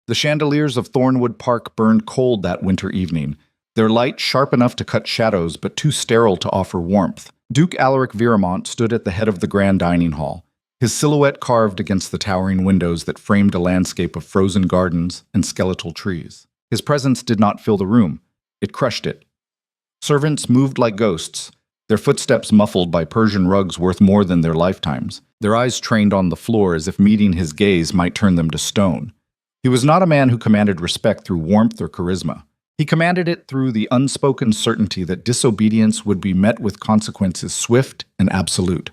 The chandeliers of Thornwood Park burned cold that winter evening, their light sharp enough to cut shadows but too sterile to offer warmth. Duke Alaric Viramont stood at the head of the grand dining hall, his silhouette carved against the towering windows that framed a landscape of frozen gardens and skeletal trees. His presence did not fill the room. It crushed it. Servants moved like ghosts, their footsteps muffled by Persian rugs worth more than their lifetimes, their eyes trained on the floor as if meeting his gaze might turn them to stone. He was not a man who commanded respect through warmth or charisma. He commanded it through the unspoken certainty that disobedience would be met with consequences swift and absolute.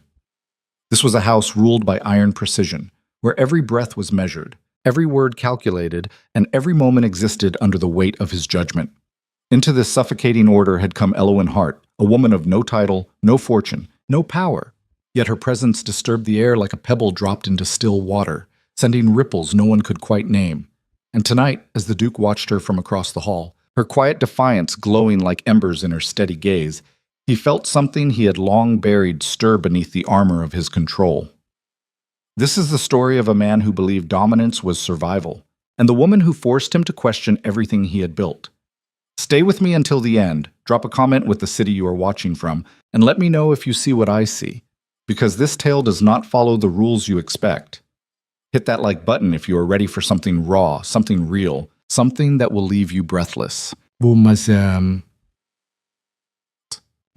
This was a house ruled by iron precision, where every breath was measured, every word calculated, and every moment existed under the weight of his judgment. Into this suffocating order had come Elowen Hart, a woman of no title, no fortune, no power. Yet her presence disturbed the air like a pebble dropped into still water, sending ripples no one could quite name. And tonight, as the Duke watched her from across the hall, her quiet defiance glowing like embers in her steady gaze, he felt something he had long buried stir beneath the armor of his control. This is the story of a man who believed dominance was survival, and the woman who forced him to question everything he had built. Stay with me until the end, drop a comment with the city you are watching from, and let me know if you see what I see, because this tale does not follow the rules you expect. Hit that like button if you are ready for something raw, something real, something that will leave you breathless. The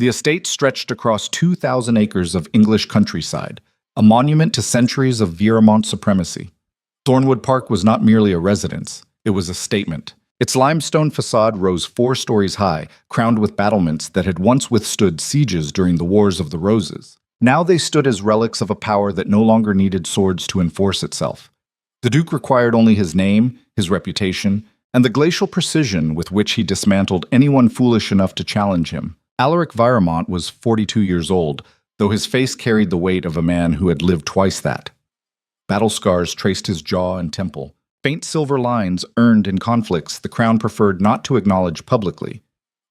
estate stretched across 2,000 acres of English countryside, a monument to centuries of Viramont supremacy. Thornwood Park was not merely a residence, it was a statement. Its limestone facade rose 4 stories high, crowned with battlements that had once withstood sieges during the Wars of the Roses. Now they stood as relics of a power that no longer needed swords to enforce itself. The Duke required only his name, his reputation, and the glacial precision with which he dismantled anyone foolish enough to challenge him. Alaric Viramont was 42 years old, though his face carried the weight of a man who had lived twice that. Battle scars traced his jaw and temple. Faint silver lines earned in conflicts the crown preferred not to acknowledge publicly.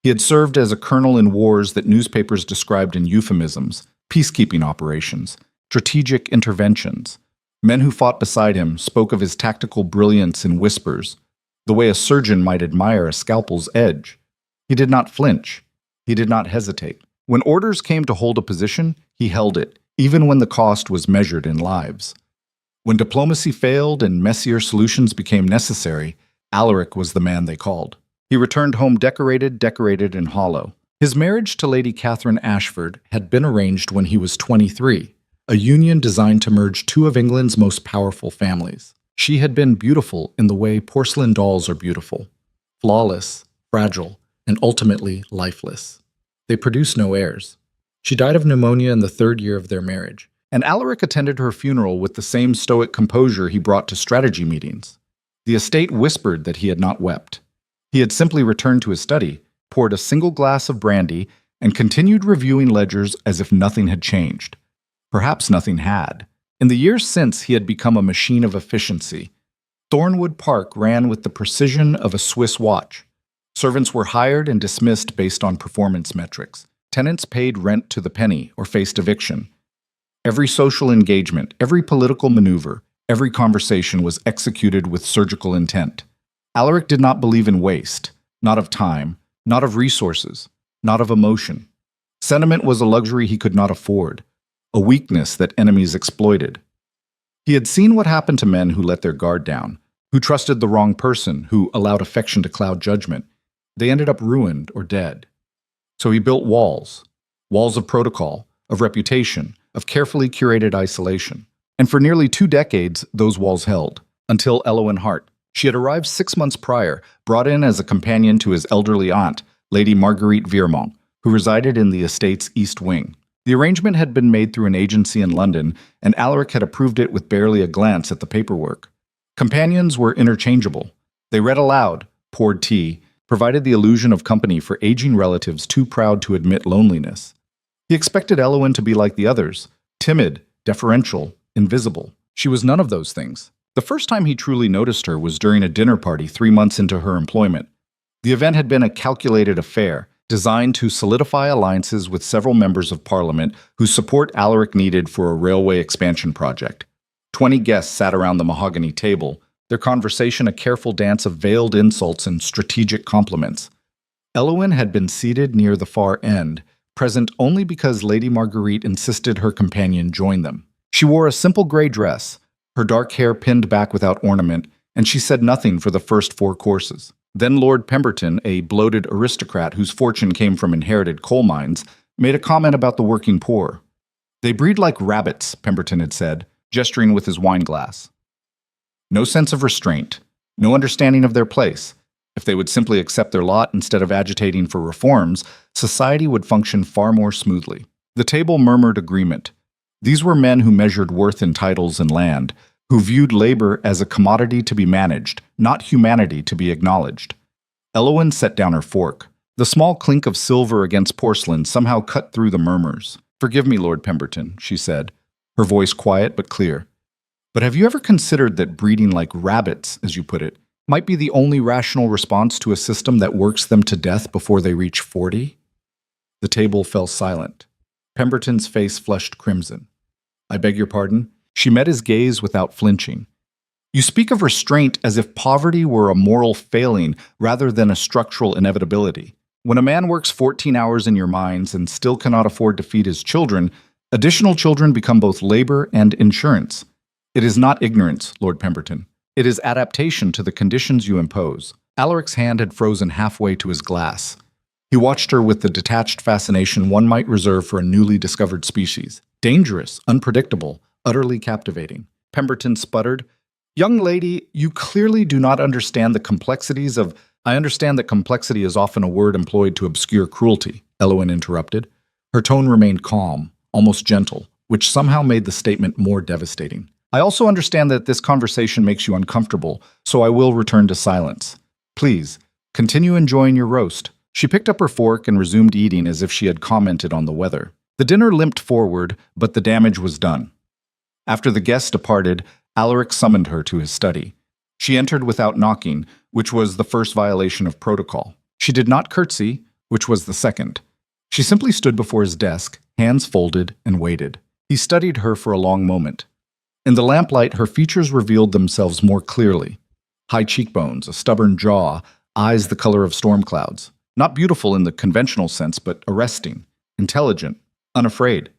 He had served as a colonel in wars that newspapers described in euphemisms, peacekeeping operations, strategic interventions. Men who fought beside him spoke of his tactical brilliance in whispers, the way a surgeon might admire a scalpel's edge. He did not flinch. He did not hesitate. When orders came to hold a position, he held it, even when the cost was measured in lives. When diplomacy failed and messier solutions became necessary, Alaric was the man they called. He returned home decorated and hollow. His marriage to Lady Catherine Ashford had been arranged when he was 23, a union designed to merge 2 of England's most powerful families. She had been beautiful in the way porcelain dolls are beautiful, flawless, fragile, and ultimately lifeless. They produced no heirs. She died of pneumonia in the 3rd year of their marriage, and Alaric attended her funeral with the same stoic composure he brought to strategy meetings. The estate whispered that he had not wept. He had simply returned to his study, poured a single glass of brandy, and continued reviewing ledgers as if nothing had changed. Perhaps nothing had. In the years since, he had become a machine of efficiency. Thornwood Park ran with the precision of a Swiss watch. Servants were hired and dismissed based on performance metrics. Tenants paid rent to the penny or faced eviction. Every social engagement, every political maneuver, every conversation was executed with surgical intent. Alaric did not believe in waste, not of time, not of resources, not of emotion. Sentiment was a luxury he could not afford, a weakness that enemies exploited. He had seen what happened to men who let their guard down, who trusted the wrong person, who allowed affection to cloud judgment. They ended up ruined or dead. So he built walls of protocol, of reputation, of carefully curated isolation. And for nearly 2 decades, those walls held, until Elowen Hart. She had arrived 6 months prior, brought in as a companion to his elderly aunt, Lady Marguerite Viramont, who resided in the estate's east wing. The arrangement had been made through an agency in London, and Alaric had approved it with barely a glance at the paperwork. Companions were interchangeable. They read aloud, poured tea, provided the illusion of company for aging relatives too proud to admit loneliness. He expected Elowen to be like the others, timid, deferential, invisible. She was none of those things. The first time he truly noticed her was during a dinner party 3 months into her employment. The event had been a calculated affair, designed to solidify alliances with several members of Parliament whose support Alaric needed for a railway expansion project. 20 guests sat around the mahogany table, their conversation a careful dance of veiled insults and strategic compliments. Elowyn had been seated near the far end, present only because Lady Marguerite insisted her companion join them. She wore a simple gray dress, her dark hair pinned back without ornament, and she said nothing for the first 4 courses. Then Lord Pemberton, a bloated aristocrat whose fortune came from inherited coal mines, made a comment about the working poor. "They breed like rabbits," Pemberton had said, gesturing with his wine glass. No sense of restraint, no understanding of their place. If they would simply accept their lot instead of agitating for reforms, society would function far more smoothly. The table murmured agreement. These were men who measured worth in titles and land, who viewed labor as a commodity to be managed, not humanity to be acknowledged. Elowyn set down her fork. The small clink of silver against porcelain somehow cut through the murmurs. "Forgive me, Lord Pemberton," she said, her voice quiet but clear. "But have you ever considered that breeding like rabbits, as you put it, might be the only rational response to a system that works them to death before they reach 40? The table fell silent. Pemberton's face flushed crimson. "I beg your pardon?" She met his gaze without flinching. "You speak of restraint as if poverty were a moral failing rather than a structural inevitability. When a man works 14 hours in your mines and still cannot afford to feed his children, additional children become both labor and insurance. It is not ignorance, Lord Pemberton. It is adaptation to the conditions you impose." Alaric's hand had frozen halfway to his glass. He watched her with the detached fascination one might reserve for a newly discovered species. Dangerous, unpredictable, utterly captivating. Pemberton sputtered, "Young lady, you clearly do not understand the complexities of—" "I understand that complexity is often a word employed to obscure cruelty," Elowyn interrupted. Her tone remained calm, almost gentle, which somehow made the statement more devastating. "I also understand that this conversation makes you uncomfortable, so I will return to silence. Please, continue enjoying your roast." She picked up her fork and resumed eating as if she had commented on the weather. The dinner limped forward, but the damage was done. After the guests departed, Alaric summoned her to his study. She entered without knocking, which was the first violation of protocol. She did not curtsy, which was the second. She simply stood before his desk, hands folded, and waited. He studied her for a long moment. In the lamplight, her features revealed themselves more clearly. High cheekbones, a stubborn jaw, eyes the color of storm clouds. Not beautiful in the conventional sense, but arresting, intelligent, unafraid.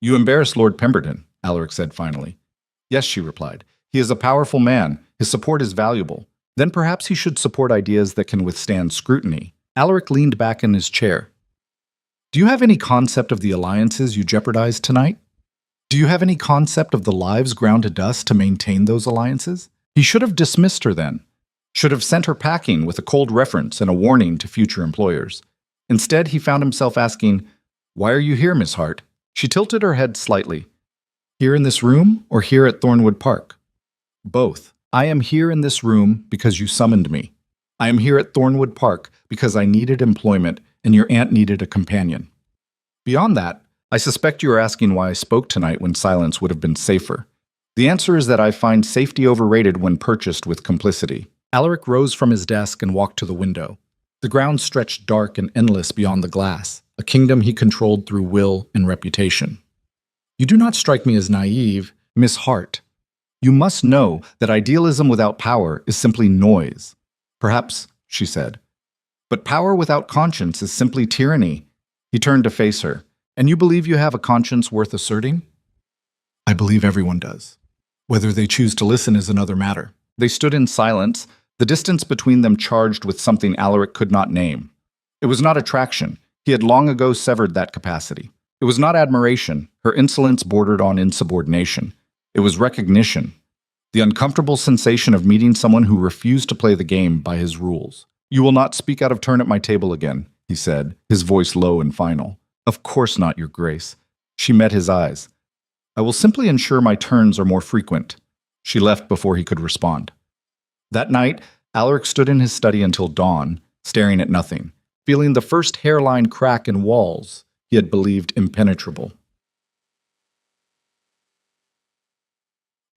"You embarrass Lord Pemberton," Alaric said finally. "Yes," she replied. "He is a powerful man. His support is valuable. Then perhaps he should support ideas that can withstand scrutiny." Alaric leaned back in his chair. "Do you have any concept of the alliances you jeopardized tonight? Do you have any concept of the lives ground to dust to maintain those alliances?" He should have dismissed her then. Should have sent her packing with a cold reference and a warning to future employers. Instead, he found himself asking, "Why are you here, Miss Hart?" She tilted her head slightly. "Here in this room or here at Thornwood Park?" "Both. I am here in this room because you summoned me. I am here at Thornwood Park because I needed employment and your aunt needed a companion. Beyond that, I suspect you are asking why I spoke tonight when silence would have been safer. The answer is that I find safety overrated when purchased with complicity." Alaric rose from his desk and walked to the window. The ground stretched dark and endless beyond the glass, a kingdom he controlled through will and reputation. "You do not strike me as naive, Miss Hart. You must know that idealism without power is simply noise." "Perhaps," she said. "But power without conscience is simply tyranny." He turned to face her. "And you believe you have a conscience worth asserting?" "I believe everyone does. Whether they choose to listen is another matter." They stood in silence, the distance between them charged with something Alaric could not name. It was not attraction. He had long ago severed that capacity. It was not admiration. Her insolence bordered on insubordination. It was recognition. The uncomfortable sensation of meeting someone who refused to play the game by his rules. "You will not speak out of turn at my table again," he said, his voice low and final. "Of course not, Your Grace." She met his eyes. "I will simply ensure my turns are more frequent." She left before he could respond. That night, Alaric stood in his study until dawn, staring at nothing, feeling the first hairline crack in walls he had believed impenetrable.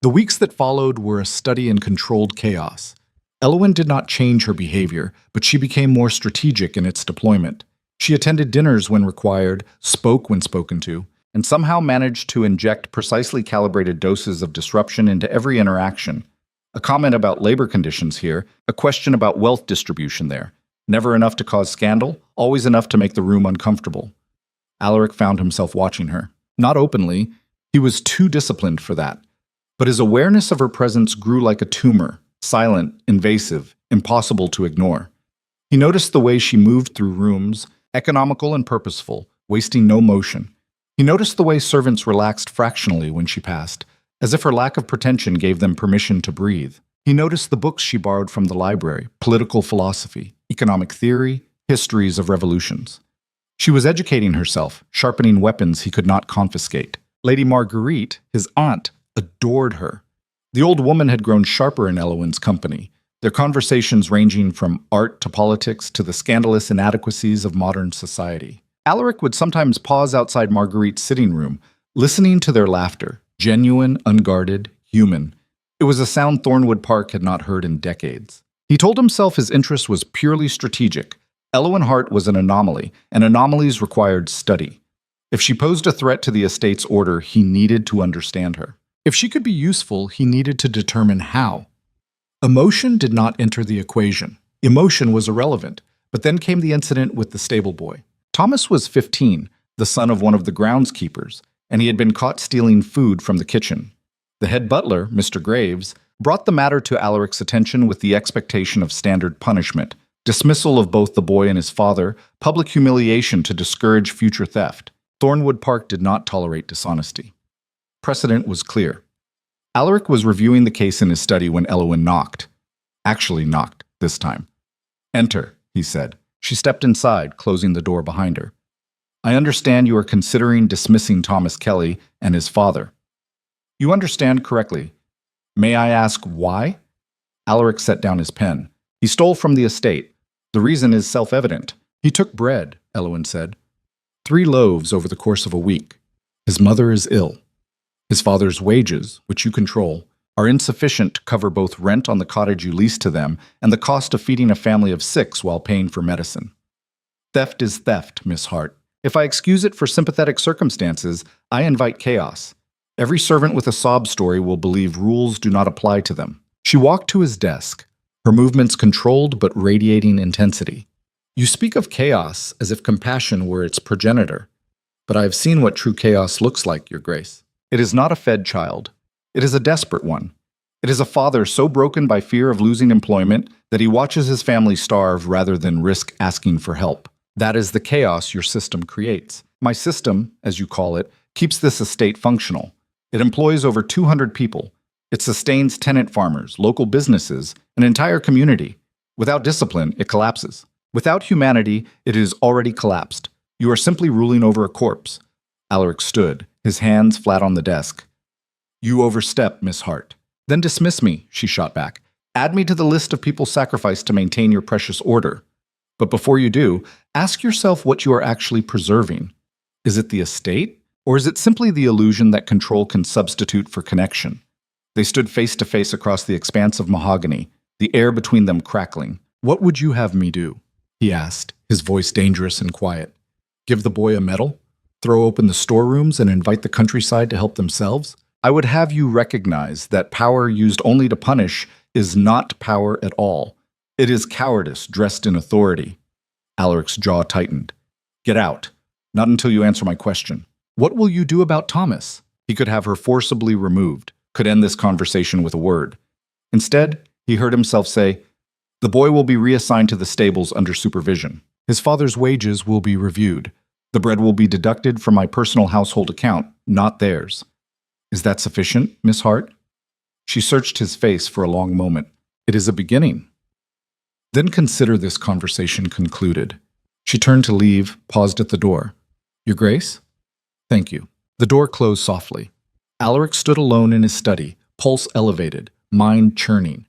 The weeks that followed were a study in controlled chaos. Elowyn did not change her behavior, but she became more strategic in its deployment. She attended dinners when required, spoke when spoken to, and somehow managed to inject precisely calibrated doses of disruption into every interaction. A comment about labor conditions here, a question about wealth distribution there. Never enough to cause scandal, always enough to make the room uncomfortable. Alaric found himself watching her. Not openly, he was too disciplined for that. But his awareness of her presence grew like a tumor, silent, invasive, impossible to ignore. He noticed the way she moved through rooms, economical and purposeful, wasting no motion. He noticed the way servants relaxed fractionally when she passed, as if her lack of pretension gave them permission to breathe. He noticed the books she borrowed from the library, political philosophy, economic theory, histories of revolutions. She was educating herself, sharpening weapons he could not confiscate. Lady Marguerite, his aunt, adored her. The old woman had grown sharper in Eloin's company, their conversations ranging from art to politics to the scandalous inadequacies of modern society. Alaric would sometimes pause outside Marguerite's sitting room, listening to their laughter, genuine, unguarded, human. It was a sound Thornwood Park had not heard in decades. He told himself his interest was purely strategic. Eloin Hart was an anomaly, and anomalies required study. If she posed a threat to the estate's order, he needed to understand her. If she could be useful, he needed to determine how. Emotion did not enter the equation. Emotion was irrelevant, but then came the incident with the stable boy. Thomas was 15, the son of one of the groundskeepers, and he had been caught stealing food from the kitchen. The head butler, Mr. Graves, brought the matter to Alaric's attention with the expectation of standard punishment, dismissal of both the boy and his father, public humiliation to discourage future theft. Thornwood Park did not tolerate dishonesty. Precedent was clear. Alaric was reviewing the case in his study when Eloin knocked. Actually knocked, this time. "Enter," he said. She stepped inside, closing the door behind her. "I understand you are considering dismissing Thomas Kelly and his father." "You understand correctly. May I ask why?" Alaric set down his pen. "He stole from the estate. The reason is self-evident. He took bread," Eloin said. 3 loaves over the course of a week. His mother is ill. His father's wages, which you control, are insufficient to cover both rent on the cottage you lease to them and the cost of feeding a family of 6 while paying for medicine. Theft is theft, Miss Hart. If I excuse it for sympathetic circumstances, I invite chaos. Every servant with a sob story will believe rules do not apply to them. She walked to his desk, her movements controlled but radiating intensity. "You speak of chaos as if compassion were its progenitor, but I have seen what true chaos looks like, Your Grace. It is not a fed child. It is a desperate one. It is a father so broken by fear of losing employment that he watches his family starve rather than risk asking for help. That is the chaos your system creates. My system, as you call it, keeps this estate functional. It employs over 200 people. It sustains tenant farmers, local businesses, an entire community. Without discipline, it collapses. Without humanity, it is already collapsed. You are simply ruling over a corpse." Alaric stood, his hands flat on the desk. "You overstep, Miss Hart." "Then dismiss me," she shot back. "Add me to the list of people sacrificed to maintain your precious order. But before you do, ask yourself what you are actually preserving. Is it the estate, or is it simply the illusion that control can substitute for connection?" They stood face to face across the expanse of mahogany, the air between them crackling. "What would you have me do?" he asked, his voice dangerous and quiet. "Give the boy a medal? Throw open the storerooms and invite the countryside to help themselves? I would have you recognize that power used only to punish is not power at all. It is cowardice dressed in authority." Alaric's jaw tightened. "Get out. Not until you answer my question. What will you do about Thomas?" He could have her forcibly removed, could end this conversation with a word. Instead, he heard himself say, "The boy will be reassigned to the stables under supervision. His father's wages will be reviewed. The bread will be deducted from my personal household account, not theirs. Is that sufficient, Miss Hart?" She searched his face for a long moment. "It is a beginning." "Then consider this conversation concluded." She turned to leave, paused at the door. "Your Grace?" "Thank you." The door closed softly. Alaric stood alone in his study, pulse elevated, mind churning.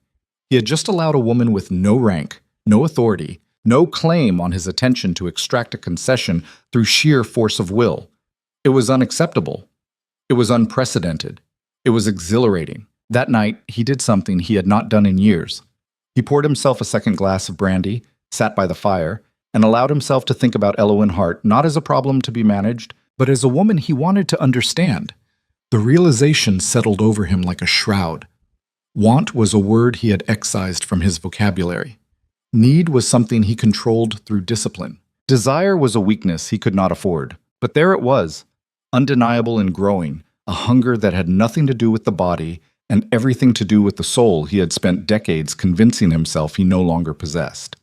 He had just allowed a woman with no rank, no authority, no claim on his attention to extract a concession through sheer force of will. It was unacceptable. It was unprecedented. It was exhilarating. That night, he did something he had not done in years. He poured himself a second glass of brandy, sat by the fire, and allowed himself to think about Eloin Hart not as a problem to be managed, but as a woman he wanted to understand. The realization settled over him like a shroud. Want was a word he had excised from his vocabulary. Need was something he controlled through discipline. Desire was a weakness he could not afford. But there it was, undeniable and growing, a hunger that had nothing to do with the body and everything to do with the soul he had spent decades convincing himself he no longer possessed.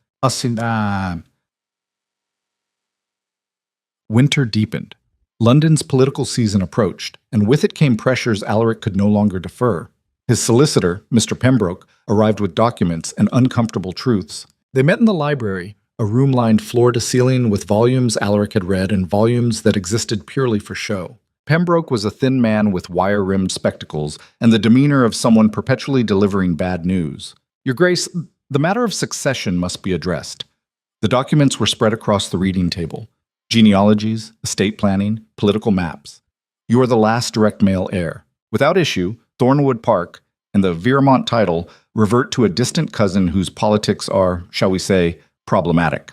Winter deepened. London's political season approached, and with it came pressures Alaric could no longer defer. His solicitor, Mr. Pembroke, arrived with documents and uncomfortable truths. They met in the library, a room lined floor to ceiling with volumes Alaric had read and volumes that existed purely for show. Pembroke was a thin man with wire-rimmed spectacles and the demeanor of someone perpetually delivering bad news. Your Grace, the matter of succession must be addressed. The documents were spread across the reading table. Genealogies, estate planning, political maps. You are the last direct male heir. Without issue, Thornwood Park and the Veermont title revert to a distant cousin whose politics are, shall we say, problematic.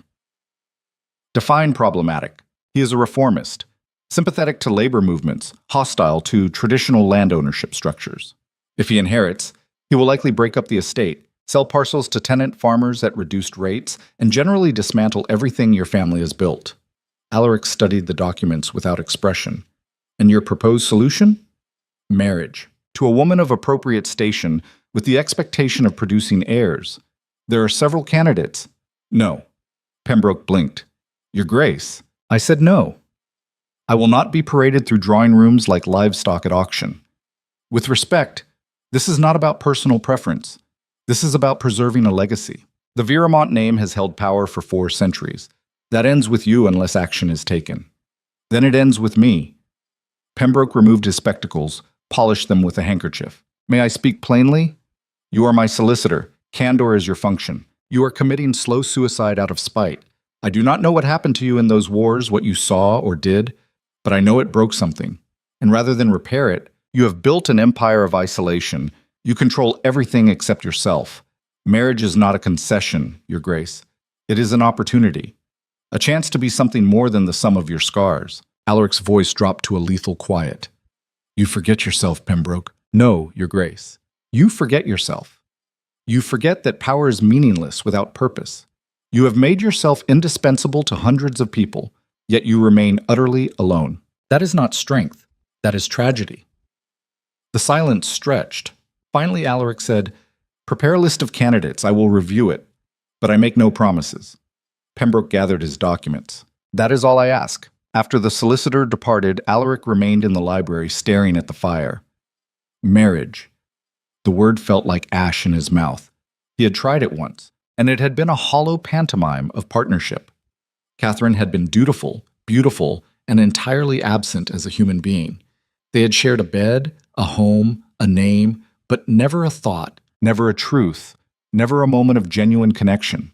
Define problematic. He is a reformist, sympathetic to labor movements, hostile to traditional land ownership structures. If he inherits, he will likely break up the estate, sell parcels to tenant farmers at reduced rates, and generally dismantle everything your family has built. Alaric studied the documents without expression. And your proposed solution? Marriage. To a woman of appropriate station, with the expectation of producing heirs. There are several candidates. No. Pembroke blinked. Your Grace. I said no. I will not be paraded through drawing rooms like livestock at auction. With respect, this is not about personal preference. This is about preserving a legacy. The Veermont name has held power for 4 centuries. That ends with you unless action is taken. Then it ends with me. Pembroke removed his spectacles, polished them with a handkerchief. May I speak plainly? You are my solicitor. Candor is your function. You are committing slow suicide out of spite. I do not know what happened to you in those wars, what you saw or did, but I know it broke something. And rather than repair it, you have built an empire of isolation. You control everything except yourself. Marriage is not a concession, Your Grace. It is an opportunity. A chance to be something more than the sum of your scars. Alaric's voice dropped to a lethal quiet. You forget yourself, Pembroke. No, Your Grace. You forget yourself. You forget that power is meaningless without purpose. You have made yourself indispensable to hundreds of people, yet you remain utterly alone. That is not strength. That is tragedy. The silence stretched. Finally, Alaric said, Prepare a list of candidates. I will review it, but I make no promises. Pembroke gathered his documents. That is all I ask. After the solicitor departed, Alaric remained in the library staring at the fire. Marriage. The word felt like ash in his mouth. He had tried it once, and it had been a hollow pantomime of partnership. Catherine had been dutiful, beautiful, and entirely absent as a human being. They had shared a bed, a home, a name, but never a thought, never a truth, never a moment of genuine connection.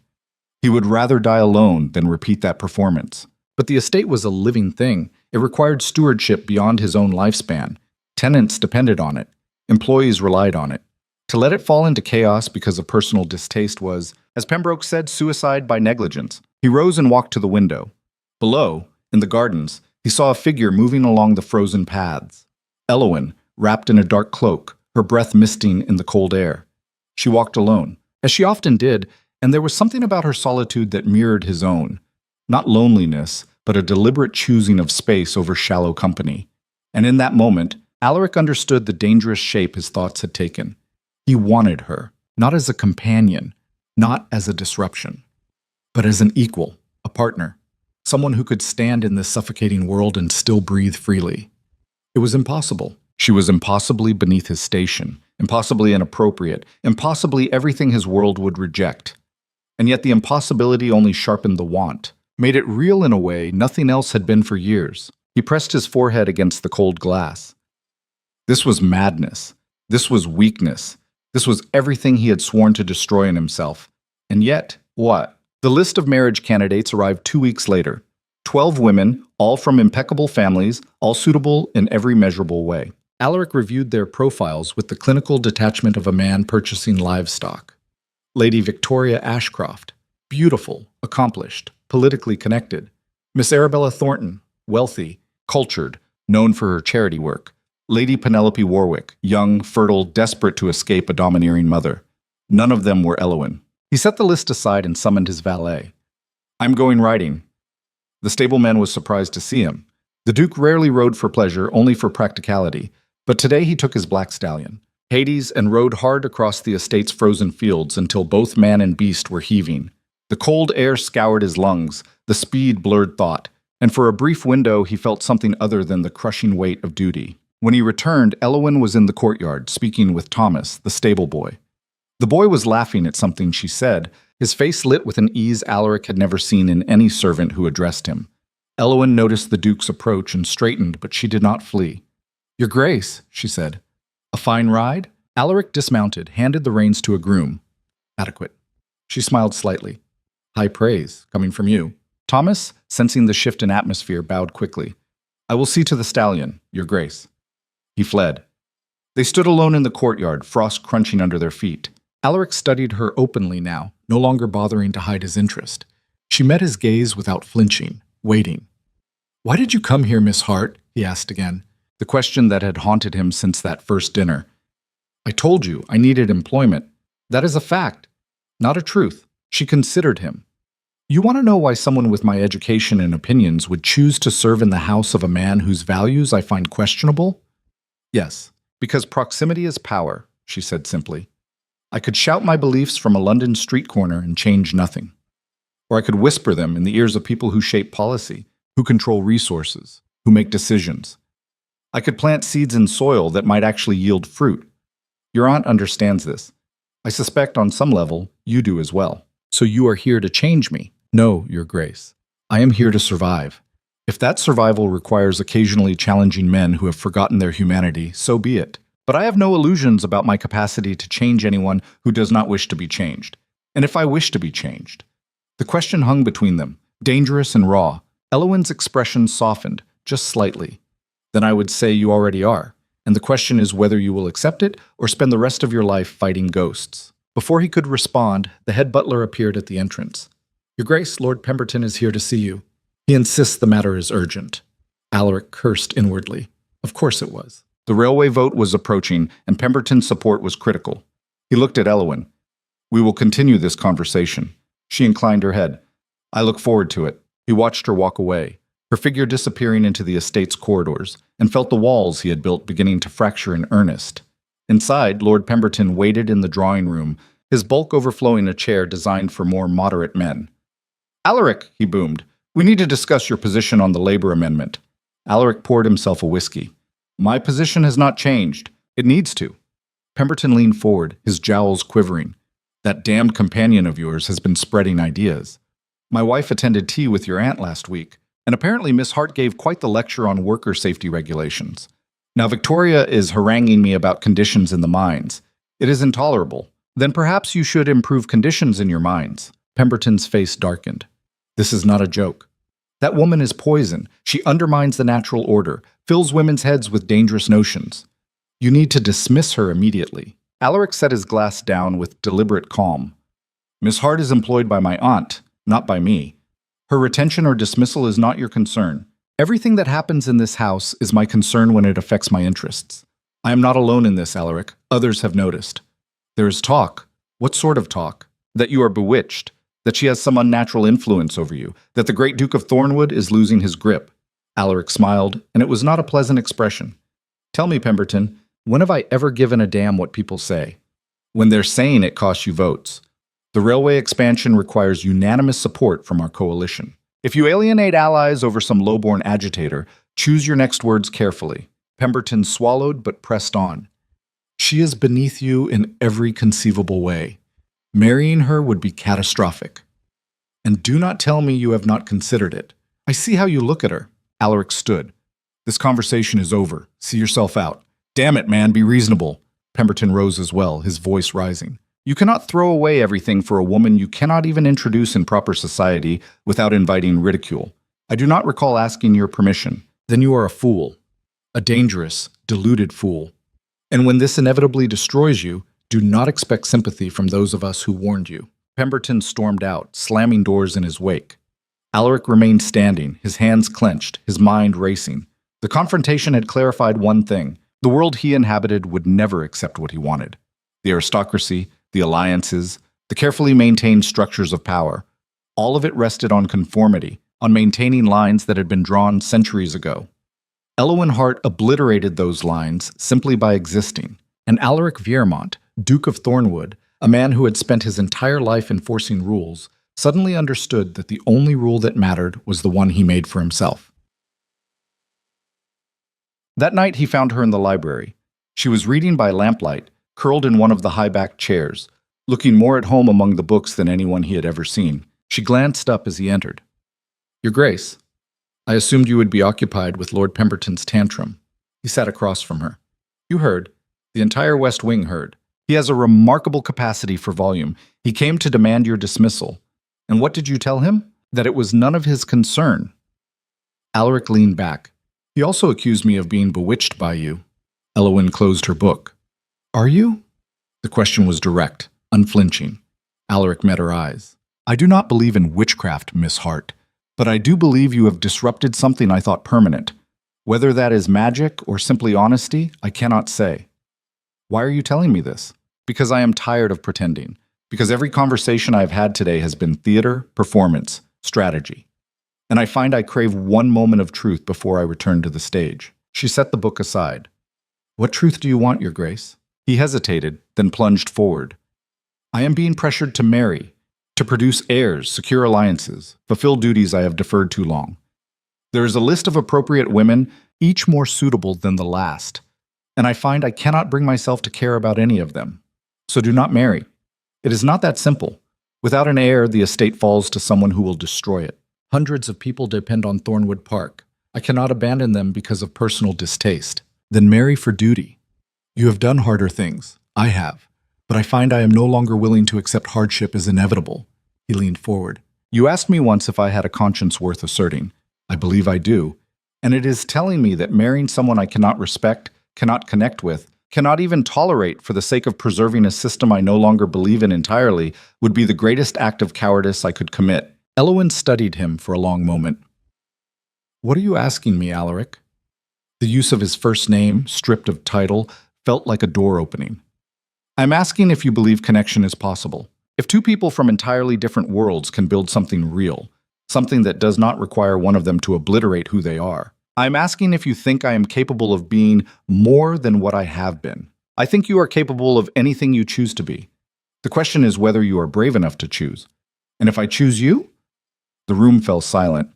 He would rather die alone than repeat that performance. But the estate was a living thing. It required stewardship beyond his own lifespan. Tenants depended on it. Employees relied on it. To let it fall into chaos because of personal distaste was, as Pembroke said, suicide by negligence. He rose and walked to the window. Below, in the gardens, he saw a figure moving along the frozen paths. Elowen, wrapped in a dark cloak, her breath misting in the cold air. She walked alone, as she often did, and there was something about her solitude that mirrored his own. Not loneliness, but a deliberate choosing of space over shallow company. And in that moment, Alaric understood the dangerous shape his thoughts had taken. He wanted her, not as a companion, not as a disruption, but as an equal, a partner, someone who could stand in this suffocating world and still breathe freely. It was impossible. She was impossibly beneath his station, impossibly inappropriate, impossibly everything his world would reject. And yet the impossibility only sharpened the want, made it real in a way nothing else had been for years. He pressed his forehead against the cold glass. This was madness. This was weakness. This was everything he had sworn to destroy in himself. And yet, what? The list of marriage candidates arrived 2 weeks later. 12 women, all from impeccable families, all suitable in every measurable way. Alaric reviewed their profiles with the clinical detachment of a man purchasing livestock. Lady Victoria Ashcroft, beautiful, accomplished, politically connected. Miss Arabella Thornton, wealthy, cultured, known for her charity work. Lady Penelope Warwick, young, fertile, desperate to escape a domineering mother. None of them were Elowin. He set the list aside and summoned his valet. "I'm going riding." The stableman was surprised to see him. The Duke rarely rode for pleasure, only for practicality, but today he took his black stallion, Hades, and rode hard across the estate's frozen fields until both man and beast were heaving. The cold air scoured his lungs, the speed blurred thought, and for a brief window he felt something other than the crushing weight of duty. When he returned, Elowin was in the courtyard, speaking with Thomas, the stable boy. The boy was laughing at something she said, his face lit with an ease Alaric had never seen in any servant who addressed him. Elowin noticed the Duke's approach and straightened, but she did not flee. "Your Grace," she said. "A fine ride?" Alaric dismounted, handed the reins to a groom. "Adequate." She smiled slightly. "High praise, coming from you." Thomas, sensing the shift in atmosphere, bowed quickly. "I will see to the stallion, Your Grace." He fled. They stood alone in the courtyard, frost crunching under their feet. Alaric studied her openly now, no longer bothering to hide his interest. She met his gaze without flinching, waiting. "Why did you come here, Miss Hart?" he asked again, the question that had haunted him since that first dinner. "I told you I needed employment. That is a fact, not a truth." She considered him. "You want to know why someone with my education and opinions would choose to serve in the house of a man whose values I find questionable?" "Yes, because proximity is power," she said simply. "I could shout my beliefs from a London street corner and change nothing. Or I could whisper them in the ears of people who shape policy, who control resources, who make decisions. I could plant seeds in soil that might actually yield fruit. Your aunt understands this. I suspect on some level you do as well. So you are here to change me?" "No, Your Grace. I am here to survive. If that survival requires occasionally challenging men who have forgotten their humanity, so be it. But I have no illusions about my capacity to change anyone who does not wish to be changed. And if I wish to be changed." The question hung between them, dangerous and raw. Elowin's expression softened, just slightly. "Then I would say you already are. And the question is whether you will accept it or spend the rest of your life fighting ghosts." Before he could respond, the head butler appeared at the entrance. "Your Grace, Lord Pemberton is here to see you. He insists the matter is urgent." Alaric cursed inwardly. Of course it was. The railway vote was approaching, and Pemberton's support was critical. He looked at Elowin. "We will continue this conversation." She inclined her head. "I look forward to it." He watched her walk away, her figure disappearing into the estate's corridors, and felt the walls he had built beginning to fracture in earnest. Inside, Lord Pemberton waited in the drawing room, his bulk overflowing a chair designed for more moderate men. "Alaric," he boomed, "we need to discuss your position on the labor amendment." Alaric poured himself a whiskey. "My position has not changed. It needs to." Pemberton leaned forward, his jowls quivering. "That damned companion of yours has been spreading ideas. My wife attended tea with your aunt last week, and apparently Miss Hart gave quite the lecture on worker safety regulations. Now Victoria is haranguing me about conditions in the mines. It is intolerable. Then perhaps you should improve conditions in your mines." Pemberton's face darkened. "This is not a joke. That woman is poison. She undermines the natural order, fills women's heads with dangerous notions. You need to dismiss her immediately." Alaric set his glass down with deliberate calm. "Miss Hart is employed by my aunt, not by me. Her retention or dismissal is not your concern. Everything that happens in this house is my concern when it affects my interests. I am not alone in this, Alaric. Others have noticed. There is talk. What sort of talk? That you are bewitched, that she has some unnatural influence over you, that the great Duke of Thornwood is losing his grip." Alaric smiled, and it was not a pleasant expression. "Tell me, Pemberton, when have I ever given a damn what people say? When they're saying it costs you votes. The railway expansion requires unanimous support from our coalition. If you alienate allies over some lowborn agitator, choose your next words carefully." Pemberton swallowed but pressed on. "She is beneath you in every conceivable way. Marrying her would be catastrophic. And do not tell me you have not considered it. I see how you look at her." Alaric stood. "This conversation is over. See yourself out." "Damn it, man, be reasonable." Pemberton rose as well, his voice rising. "You cannot throw away everything for a woman you cannot even introduce in proper society without inviting ridicule. I do not recall asking your permission. Then you are a fool. A dangerous, deluded fool. And when this inevitably destroys you, do not expect sympathy from those of us who warned you." Pemberton stormed out, slamming doors in his wake. Alaric remained standing, his hands clenched, his mind racing. The confrontation had clarified one thing. The world he inhabited would never accept what he wanted. The aristocracy, the alliances, the carefully maintained structures of power, all of it rested on conformity, on maintaining lines that had been drawn centuries ago. Elwyn Hart obliterated those lines simply by existing, and Alaric Viermont, Duke of Thornwood, a man who had spent his entire life enforcing rules, suddenly understood that the only rule that mattered was the one he made for himself. That night he found her in the library. She was reading by lamplight, curled in one of the high-backed chairs, looking more at home among the books than anyone he had ever seen. She glanced up as he entered. "Your Grace, I assumed you would be occupied with Lord Pemberton's tantrum." He sat across from her. "You heard. The entire West Wing heard. He has a remarkable capacity for volume. He came to demand your dismissal. And what did you tell him? That it was none of his concern." Alaric leaned back. "He also accused me of being bewitched by you." Elwyn closed her book. "Are you?" The question was direct, unflinching. Alaric met her eyes. "I do not believe in witchcraft, Miss Hart, but I do believe you have disrupted something I thought permanent. Whether that is magic or simply honesty, I cannot say." "Why are you telling me this?" "Because I am tired of pretending. Because every conversation I have had today has been theater, performance, strategy. And I find I crave one moment of truth before I return to the stage." She set the book aside. "What truth do you want, Your Grace?" He hesitated, then plunged forward. "I am being pressured to marry, to produce heirs, secure alliances, fulfill duties I have deferred too long. There is a list of appropriate women, each more suitable than the last, and I find I cannot bring myself to care about any of them. So do not marry. It is not that simple. Without an heir, the estate falls to someone who will destroy it. Hundreds of people depend on Thornwood Park. I cannot abandon them because of personal distaste. Then marry for duty. You have done harder things. I have. But I find I am no longer willing to accept hardship as inevitable." He leaned forward. "You asked me once if I had a conscience worth asserting. I believe I do. And it is telling me that marrying someone I cannot respect, cannot connect with, cannot even tolerate for the sake of preserving a system I no longer believe in entirely would be the greatest act of cowardice I could commit." Elwyn studied him for a long moment. "What are you asking me, Alaric?" The use of his first name, stripped of title, felt like a door opening. "I'm asking if you believe connection is possible. If two people from entirely different worlds can build something real, something that does not require one of them to obliterate who they are. I'm asking if you think I am capable of being more than what I have been. I think you are capable of anything you choose to be. The question is whether you are brave enough to choose. And if I choose you?" The room fell silent.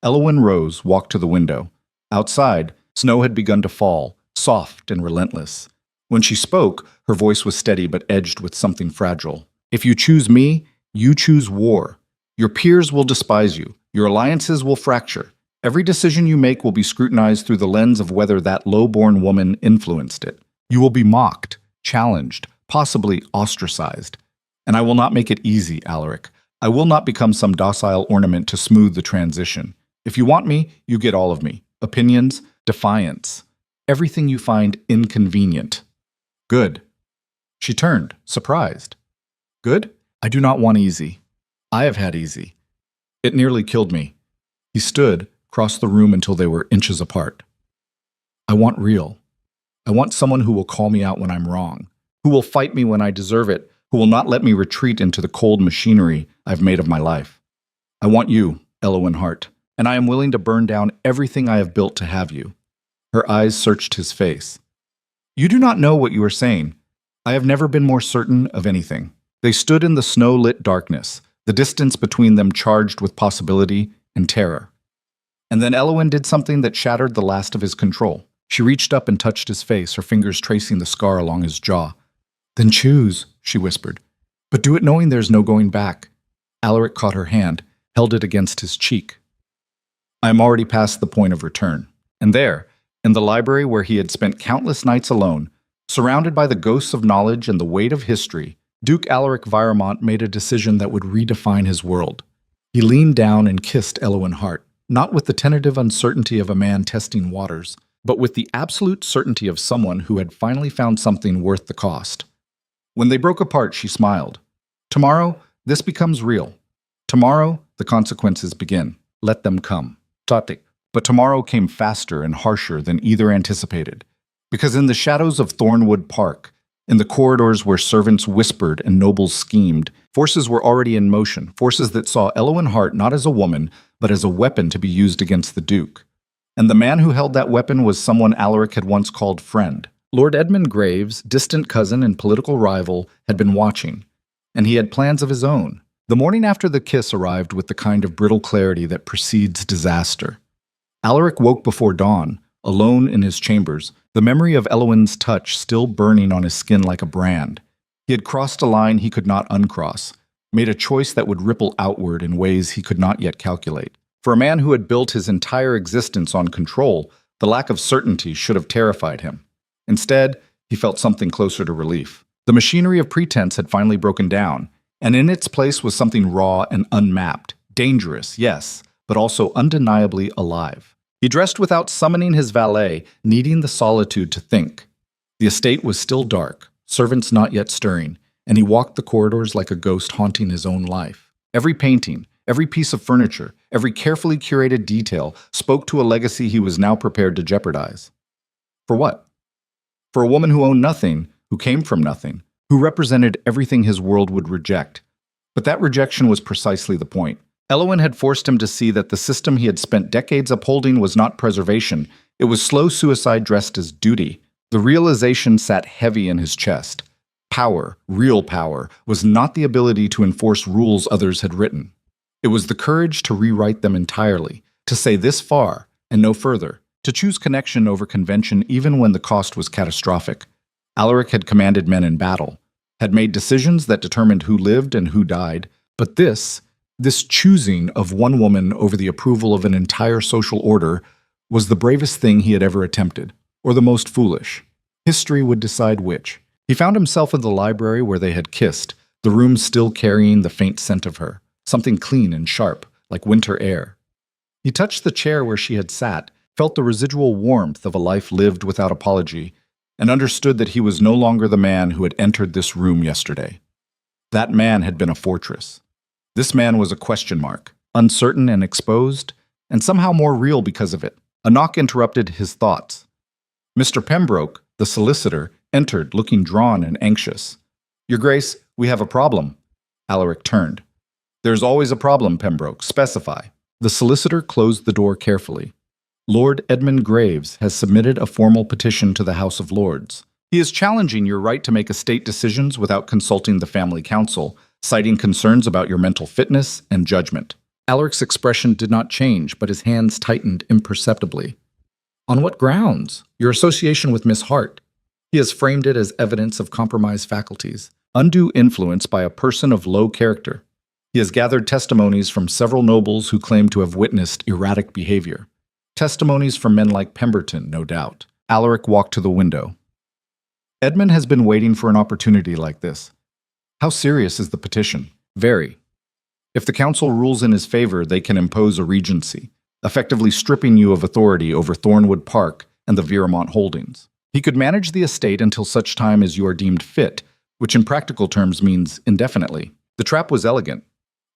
Elwyn rose, walked to the window. Outside, snow had begun to fall, soft and relentless. When she spoke, her voice was steady but edged with something fragile. "If you choose me, you choose war. Your peers will despise you. Your alliances will fracture. Every decision you make will be scrutinized through the lens of whether that low-born woman influenced it. You will be mocked, challenged, possibly ostracized. And I will not make it easy, Alaric. I will not become some docile ornament to smooth the transition. If you want me, you get all of me. Opinions, defiance. Everything you find inconvenient." "Good." She turned, surprised. "Good? I do not want easy. I have had easy. It nearly killed me." He stood, crossed the room until they were inches apart. "I want real. I want someone who will call me out when I'm wrong, who will fight me when I deserve it, who will not let me retreat into the cold machinery I've made of my life. I want you, Elwyn Hart, and I am willing to burn down everything I have built to have you." Her eyes searched his face. "You do not know what you are saying. I have never been more certain of anything." They stood in the snow-lit darkness, the distance between them charged with possibility and terror. And then Elwyn did something that shattered the last of his control. She reached up and touched his face, her fingers tracing the scar along his jaw. "Then choose," she whispered. "But do it knowing there's no going back." Alaric caught her hand, held it against his cheek. "I am already past the point of return." And there, in the library where he had spent countless nights alone, surrounded by the ghosts of knowledge and the weight of history, Duke Alaric Viermont made a decision that would redefine his world. He leaned down and kissed Elwyn Hart, not with the tentative uncertainty of a man testing waters, but with the absolute certainty of someone who had finally found something worth the cost. When they broke apart, she smiled. "Tomorrow, this becomes real. Tomorrow, the consequences begin. Let them come." Tatik. But tomorrow came faster and harsher than either anticipated. Because in the shadows of Thornwood Park, in the corridors where servants whispered and nobles schemed, forces were already in motion, forces that saw Elowen Hart not as a woman, but as a weapon to be used against the Duke. And the man who held that weapon was someone Alaric had once called friend. Lord Edmund Graves, distant cousin and political rival, had been watching, and he had plans of his own. The morning after the kiss arrived with the kind of brittle clarity that precedes disaster. Alaric woke before dawn, alone in his chambers, the memory of Elowen's touch still burning on his skin like a brand. He had crossed a line he could not uncross, made a choice that would ripple outward in ways he could not yet calculate. For a man who had built his entire existence on control, the lack of certainty should have terrified him. Instead, he felt something closer to relief. The machinery of pretense had finally broken down, and in its place was something raw and unmapped, dangerous, yes, but also undeniably alive. He dressed without summoning his valet, needing the solitude to think. The estate was still dark, servants not yet stirring, and he walked the corridors like a ghost haunting his own life. Every painting, every piece of furniture, every carefully curated detail spoke to a legacy he was now prepared to jeopardize. For what? For a woman who owned nothing, who came from nothing, who represented everything his world would reject. But that rejection was precisely the point. Elowen had forced him to see that the system he had spent decades upholding was not preservation. It was slow suicide dressed as duty. The realization sat heavy in his chest. Power, real power, was not the ability to enforce rules others had written. It was the courage to rewrite them entirely, to say this far and no further, to choose connection over convention even when the cost was catastrophic. Alaric had commanded men in battle, had made decisions that determined who lived and who died, but this choosing of one woman over the approval of an entire social order was the bravest thing he had ever attempted, or the most foolish. History would decide which. He found himself in the library where they had kissed, the room still carrying the faint scent of her, something clean and sharp, like winter air. He touched the chair where she had sat, felt the residual warmth of a life lived without apology, and understood that he was no longer the man who had entered this room yesterday. That man had been a fortress. This man was a question mark, uncertain and exposed, and somehow more real because of it. A knock interrupted his thoughts. Mr. Pembroke, the solicitor, entered, looking drawn and anxious. "Your Grace, we have a problem." Alaric turned. "There's always a problem, Pembroke. Specify." The solicitor closed the door carefully. "Lord Edmund Graves has submitted a formal petition to the House of Lords. He is challenging your right to make estate decisions without consulting the family council, citing concerns about your mental fitness and judgment." Alaric's expression did not change, but his hands tightened imperceptibly. "On what grounds? Your association with Miss Hart." He has framed it as evidence of compromised faculties, undue influence by a person of low character. He has gathered testimonies from several nobles who claim to have witnessed erratic behavior. Testimonies from men like Pemberton, no doubt. Alaric walked to the window. Edmund has been waiting for an opportunity like this. How serious is the petition? Very. If the council rules in his favor, they can impose a regency, effectively stripping you of authority over Thornwood Park and the Viremont holdings. He could manage the estate until such time as you are deemed fit, which in practical terms means indefinitely. The trap was elegant.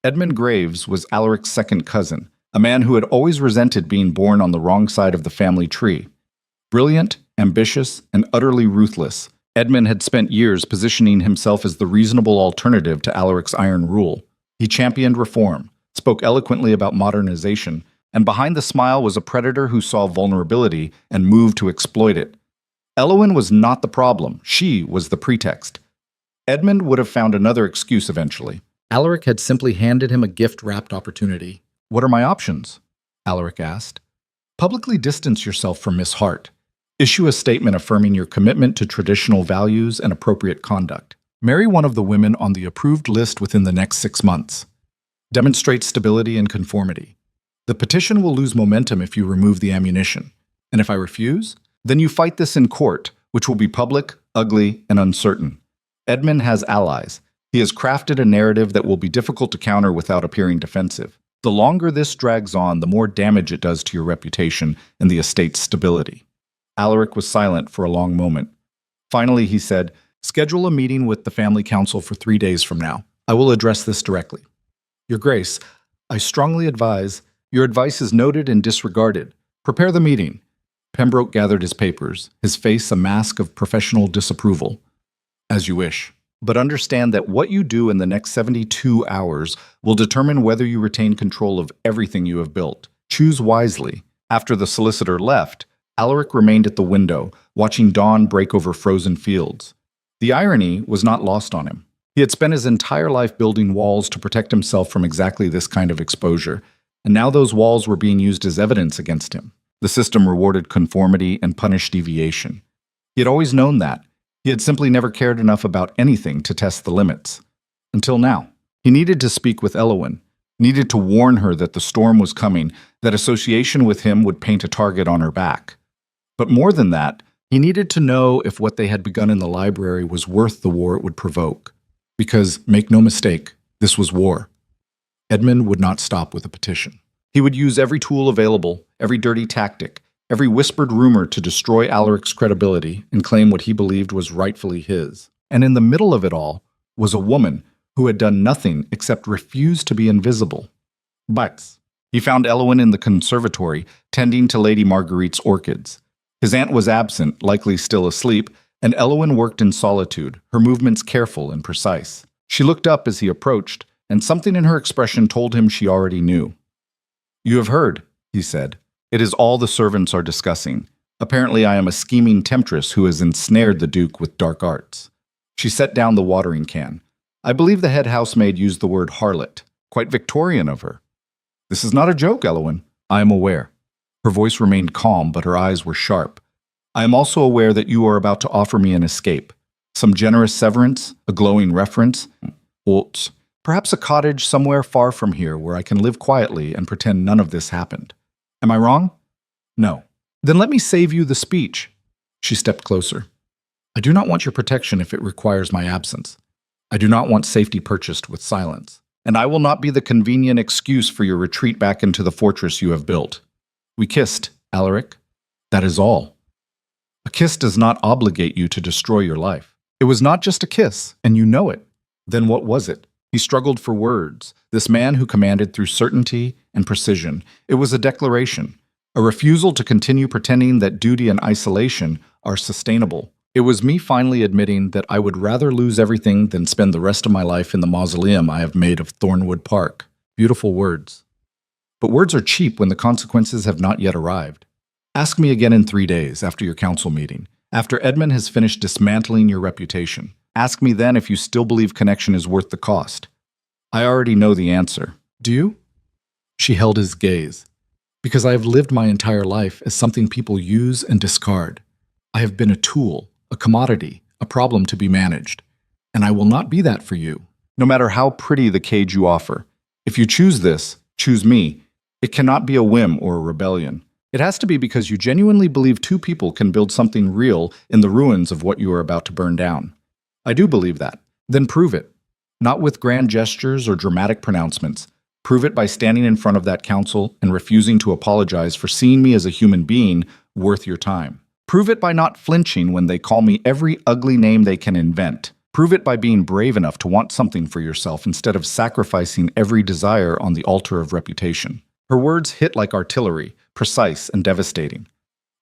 Edmund Graves was Alaric's second cousin, a man who had always resented being born on the wrong side of the family tree. Brilliant, ambitious, and utterly ruthless, Edmund had spent years positioning himself as the reasonable alternative to Alaric's iron rule. He championed reform, spoke eloquently about modernization, and behind the smile was a predator who saw vulnerability and moved to exploit it. Elowen was not the problem, she was the pretext. Edmund would have found another excuse eventually. Alaric had simply handed him a gift-wrapped opportunity. "What are my options?" Alaric asked. "Publicly distance yourself from Miss Hart. Issue a statement affirming your commitment to traditional values and appropriate conduct. Marry one of the women on the approved list within the next 6 months. Demonstrate stability and conformity. The petition will lose momentum if you remove the ammunition. And if I refuse, then you fight this in court, which will be public, ugly, and uncertain. Edmund has allies. He has crafted a narrative that will be difficult to counter without appearing defensive. The longer this drags on, the more damage it does to your reputation and the estate's stability." Alaric was silent for a long moment. Finally, he said, "Schedule a meeting with the family council for 3 days from now. I will address this directly. Your Grace, I strongly advise, your advice is noted and disregarded. Prepare the meeting. Pembroke gathered his papers, his face a mask of professional disapproval. As you wish. But understand that what you do in the next 72 hours will determine whether you retain control of everything you have built. Choose wisely. After the solicitor left, Alaric remained at the window, watching dawn break over frozen fields. The irony was not lost on him. He had spent his entire life building walls to protect himself from exactly this kind of exposure, and now those walls were being used as evidence against him. The system rewarded conformity and punished deviation. He had always known that. He had simply never cared enough about anything to test the limits. Until now. He needed to speak with Elowen, needed to warn her that the storm was coming, that association with him would paint a target on her back. But more than that, he needed to know if what they had begun in the library was worth the war it would provoke. Because, make no mistake, this was war. Edmund would not stop with a petition. He would use every tool available, every dirty tactic, every whispered rumor to destroy Alaric's credibility and claim what he believed was rightfully his. And in the middle of it all was a woman who had done nothing except refuse to be invisible. But he found Elowen in the conservatory, tending to Lady Marguerite's orchids. His aunt was absent, likely still asleep, and Elowen worked in solitude, her movements careful and precise. She looked up as he approached, and something in her expression told him she already knew. "You have heard," he said. "It is all the servants are discussing. Apparently I am a scheming temptress who has ensnared the Duke with dark arts." She set down the watering can. "I believe the head housemaid used the word harlot. Quite Victorian of her." "This is not a joke, Elowen. I am aware." Her voice remained calm, but her eyes were sharp. "I am also aware that you are about to offer me an escape. Some generous severance, a glowing reference, or perhaps a cottage somewhere far from here where I can live quietly and pretend none of this happened. Am I wrong? No. Then let me save you the speech." She stepped closer. "I do not want your protection if it requires my absence. I do not want safety purchased with silence. And I will not be the convenient excuse for your retreat back into the fortress you have built. We kissed, Alaric. That is all. A kiss does not obligate you to destroy your life. It was not just a kiss, and you know it. Then what was it?" He struggled for words. This man who commanded through certainty and precision. It was a declaration, a refusal to continue pretending that duty and isolation are sustainable. It was me finally admitting that I would rather lose everything than spend the rest of my life in the mausoleum I have made of Thornwood Park. Beautiful words. But words are cheap when the consequences have not yet arrived. Ask me again in 3 days after your council meeting, after Edmund has finished dismantling your reputation. Ask me then if you still believe connection is worth the cost. I already know the answer. Do you? She held his gaze. Because I have lived my entire life as something people use and discard. I have been a tool, a commodity, a problem to be managed. And I will not be that for you, no matter how pretty the cage you offer. If you choose this, choose me. It cannot be a whim or a rebellion. It has to be because you genuinely believe two people can build something real in the ruins of what you are about to burn down. I do believe that. Then prove it. Not with grand gestures or dramatic pronouncements. Prove it by standing in front of that council and refusing to apologize for seeing me as a human being worth your time. Prove it by not flinching when they call me every ugly name they can invent. Prove it by being brave enough to want something for yourself instead of sacrificing every desire on the altar of reputation. Her words hit like artillery, precise and devastating.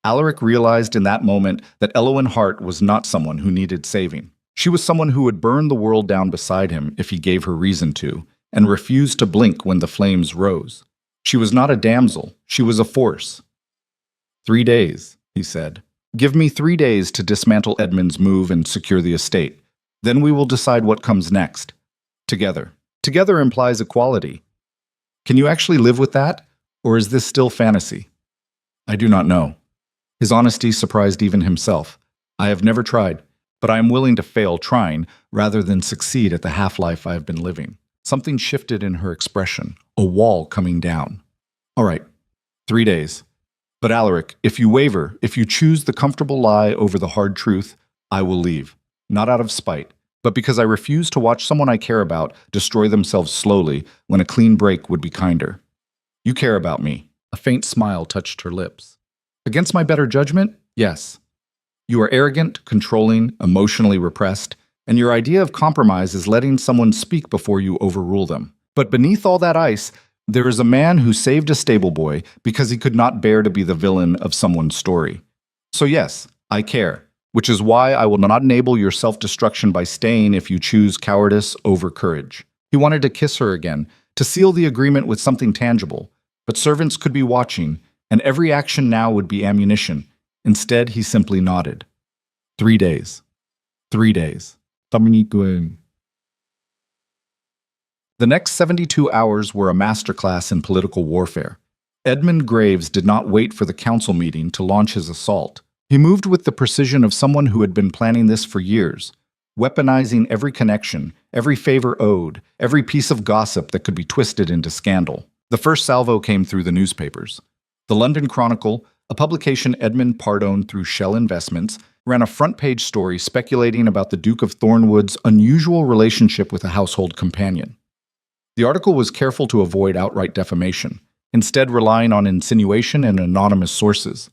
Alaric realized in that moment that Elowen Hart was not someone who needed saving. She was someone who would burn the world down beside him if he gave her reason to, and refused to blink when the flames rose. She was not a damsel, she was a force. 3 days, he said. Give me 3 days to dismantle Edmund's move and secure the estate. Then we will decide what comes next. Together. Together implies equality. Can you actually live with that, or is this still fantasy? I do not know. His honesty surprised even himself. I have never tried, but I am willing to fail trying rather than succeed at the half-life I have been living. Something shifted in her expression, a wall coming down. All right, 3 days. But Alaric, if you waver, if you choose the comfortable lie over the hard truth, I will leave. Not out of spite, but because I refuse to watch someone I care about destroy themselves slowly when a clean break would be kinder. You care about me. A faint smile touched her lips. Against my better judgment? Yes. You are arrogant, controlling, emotionally repressed, and your idea of compromise is letting someone speak before you overrule them. But beneath all that ice, There is a man who saved a stable boy because he could not bear to be the villain of someone's story. So yes, I care, which is why I will not enable your self-destruction by staying if you choose cowardice over courage. He wanted to kiss her again, to seal the agreement with something tangible, but servants could be watching, and every action now would be ammunition. Instead, he simply nodded. 3 days. 3 days. The next 72 hours were a masterclass in political warfare. Edmund Graves did not wait for the council meeting to launch his assault. He moved with the precision of someone who had been planning this for years, weaponizing every connection, every favor owed, every piece of gossip that could be twisted into scandal. The first salvo came through the newspapers. The London Chronicle, a publication Edmund Pardoned through Shell Investments, ran a front-page story speculating about the Duke of Thornwood's unusual relationship with a household companion. The article was careful to avoid outright defamation, instead relying on insinuation and anonymous sources.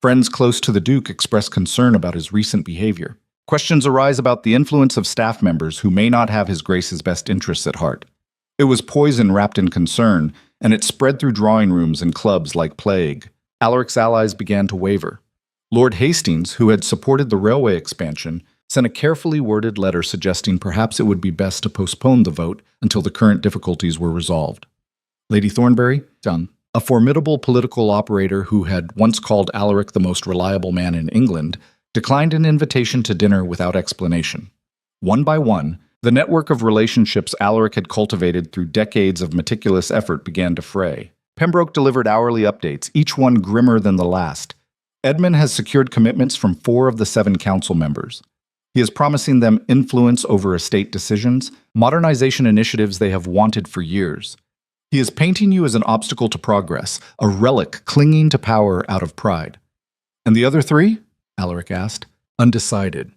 Friends close to the Duke expressed concern about his recent behavior. Questions arise about the influence of staff members who may not have His Grace's best interests at heart. It was poison wrapped in concern, and it spread through drawing rooms and clubs like plague. Alaric's allies began to waver. Lord Hastings, who had supported the railway expansion, sent a carefully worded letter suggesting perhaps it would be best to postpone the vote until the current difficulties were resolved. Lady Thornbury, a formidable political operator who had once called Alaric the most reliable man in England, declined an invitation to dinner without explanation. One by one, the network of relationships Alaric had cultivated through decades of meticulous effort began to fray. Pembroke delivered hourly updates, each one grimmer than the last. Edmund has secured commitments from 4 of the 7 council members. He is promising them influence over estate decisions, modernization initiatives they have wanted for years. He is painting you as an obstacle to progress, a relic clinging to power out of pride. And the other 3? Alaric asked, undecided,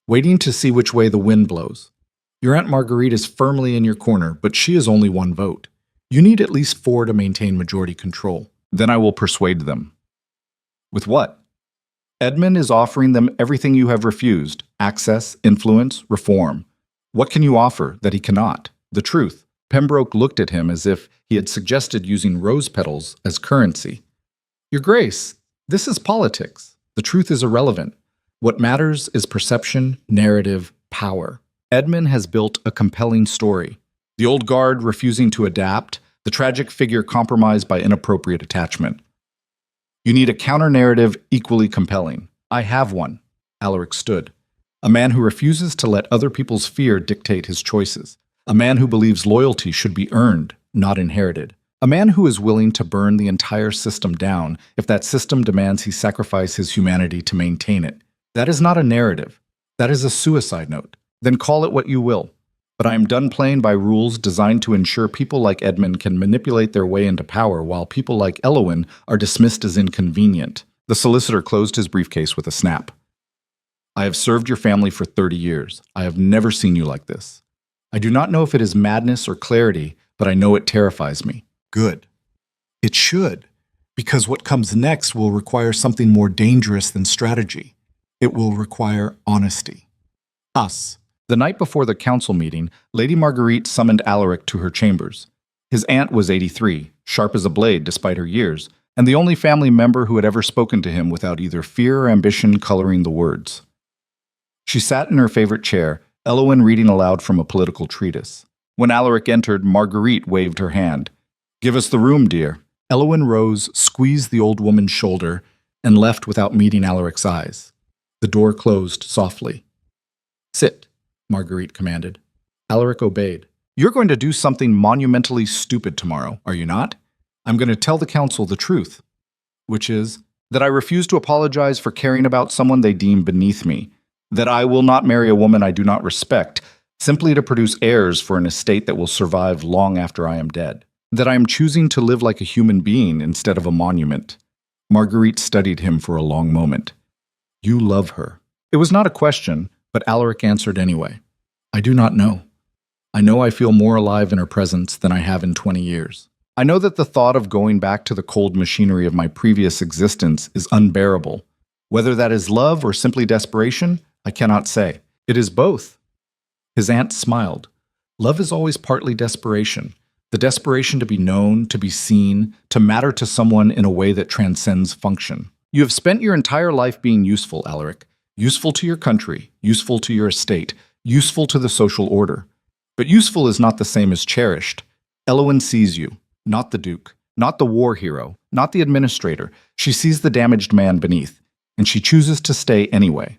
waiting to see which way the wind blows. Your Aunt Marguerite is firmly in your corner, but she is only 1 vote. You need at least 4 to maintain majority control. Then I will persuade them. With what? Edmund is offering them everything you have refused: access, influence, reform. What can you offer that he cannot? The truth. Pembroke looked at him as if he had suggested using rose petals as currency. Your Grace, this is politics. The truth is irrelevant. What matters is perception, narrative, power. Edmund has built a compelling story. The old guard refusing to adapt, the tragic figure compromised by inappropriate attachment. You need a counter-narrative equally compelling. I have one. Alaric stood. A man who refuses to let other people's fear dictate his choices. A man who believes loyalty should be earned, not inherited. A man who is willing to burn the entire system down if that system demands he sacrifice his humanity to maintain it. That is not a narrative. That is a suicide note. Then call it what you will. But I am done playing by rules designed to ensure people like Edmund can manipulate their way into power while people like Elowin are dismissed as inconvenient. The solicitor closed his briefcase with a snap. I have served your family for 30 years. I have never seen you like this. I do not know if it is madness or clarity, but I know it terrifies me. Good. It should, because what comes next will require something more dangerous than strategy. It will require honesty. Us. The night before the council meeting, Lady Marguerite summoned Alaric to her chambers. His aunt was 83, sharp as a blade despite her years, and the only family member who had ever spoken to him without either fear or ambition coloring the words. She sat in her favorite chair, Elowin reading aloud from a political treatise. When Alaric entered, Marguerite waved her hand. Give us the room, dear. Elowin rose, squeezed the old woman's shoulder, and left without meeting Alaric's eyes. The door closed softly. Sit, Marguerite commanded. Alaric obeyed. You're going to do something monumentally stupid tomorrow, are you not? I'm going to tell the council the truth, which is that I refuse to apologize for caring about someone they deem beneath me, that I will not marry a woman I do not respect, simply to produce heirs for an estate that will survive long after I am dead, that I am choosing to live like a human being instead of a monument. Marguerite studied him for a long moment. You love her. It was not a question, but Alaric answered anyway. I do not know. I know I feel more alive in her presence than I have in 20 years. I know that the thought of going back to the cold machinery of my previous existence is unbearable. Whether that is love or simply desperation, I cannot say. It is both. His aunt smiled. Love is always partly desperation, The desperation to be known, to be seen, to matter to someone in a way that transcends function. You have spent your entire life being useful, Alaric. Useful to your country, useful to your estate, useful to the social order. But useful is not the same as cherished. Eowyn sees you, not the Duke, not the war hero, not the administrator. She sees the damaged man beneath, and she chooses to stay anyway.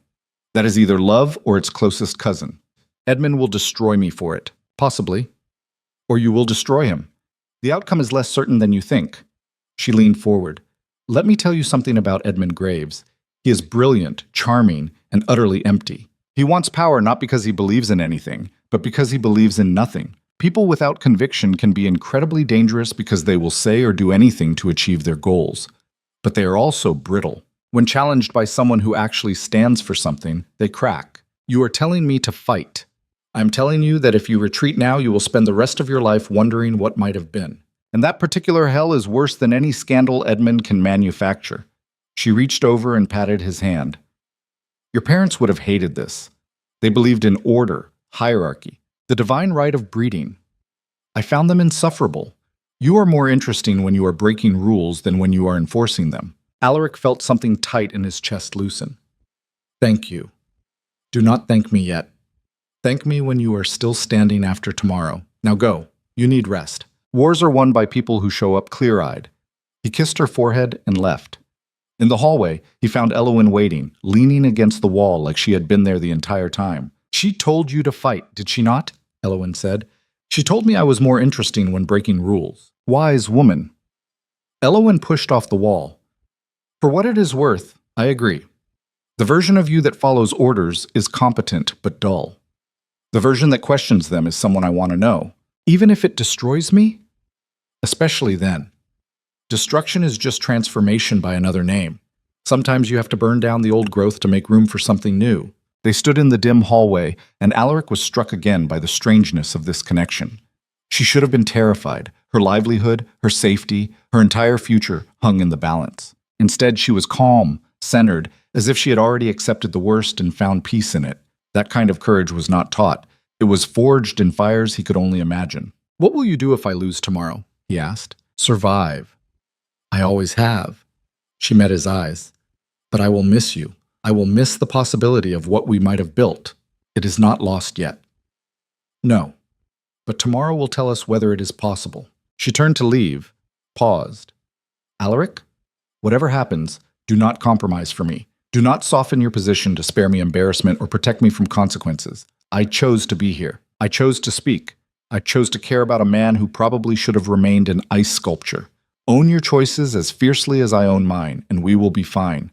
That is either love or its closest cousin. Edmund will destroy me for it, possibly. Or you will destroy him. The outcome is less certain than you think. She leaned forward. Let me tell you something about Edmund Graves. He is brilliant, charming, and utterly empty. He wants power not because he believes in anything, but because he believes in nothing. People without conviction can be incredibly dangerous because they will say or do anything to achieve their goals. But they are also brittle. When challenged by someone who actually stands for something, they crack. You are telling me to fight. I am telling you that if you retreat now, you will spend the rest of your life wondering what might have been. And that particular hell is worse than any scandal Edmund can manufacture. She reached over and patted his hand. Your parents would have hated this. They believed in order, hierarchy, the divine right of breeding. I found them insufferable. You are more interesting when you are breaking rules than when you are enforcing them. Alaric felt something tight in his chest loosen. Thank you. Do not thank me yet. Thank me when you are still standing after tomorrow. Now go. You need rest. Wars are won by people who show up clear-eyed. He kissed her forehead and left. In the hallway, he found Eowyn waiting, leaning against the wall like she had been there the entire time. She told you to fight, did she not? Eowyn said. She told me I was more interesting when breaking rules. Wise woman. Eowyn pushed off the wall. For what it is worth, I agree. The version of you that follows orders is competent but dull. The version that questions them is someone I want to know. Even if it destroys me? Especially then. Destruction is just transformation by another name. Sometimes you have to burn down the old growth to make room for something new. They stood in the dim hallway, and Alaric was struck again by the strangeness of this connection. She should have been terrified. Her livelihood, her safety, her entire future hung in the balance. Instead, she was calm, centered, as if she had already accepted the worst and found peace in it. That kind of courage was not taught. It was forged in fires he could only imagine. What will you do if I lose tomorrow? He asked. Survive. I always have. She met his eyes. But I will miss you. I will miss the possibility of what we might have built. It is not lost yet. No. But tomorrow will tell us whether it is possible. She turned to leave, paused. Alaric, whatever happens, do not compromise for me. Do not soften your position to spare me embarrassment or protect me from consequences. I chose to be here. I chose to speak. I chose to care about a man who probably should have remained an ice sculpture. Own your choices as fiercely as I own mine, and we will be fine.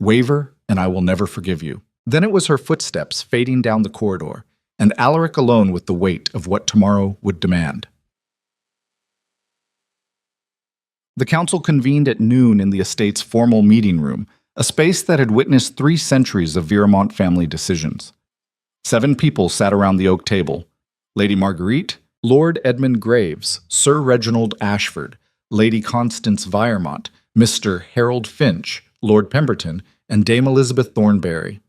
Waver, and I will never forgive you. Then it was her footsteps fading down the corridor, and Alaric alone with the weight of what tomorrow would demand. The council convened at noon in the estate's formal meeting room, a space that had witnessed 3 centuries of Viramont family decisions. 7 people sat around the oak table. Lady Marguerite, Lord Edmund Graves, Sir Reginald Ashford, Lady Constance Viramont, Mr. Harold Finch, Lord Pemberton, and Dame Elizabeth Thornberry.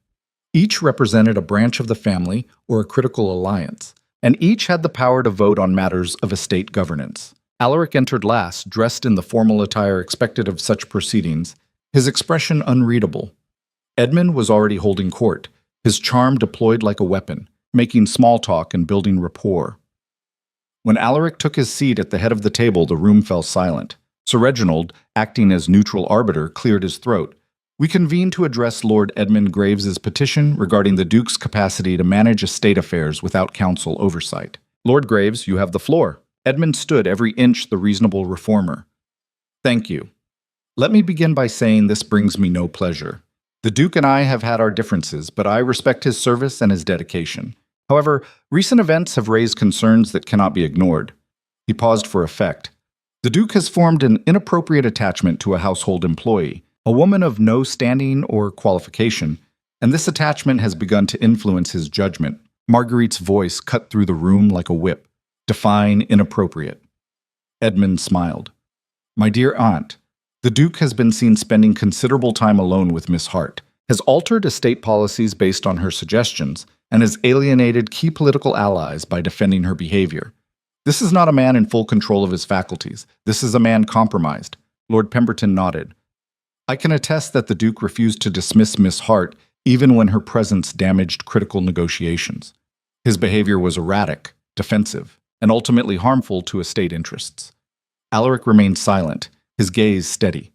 Each represented a branch of the family or a critical alliance, and each had the power to vote on matters of estate governance. Alaric entered last, dressed in the formal attire expected of such proceedings, his expression unreadable. Edmund was already holding court, his charm deployed like a weapon, making small talk and building rapport. When Alaric took his seat at the head of the table, the room fell silent. Sir Reginald, acting as neutral arbiter, cleared his throat. We convene to address Lord Edmund Graves's petition regarding the Duke's capacity to manage estate affairs without council oversight. Lord Graves, you have the floor. Edmund stood every inch the reasonable reformer. Thank you. Let me begin by saying this brings me no pleasure. The Duke and I have had our differences, but I respect his service and his dedication. However, recent events have raised concerns that cannot be ignored. He paused for effect. The Duke has formed an inappropriate attachment to a household employee, a woman of no standing or qualification, and this attachment has begun to influence his judgment. Marguerite's voice cut through the room like a whip. Define inappropriate. Edmund smiled. My dear aunt, the Duke has been seen spending considerable time alone with Miss Hart, has altered estate policies based on her suggestions, and has alienated key political allies by defending her behavior. This is not a man in full control of his faculties. This is a man compromised. Lord Pemberton nodded. I can attest that the Duke refused to dismiss Miss Hart even when her presence damaged critical negotiations. His behavior was erratic, defensive, and ultimately harmful to estate interests. Alaric remained silent, his gaze steady.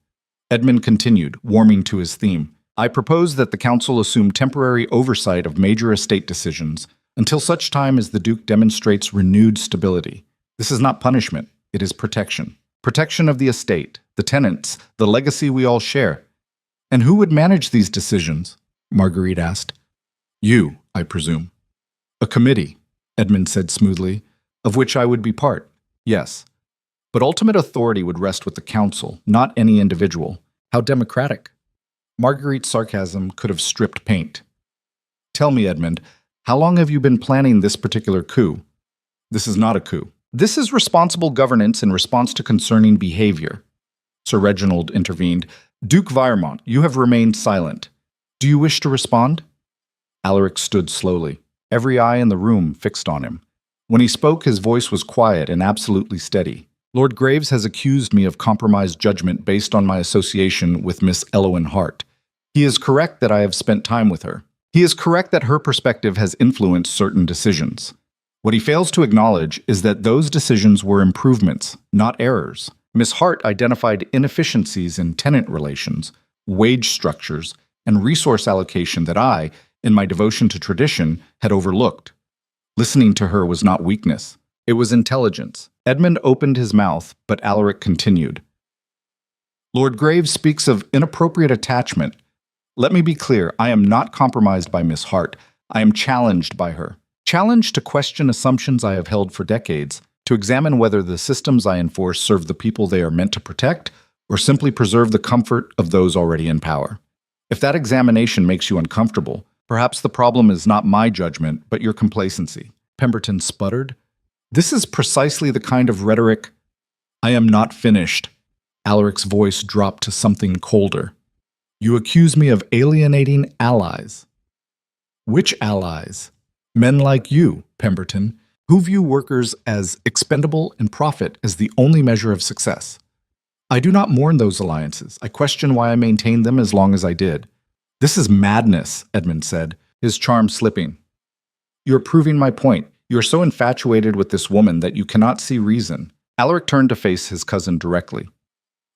Edmund continued, warming to his theme. I propose that the Council assume temporary oversight of major estate decisions until such time as the Duke demonstrates renewed stability. This is not punishment, it is protection. Protection of the estate, the tenants, the legacy we all share. And who would manage these decisions? Marguerite asked. You, I presume. A committee, Edmund said smoothly, of which I would be part, yes. But ultimate authority would rest with the Council, not any individual. How democratic. Marguerite's sarcasm could have stripped paint. Tell me, Edmund, how long have you been planning this particular coup? This is not a coup. This is responsible governance in response to concerning behavior. Sir Reginald intervened. Duke Viremont, you have remained silent. Do you wish to respond? Alaric stood slowly, every eye in the room fixed on him. When he spoke, his voice was quiet and absolutely steady. Lord Graves has accused me of compromised judgment based on my association with Miss Elowen Hart. He is correct that I have spent time with her. He is correct that her perspective has influenced certain decisions. What he fails to acknowledge is that those decisions were improvements, not errors. Miss Hart identified inefficiencies in tenant relations, wage structures, and resource allocation that I, in my devotion to tradition, had overlooked. Listening to her was not weakness. It was intelligence. Edmund opened his mouth, but Alaric continued. Lord Graves speaks of inappropriate attachment. Let me be clear, I am not compromised by Miss Hart. I am challenged by her. Challenged to question assumptions I have held for decades, to examine whether the systems I enforce serve the people they are meant to protect, or simply preserve the comfort of those already in power. If that examination makes you uncomfortable, perhaps the problem is not my judgment, but your complacency. Pemberton sputtered. This is precisely the kind of rhetoric. I am not finished. Alaric's voice dropped to something colder. You accuse me of alienating allies. Which allies? Men like you, Pemberton, who view workers as expendable and profit as the only measure of success. I do not mourn those alliances. I question why I maintained them as long as I did. This is madness, Edmund said, his charm slipping. You are proving my point. You are so infatuated with this woman that you cannot see reason. Alaric turned to face his cousin directly.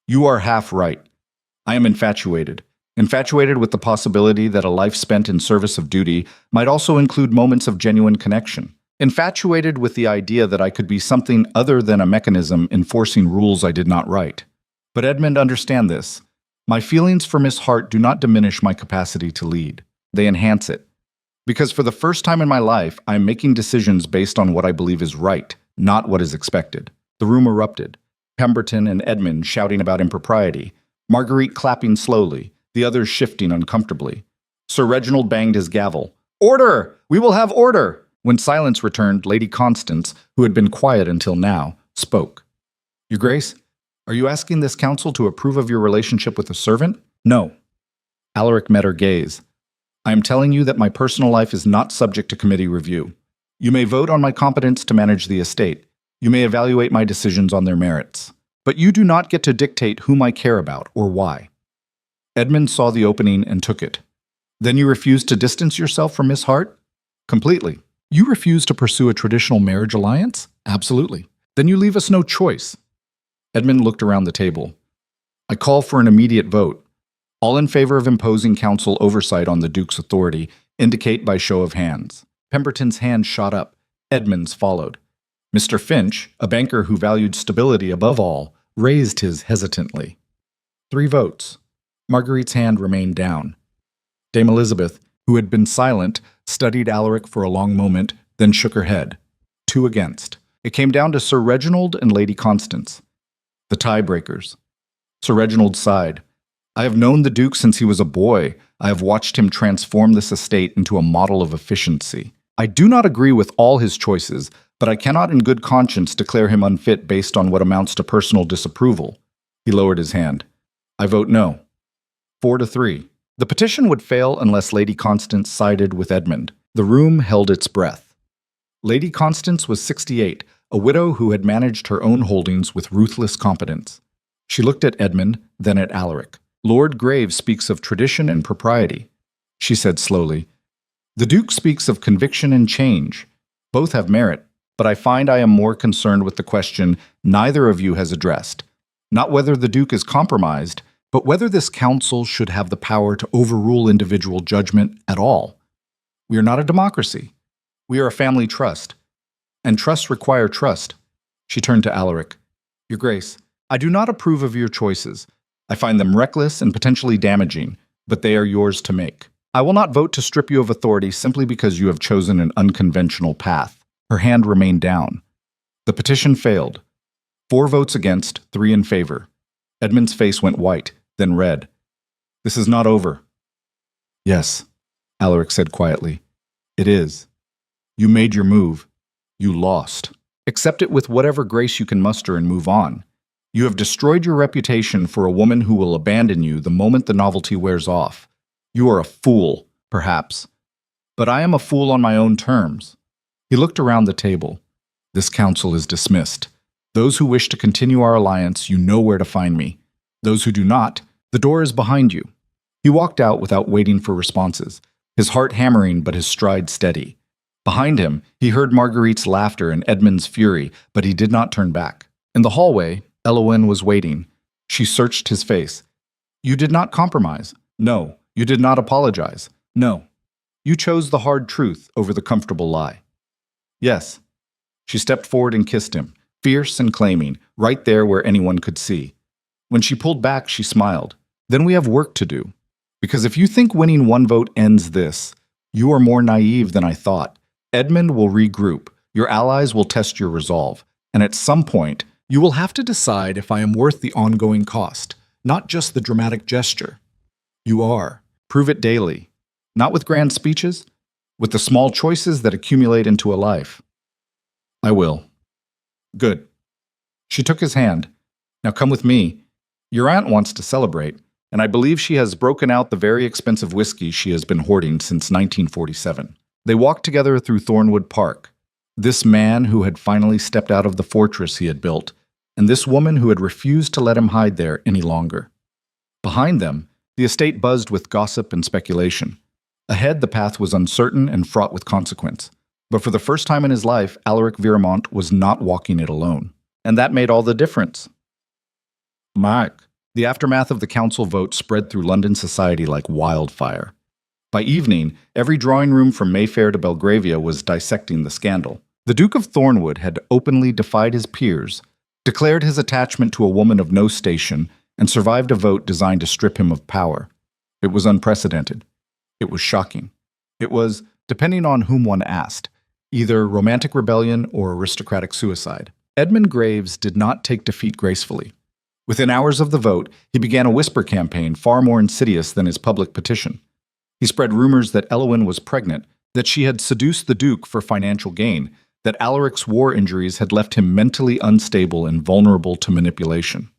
You are half right. I am infatuated. Infatuated with the possibility that a life spent in service of duty might also include moments of genuine connection. Infatuated with the idea that I could be something other than a mechanism enforcing rules I did not write. But Edmund, understand this. My feelings for Miss Hart do not diminish my capacity to lead. They enhance it. Because for the first time in my life, I am making decisions based on what I believe is right, not what is expected. The room erupted. Pemberton and Edmund shouting about impropriety, Marguerite clapping slowly, the others shifting uncomfortably. Sir Reginald banged his gavel. Order! We will have order! When silence returned, Lady Constance, who had been quiet until now, spoke. Your Grace, are you asking this council to approve of your relationship with a servant? No. Alaric met her gaze. I am telling you that my personal life is not subject to committee review. You may vote on my competence to manage the estate. You may evaluate my decisions on their merits. But you do not get to dictate whom I care about or why. Edmund saw the opening and took it. Then you refuse to distance yourself from Miss Hart? Completely. You refuse to pursue a traditional marriage alliance? Absolutely. Then you leave us no choice. Edmund looked around the table. I call for an immediate vote. All in favor of imposing council oversight on the Duke's authority indicate by show of hands. Pemberton's hand shot up. Edmund's followed. Mr. Finch, a banker who valued stability above all, raised his hesitantly. 3 votes. Marguerite's hand remained down. Dame Elizabeth, who had been silent, studied Alaric for a long moment, then shook her head. 2 against. It came down to Sir Reginald and Lady Constance. The tiebreakers. Sir Reginald sighed. I have known the Duke since he was a boy. I have watched him transform this estate into a model of efficiency. I do not agree with all his choices, but I cannot in good conscience declare him unfit based on what amounts to personal disapproval. He lowered his hand. I vote no. 4-3. The petition would fail unless Lady Constance sided with Edmund. The room held its breath. Lady Constance was 68, a widow who had managed her own holdings with ruthless competence. She looked at Edmund, then at Alaric. Lord Graves speaks of tradition and propriety, she said slowly. The Duke speaks of conviction and change. Both have merit, but I find I am more concerned with the question neither of you has addressed. Not whether the Duke is compromised, but whether this council should have the power to overrule individual judgment at all. We are not a democracy. We are a family trust. And trusts require trust. She turned to Alaric. Your Grace, I do not approve of your choices. I find them reckless and potentially damaging, but they are yours to make. I will not vote to strip you of authority simply because you have chosen an unconventional path. Her hand remained down. The petition failed. 4 votes against, 3 in favor. Edmund's face went white, then red. This is not over. Yes, Alaric said quietly. It is. You made your move. You lost. Accept it with whatever grace you can muster and move on. You have destroyed your reputation for a woman who will abandon you the moment the novelty wears off. You are a fool, perhaps. But I am a fool on my own terms. He looked around the table. This council is dismissed. Those who wish to continue our alliance, you know where to find me. Those who do not, the door is behind you. He walked out without waiting for responses, his heart hammering but his stride steady. Behind him, he heard Marguerite's laughter and Edmund's fury, but he did not turn back. In the hallway, Elowen was waiting. She searched his face. You did not compromise. No. You did not apologize. No. You chose the hard truth over the comfortable lie. Yes. She stepped forward and kissed him, fierce and claiming, right there where anyone could see. When she pulled back, she smiled. Then we have work to do. Because if you think winning 1 vote ends this, you are more naive than I thought. Edmund will regroup. Your allies will test your resolve. And at some point, you will have to decide if I am worth the ongoing cost, not just the dramatic gesture. You are. Prove it daily. Not with grand speeches, with the small choices that accumulate into a life. I will. Good. She took his hand. Now come with me. Your aunt wants to celebrate, and I believe she has broken out the very expensive whiskey she has been hoarding since 1947. They walked together through Thornwood Park. This man who had finally stepped out of the fortress he had built, and this woman who had refused to let him hide there any longer. Behind them, the estate buzzed with gossip and speculation. Ahead, the path was uncertain and fraught with consequence. But for the first time in his life, Alaric Viramont was not walking it alone. And that made all the difference. Mike. The aftermath of the council vote spread through London society like wildfire. By evening, every drawing room from Mayfair to Belgravia was dissecting the scandal. The Duke of Thornwood had openly defied his peers, declared his attachment to a woman of no station, and survived a vote designed to strip him of power. It was unprecedented. It was shocking. It was, depending on whom one asked, either romantic rebellion or aristocratic suicide. Edmund Graves did not take defeat gracefully. Within hours of the vote, he began a whisper campaign far more insidious than his public petition. He spread rumors that Elowen was pregnant, that she had seduced the Duke for financial gain, that Alaric's war injuries had left him mentally unstable and vulnerable to manipulation.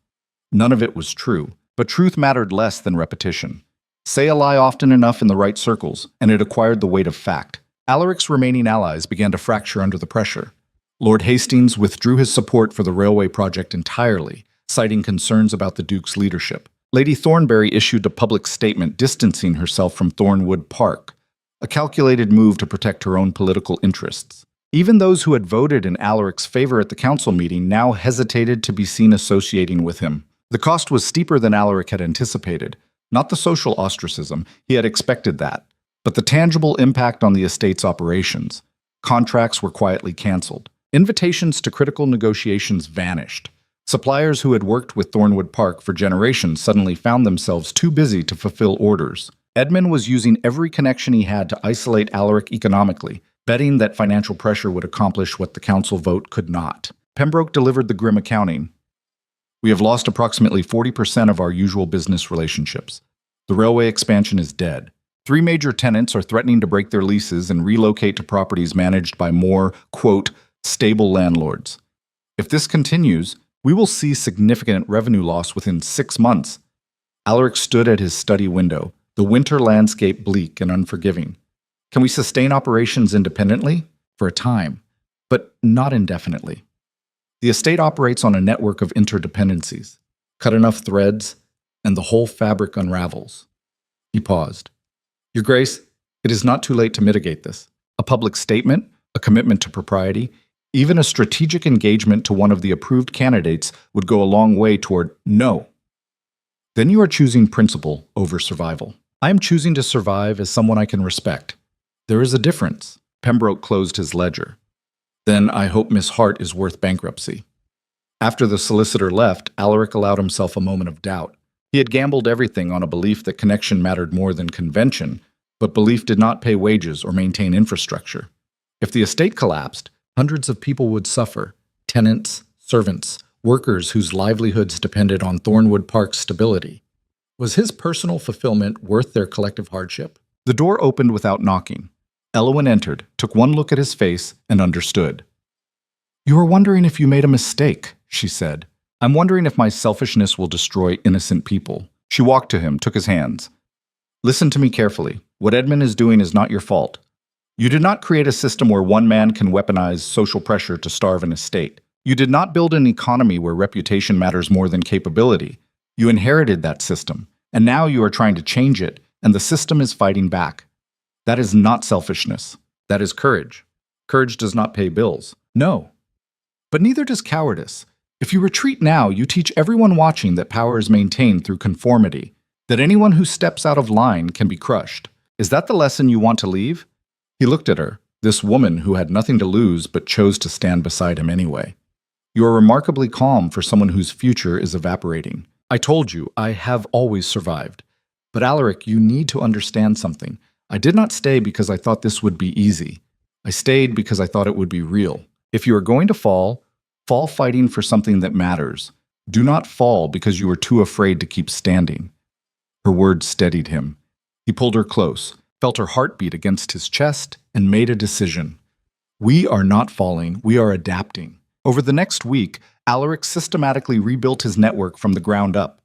None of it was true, but truth mattered less than repetition. Say a lie often enough in the right circles, and it acquired the weight of fact. Alaric's remaining allies began to fracture under the pressure. Lord Hastings withdrew his support for the railway project entirely, citing concerns about the Duke's leadership. Lady Thornbury issued a public statement distancing herself from Thornwood Park, a calculated move to protect her own political interests. Even those who had voted in Alaric's favor at the council meeting now hesitated to be seen associating with him. The cost was steeper than Alaric had anticipated. Not the social ostracism, he had expected that, but the tangible impact on the estate's operations. Contracts were quietly canceled. Invitations to critical negotiations vanished. Suppliers who had worked with Thornwood Park for generations suddenly found themselves too busy to fulfill orders. Edmund was using every connection he had to isolate Alaric economically, betting that financial pressure would accomplish what the council vote could not. Pembroke delivered the grim accounting. We have lost approximately 40% of our usual business relationships. The railway expansion is dead. 3 major tenants are threatening to break their leases and relocate to properties managed by more, quote, stable landlords. If this continues, we will see significant revenue loss within 6 months. Alaric stood at his study window, the winter landscape bleak and unforgiving. Can we sustain operations independently? For a time, but not indefinitely. The estate operates on a network of interdependencies. Cut enough threads, and the whole fabric unravels. He paused. Your Grace, it is not too late to mitigate this. A public statement, a commitment to propriety, even a strategic engagement to one of the approved candidates would go a long way toward no. Then you are choosing principle over survival. I am choosing to survive as someone I can respect. There is a difference. Pembroke closed his ledger. Then I hope Miss Hart is worth bankruptcy. After the solicitor left, Alaric allowed himself a moment of doubt. He had gambled everything on a belief that connection mattered more than convention, but belief did not pay wages or maintain infrastructure. If the estate collapsed, hundreds of people would suffer: tenants, servants, workers whose livelihoods depended on Thornwood Park's stability. Was his personal fulfillment worth their collective hardship? The door opened without knocking. Elwyn entered, took one look at his face, and understood. You are wondering if you made a mistake, she said. I'm wondering if my selfishness will destroy innocent people. She walked to him, took his hands. Listen to me carefully. What Edmund is doing is not your fault. You did not create a system where one man can weaponize social pressure to starve an estate. You did not build an economy where reputation matters more than capability. You inherited that system, and now you are trying to change it, and the system is fighting back. That is not selfishness. That is courage. Courage does not pay bills. No. But neither does cowardice. If you retreat now, you teach everyone watching that power is maintained through conformity, that anyone who steps out of line can be crushed. Is that the lesson you want to leave? He looked at her, this woman who had nothing to lose but chose to stand beside him anyway. You are remarkably calm for someone whose future is evaporating. I told you, I have always survived. But Alaric, you need to understand something. I did not stay because I thought this would be easy. I stayed because I thought it would be real. If you are going to fall, fall fighting for something that matters. Do not fall because you are too afraid to keep standing. Her words steadied him. He pulled her close, felt her heartbeat against his chest, and made a decision. We are not falling, we are adapting. Over the next week, Alaric systematically rebuilt his network from the ground up.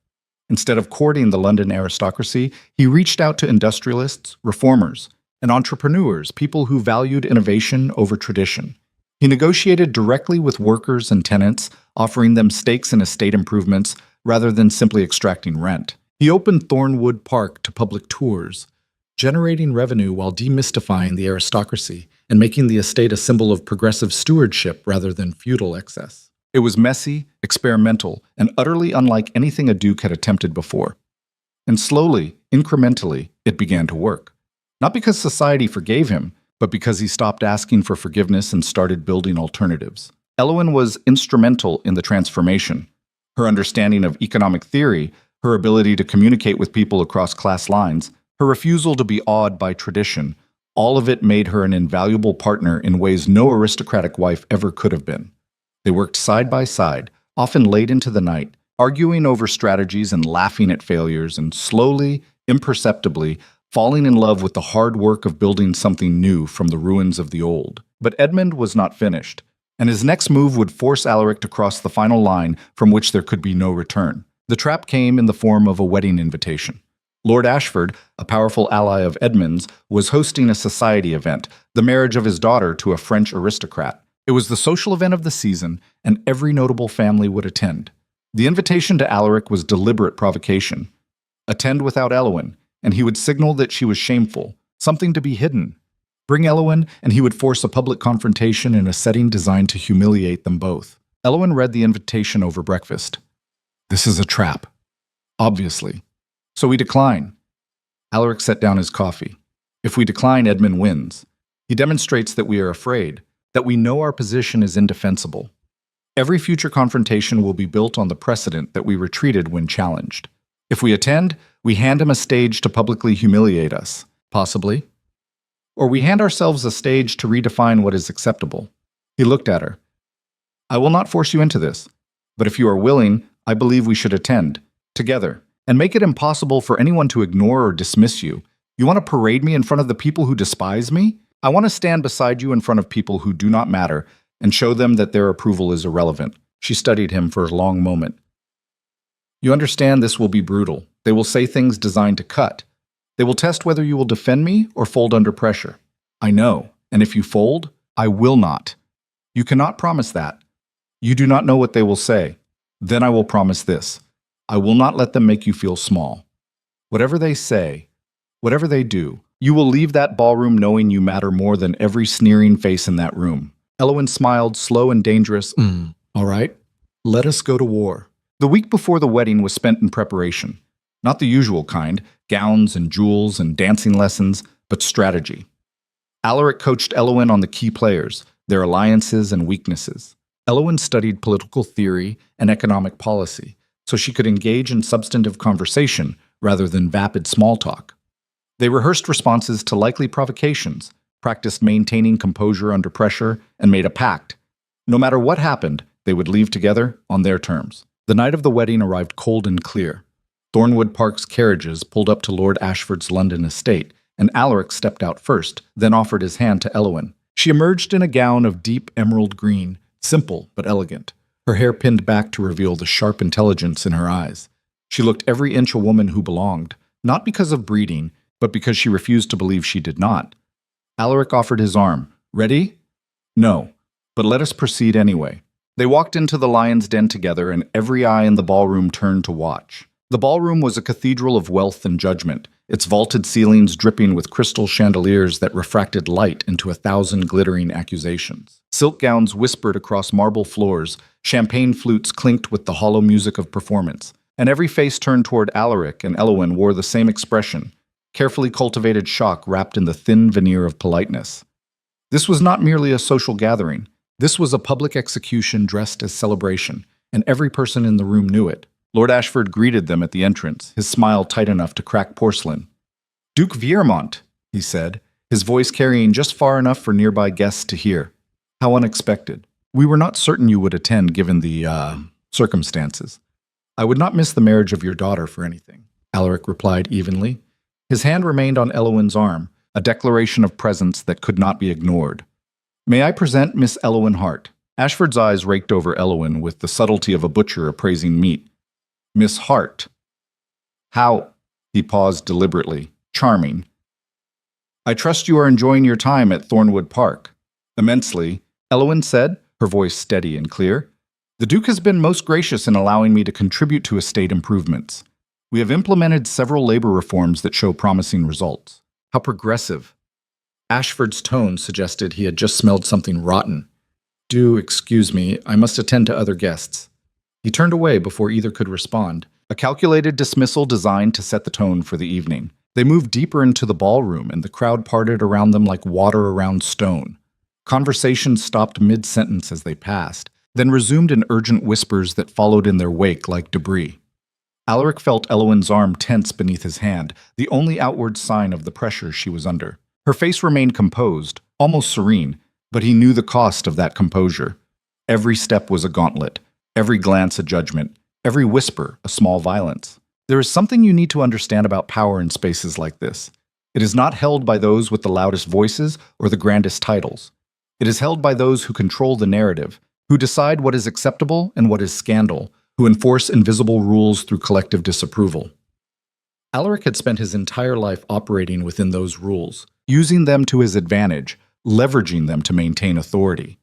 Instead of courting the London aristocracy, he reached out to industrialists, reformers, and entrepreneurs, people who valued innovation over tradition. He negotiated directly with workers and tenants, offering them stakes in estate improvements rather than simply extracting rent. He opened Thornwood Park to public tours, generating revenue while demystifying the aristocracy and making the estate a symbol of progressive stewardship rather than feudal excess. It was messy, experimental, and utterly unlike anything a duke had attempted before. And slowly, incrementally, it began to work. Not because society forgave him, but because he stopped asking for forgiveness and started building alternatives. Elwyn was instrumental in the transformation. Her understanding of economic theory, her ability to communicate with people across class lines, her refusal to be awed by tradition, all of it made her an invaluable partner in ways no aristocratic wife ever could have been. They worked side by side, often late into the night, arguing over strategies and laughing at failures, and slowly, imperceptibly, falling in love with the hard work of building something new from the ruins of the old. But Edmund was not finished, and his next move would force Alaric to cross the final line from which there could be no return. The trap came in the form of a wedding invitation. Lord Ashford, a powerful ally of Edmund's, was hosting a society event, the marriage of his daughter to a French aristocrat. It was the social event of the season, and every notable family would attend. The invitation to Alaric was deliberate provocation. Attend without Elwyn, and he would signal that she was shameful, something to be hidden. Bring Elwyn, and he would force a public confrontation in a setting designed to humiliate them both. Elwyn read the invitation over breakfast. This is a trap. Obviously. So we decline. Alaric set down his coffee. If we decline, Edmund wins. He demonstrates that we are afraid, that we know our position is indefensible. Every future confrontation will be built on the precedent that we retreated when challenged. If we attend, we hand him a stage to publicly humiliate us, possibly. Or we hand ourselves a stage to redefine what is acceptable. He looked at her. I will not force you into this, but if you are willing, I believe we should attend, together, and make it impossible for anyone to ignore or dismiss you. You want to parade me in front of the people who despise me? I want to stand beside you in front of people who do not matter and show them that their approval is irrelevant. She studied him for a long moment. You understand this will be brutal. They will say things designed to cut. They will test whether you will defend me or fold under pressure. I know, and if you fold, I will not. You cannot promise that. You do not know what they will say. Then I will promise this. I will not let them make you feel small. Whatever they say, whatever they do, you will leave that ballroom knowing you matter more than every sneering face in that room. Elowen smiled, slow and dangerous. All right, let us go to war. The week before the wedding was spent in preparation. Not the usual kind, gowns and jewels and dancing lessons, but strategy. Alaric coached Elowen on the key players, their alliances and weaknesses. Elowen studied political theory and economic policy, so she could engage in substantive conversation rather than vapid small talk. They rehearsed responses to likely provocations, practiced maintaining composure under pressure, and made a pact. No matter what happened, they would leave together on their terms. The night of the wedding arrived cold and clear. Thornwood Park's carriages pulled up to Lord Ashford's London estate, and Alaric stepped out first, then offered his hand to Elowen. She emerged in a gown of deep emerald green, simple but elegant, her hair pinned back to reveal the sharp intelligence in her eyes. She looked every inch a woman who belonged, not because of breeding, but because she refused to believe she did not. Alaric offered his arm. Ready? No, but let us proceed anyway. They walked into the lion's den together, and every eye in the ballroom turned to watch. The ballroom was a cathedral of wealth and judgment, its vaulted ceilings dripping with crystal chandeliers that refracted light into 1,000 glittering accusations. Silk gowns whispered across marble floors, champagne flutes clinked with the hollow music of performance, and every face turned toward Alaric and Elowen wore the same expression, carefully cultivated shock wrapped in the thin veneer of politeness. This was not merely a social gathering. This was a public execution dressed as celebration, and every person in the room knew it. Lord Ashford greeted them at the entrance, his smile tight enough to crack porcelain. Duke Viermont, he said, his voice carrying just far enough for nearby guests to hear. How unexpected. We were not certain you would attend given the, circumstances. I would not miss the marriage of your daughter for anything, Alaric replied evenly. His hand remained on Elowen's arm, a declaration of presence that could not be ignored. May I present Miss Elowen Hart? Ashford's eyes raked over Elowen with the subtlety of a butcher appraising meat. Miss Hart. How? He paused deliberately. Charming. I trust you are enjoying your time at Thornwood Park. Immensely, Elowen said, her voice steady and clear. The Duke has been most gracious in allowing me to contribute to estate improvements. We have implemented several labor reforms that show promising results. How progressive. Ashford's tone suggested he had just smelled something rotten. Do excuse me, I must attend to other guests. He turned away before either could respond, a calculated dismissal designed to set the tone for the evening. They moved deeper into the ballroom, and the crowd parted around them like water around stone. Conversation stopped mid-sentence as they passed, then resumed in urgent whispers that followed in their wake like debris. Alaric felt Elowen's arm tense beneath his hand, the only outward sign of the pressure she was under. Her face remained composed, almost serene, but he knew the cost of that composure. Every step was a gauntlet, every glance a judgment, every whisper a small violence. There is something you need to understand about power in spaces like this. It is not held by those with the loudest voices or the grandest titles. It is held by those who control the narrative, who decide what is acceptable and what is scandal, who enforce invisible rules through collective disapproval. Alaric had spent his entire life operating within those rules, using them to his advantage, leveraging them to maintain authority.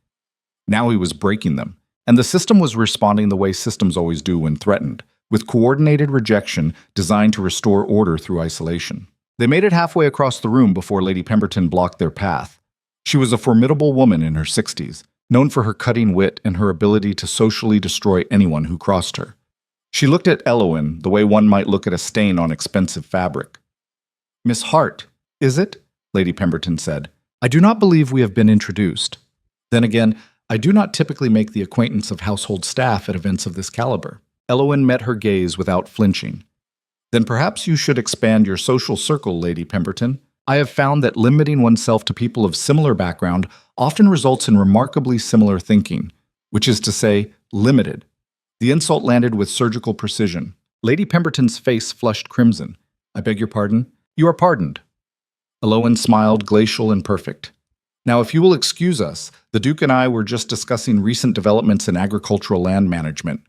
Now he was breaking them, and the system was responding the way systems always do when threatened, with coordinated rejection designed to restore order through isolation. They made it halfway across the room before Lady Pemberton blocked their path. She was a formidable woman in her 60s, known for her cutting wit and her ability to socially destroy anyone who crossed her. She looked at Elowen the way one might look at a stain on expensive fabric. Miss Hart, is it? Lady Pemberton said. I do not believe we have been introduced. Then again, I do not typically make the acquaintance of household staff at events of this caliber. Elowen met her gaze without flinching. Then perhaps you should expand your social circle, Lady Pemberton. I have found that limiting oneself to people of similar background often results in remarkably similar thinking, which is to say, limited. The insult landed with surgical precision. Lady Pemberton's face flushed crimson. I beg your pardon? You are pardoned. Elowen smiled, glacial and perfect. Now, if you will excuse us, the Duke and I were just discussing recent developments in agricultural land management.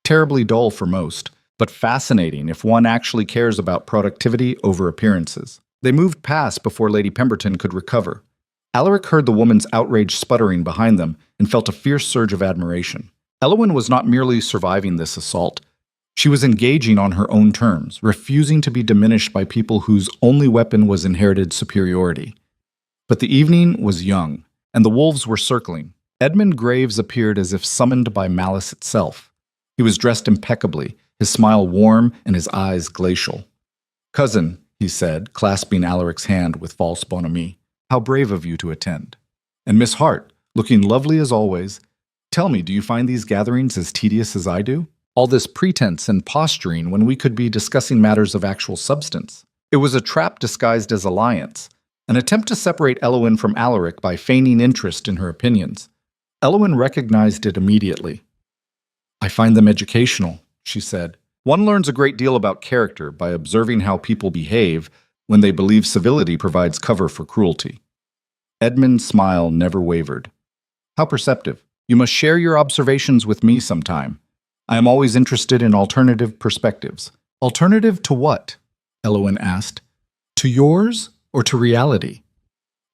Terribly dull for most, but fascinating if one actually cares about productivity over appearances. They moved past before Lady Pemberton could recover. Alaric heard the woman's outraged sputtering behind them and felt a fierce surge of admiration. Elowen was not merely surviving this assault. She was engaging on her own terms, refusing to be diminished by people whose only weapon was inherited superiority. But the evening was young, and the wolves were circling. Edmund Graves appeared as if summoned by malice itself. He was dressed impeccably, his smile warm and his eyes glacial. "Cousin," he said, clasping Alaric's hand with false bonhomie, "how brave of you to attend. And Miss Hart, looking lovely as always, tell me, do you find these gatherings as tedious as I do? All this pretense and posturing when we could be discussing matters of actual substance." It was a trap disguised as alliance, an attempt to separate Elowen from Alaric by feigning interest in her opinions. Elowen recognized it immediately. "I find them educational," she said. "One learns a great deal about character by observing how people behave when they believe civility provides cover for cruelty." Edmund's smile never wavered. "How perceptive. You must share your observations with me sometime. I am always interested in alternative perspectives." "Alternative to what?" Elowen asked. "To yours or to reality?"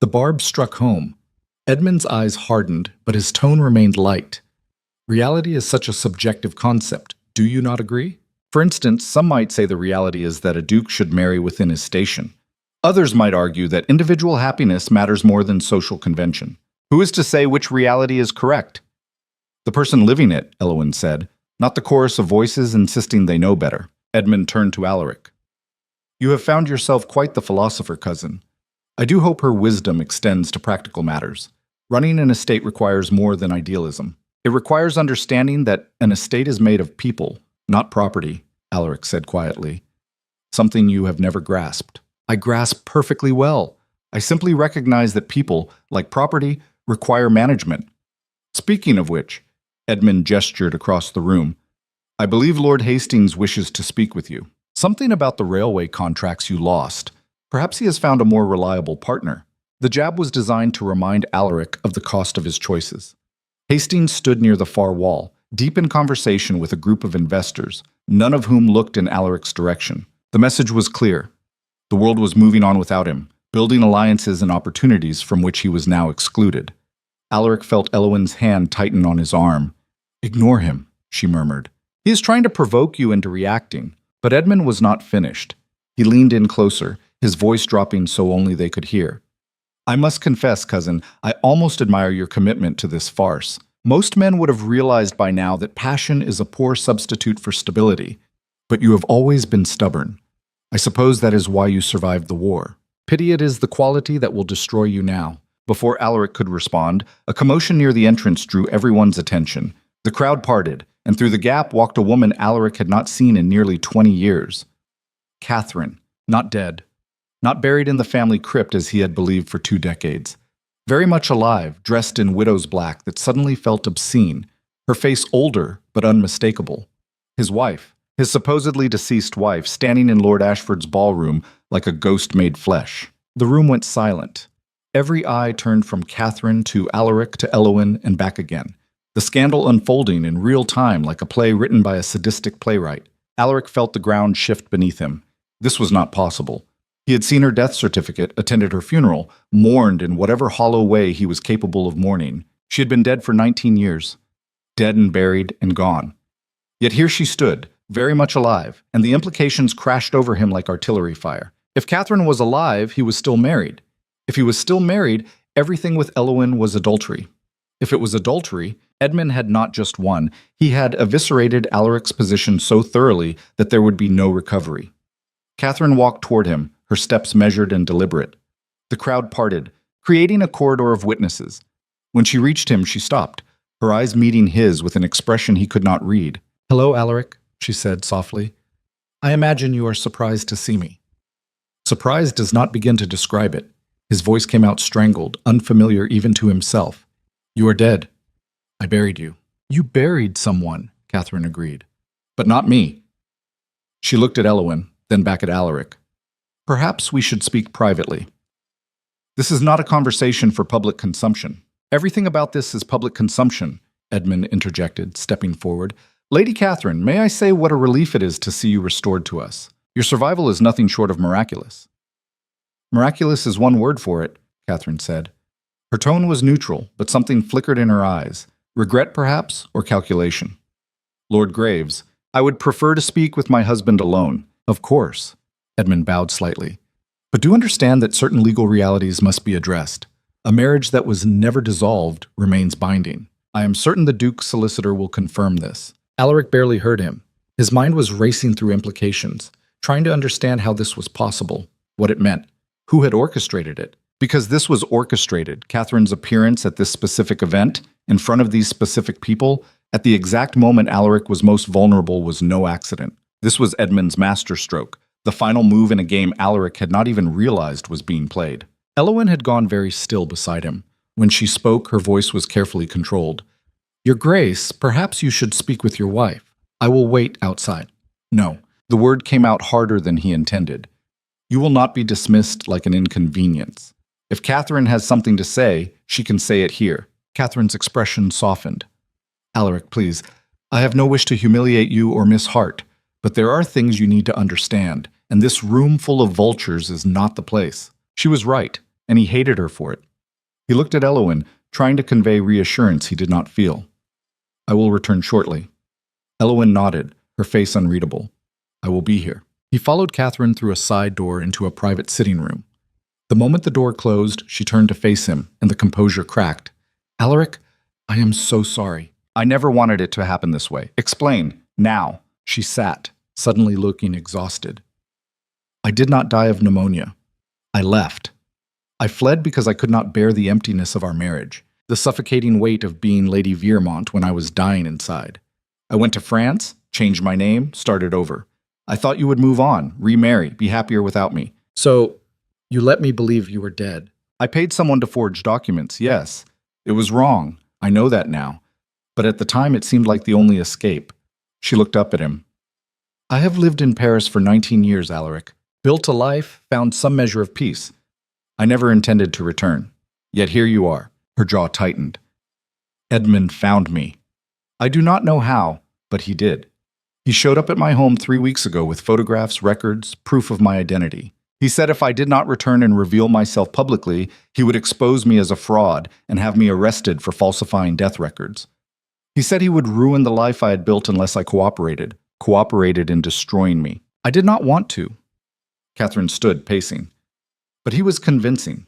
The barb struck home. Edmund's eyes hardened, but his tone remained light. "Reality is such a subjective concept. Do you not agree? For instance, some might say the reality is that a duke should marry within his station. Others might argue that individual happiness matters more than social convention. Who is to say which reality is correct?" "The person living it," Elowen said, "not the chorus of voices insisting they know better." Edmund turned to Alaric. "You have found yourself quite the philosopher, cousin. I do hope her wisdom extends to practical matters. Running an estate requires more than idealism. It requires understanding that an estate is made of people, not property," Alaric said quietly. "Something you have never grasped." "I grasp perfectly well. I simply recognize that people, like property, require management. Speaking of which," Edmund gestured across the room, "I believe Lord Hastings wishes to speak with you. Something about the railway contracts you lost. Perhaps he has found a more reliable partner." The jab was designed to remind Alaric of the cost of his choices. Hastings stood near the far wall, deep in conversation with a group of investors, none of whom looked in Alaric's direction. The message was clear. The world was moving on without him, building alliances and opportunities from which he was now excluded. Alaric felt Elowen's hand tighten on his arm. "Ignore him," she murmured. "He is trying to provoke you into reacting." But Edmund was not finished. He leaned in closer, his voice dropping so only they could hear. "I must confess, cousin, I almost admire your commitment to this farce. Most men would have realized by now that passion is a poor substitute for stability. But you have always been stubborn. I suppose that is why you survived the war. Pity it is the quality that will destroy you now." Before Alaric could respond, a commotion near the entrance drew everyone's attention. The crowd parted, and through the gap walked a woman Alaric had not seen in nearly 20 years. Catherine, not dead. Not buried in the family crypt as he had believed for 2 decades. Very much alive, dressed in widow's black that suddenly felt obscene, her face older but unmistakable. His wife, his supposedly deceased wife, standing in Lord Ashford's ballroom like a ghost made flesh. The room went silent. Every eye turned from Catherine to Alaric to Elowen and back again. The scandal unfolding in real time like a play written by a sadistic playwright. Alaric felt the ground shift beneath him. This was not possible. He had seen her death certificate, attended her funeral, mourned in whatever hollow way he was capable of mourning. She had been dead for 19 years. Dead and buried and gone. Yet here she stood, very much alive, and the implications crashed over him like artillery fire. If Catherine was alive, he was still married. If he was still married, everything with Elowen was adultery. If it was adultery, Edmund had not just won. He had eviscerated Alaric's position so thoroughly that there would be no recovery. Catherine walked toward him, her steps measured and deliberate. The crowd parted, creating a corridor of witnesses. When she reached him, she stopped, her eyes meeting his with an expression he could not read. "Hello, Alaric," she said softly. "I imagine you are surprised to see me." Surprise does not begin to describe it. His voice came out strangled, unfamiliar even to himself. "You are dead. I buried you." "You buried someone," Catherine agreed. "But not me." She looked at Elowen, then back at Alaric. "Perhaps we should speak privately." "This is not a conversation for public consumption." "Everything about this is public consumption," Edmund interjected, stepping forward. "Lady Catherine, may I say what a relief it is to see you restored to us? Your survival is nothing short of miraculous." "Miraculous is one word for it," Catherine said. Her tone was neutral, but something flickered in her eyes. Regret, perhaps, or calculation? Lord Graves, I would prefer to speak with my husband alone. Of course. Edmund bowed slightly. But do understand that certain legal realities must be addressed. A marriage that was never dissolved remains binding. I am certain the Duke's solicitor will confirm this. Alaric barely heard him. His mind was racing through implications, trying to understand how this was possible, what it meant, who had orchestrated it. Because this was orchestrated, Catherine's appearance at this specific event, in front of these specific people, at the exact moment Alaric was most vulnerable was no accident. This was Edmund's masterstroke, the final move in a game Alaric had not even realized was being played. Elowen had gone very still beside him. When she spoke, her voice was carefully controlled. Your Grace, perhaps you should speak with your wife. I will wait outside. No, the word came out harder than he intended. You will not be dismissed like an inconvenience. If Catherine has something to say, she can say it here. Catherine's expression softened. Alaric, please, I have no wish to humiliate you or Miss Hart, but there are things you need to understand, and this room full of vultures is not the place. She was right, and he hated her for it. He looked at Elowen, trying to convey reassurance he did not feel. I will return shortly. Elowen nodded, her face unreadable. I will be here. He followed Catherine through a side door into a private sitting room. The moment the door closed, she turned to face him, and the composure cracked. Alaric, I am so sorry. I never wanted it to happen this way. Explain, now. She sat, suddenly looking exhausted. I did not die of pneumonia. I left. I fled because I could not bear the emptiness of our marriage, the suffocating weight of being Lady Viermont when I was dying inside. I went to France, changed my name, started over. I thought you would move on, remarry, be happier without me. So, you let me believe you were dead. I paid someone to forge documents, yes. It was wrong. I know that now. But at the time it seemed like the only escape. She looked up at him. I have lived in Paris for 19 years, Alaric. Built a life, found some measure of peace. I never intended to return. Yet here you are. Her jaw tightened. Edmund found me. I do not know how, but he did. He showed up at my home 3 weeks ago with photographs, records, proof of my identity. He said if I did not return and reveal myself publicly, he would expose me as a fraud and have me arrested for falsifying death records. He said he would ruin the life I had built unless I cooperated in destroying me. I did not want to. Catherine stood, pacing. But he was convincing.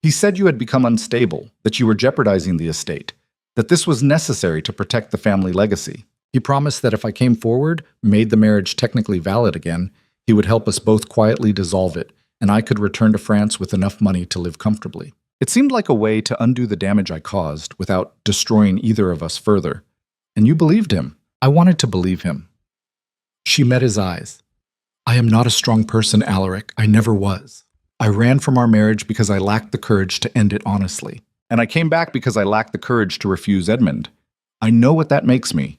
He said you had become unstable, that you were jeopardizing the estate, that this was necessary to protect the family legacy. He promised that if I came forward, made the marriage technically valid again, he would help us both quietly dissolve it, and I could return to France with enough money to live comfortably. It seemed like a way to undo the damage I caused without destroying either of us further. And you believed him. I wanted to believe him. She met his eyes. I am not a strong person, Alaric. I never was. I ran from our marriage because I lacked the courage to end it honestly. And I came back because I lacked the courage to refuse Edmund. I know what that makes me.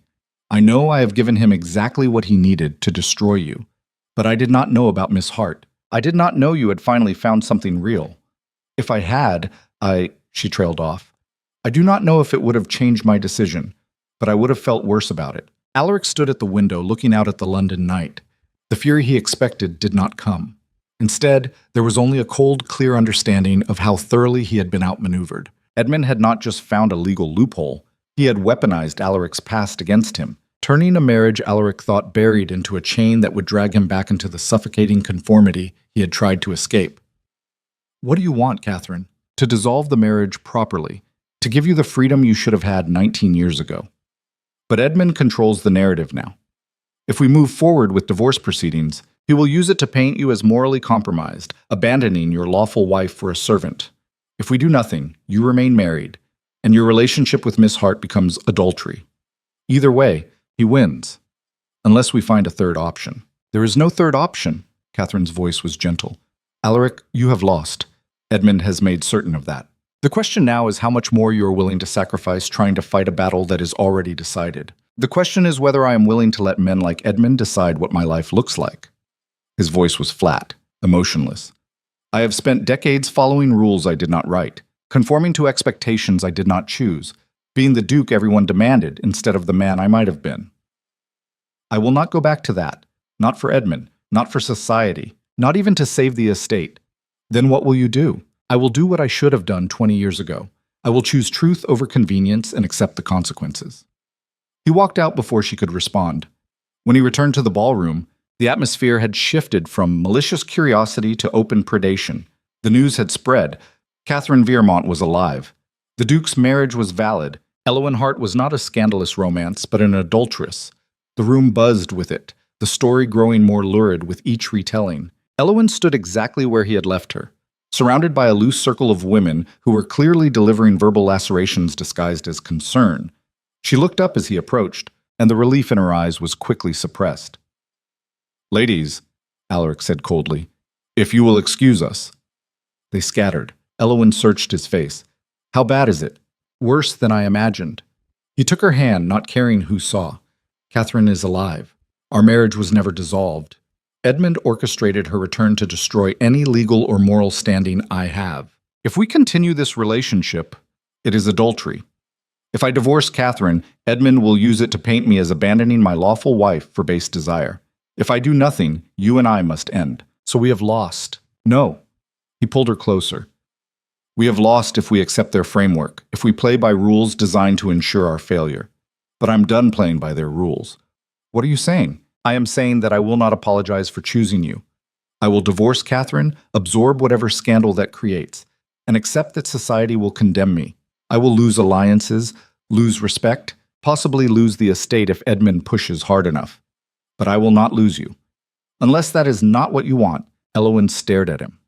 I know I have given him exactly what he needed to destroy you. But I did not know about Miss Hart. I did not know you had finally found something real. If I had, she trailed off. I do not know if it would have changed my decision, but I would have felt worse about it. Alaric stood at the window looking out at the London night. The fury he expected did not come. Instead, there was only a cold, clear understanding of how thoroughly he had been outmaneuvered. Edmund had not just found a legal loophole, he had weaponized Alaric's past against him, turning a marriage Alaric thought buried into a chain that would drag him back into the suffocating conformity he had tried to escape. What do you want, Catherine? To dissolve the marriage properly, to give you the freedom you should have had 19 years ago. But Edmund controls the narrative now. If we move forward with divorce proceedings, he will use it to paint you as morally compromised, abandoning your lawful wife for a servant. If we do nothing, you remain married, and your relationship with Miss Hart becomes adultery. Either way, he wins, unless we find a third option. There is no third option, Catherine's voice was gentle. Alaric, you have lost. Edmund has made certain of that. The question now is how much more you are willing to sacrifice trying to fight a battle that is already decided. The question is whether I am willing to let men like Edmund decide what my life looks like. His voice was flat, emotionless. I have spent decades following rules I did not write, conforming to expectations I did not choose, being the duke everyone demanded instead of the man I might have been. I will not go back to that, not for Edmund, not for society, not even to save the estate. Then what will you do? I will do what I should have done 20 years ago. I will choose truth over convenience and accept the consequences." He walked out before she could respond. When he returned to the ballroom, the atmosphere had shifted from malicious curiosity to open predation. The news had spread. Catherine Viermont was alive. The Duke's marriage was valid. Elowin Hart was not a scandalous romance, but an adulteress. The room buzzed with it, the story growing more lurid with each retelling. Elowin stood exactly where he had left her, surrounded by a loose circle of women who were clearly delivering verbal lacerations disguised as concern. She looked up as he approached, and the relief in her eyes was quickly suppressed. "Ladies," Alaric said coldly, "if you will excuse us." They scattered. Elowin searched his face. "How bad is it?" "Worse than I imagined." He took her hand, not caring who saw. "Catherine is alive. Our marriage was never dissolved. Edmund orchestrated her return to destroy any legal or moral standing I have. If we continue this relationship, it is adultery. If I divorce Catherine, Edmund will use it to paint me as abandoning my lawful wife for base desire. If I do nothing, you and I must end. So we have lost." "No." He pulled her closer. "We have lost if we accept their framework, if we play by rules designed to ensure our failure. But I'm done playing by their rules." "What are you saying?" "I am saying that I will not apologize for choosing you. I will divorce Catherine, absorb whatever scandal that creates, and accept that society will condemn me. I will lose alliances, lose respect, possibly lose the estate if Edmund pushes hard enough. But I will not lose you. Unless that is not what you want." Elowin stared at him.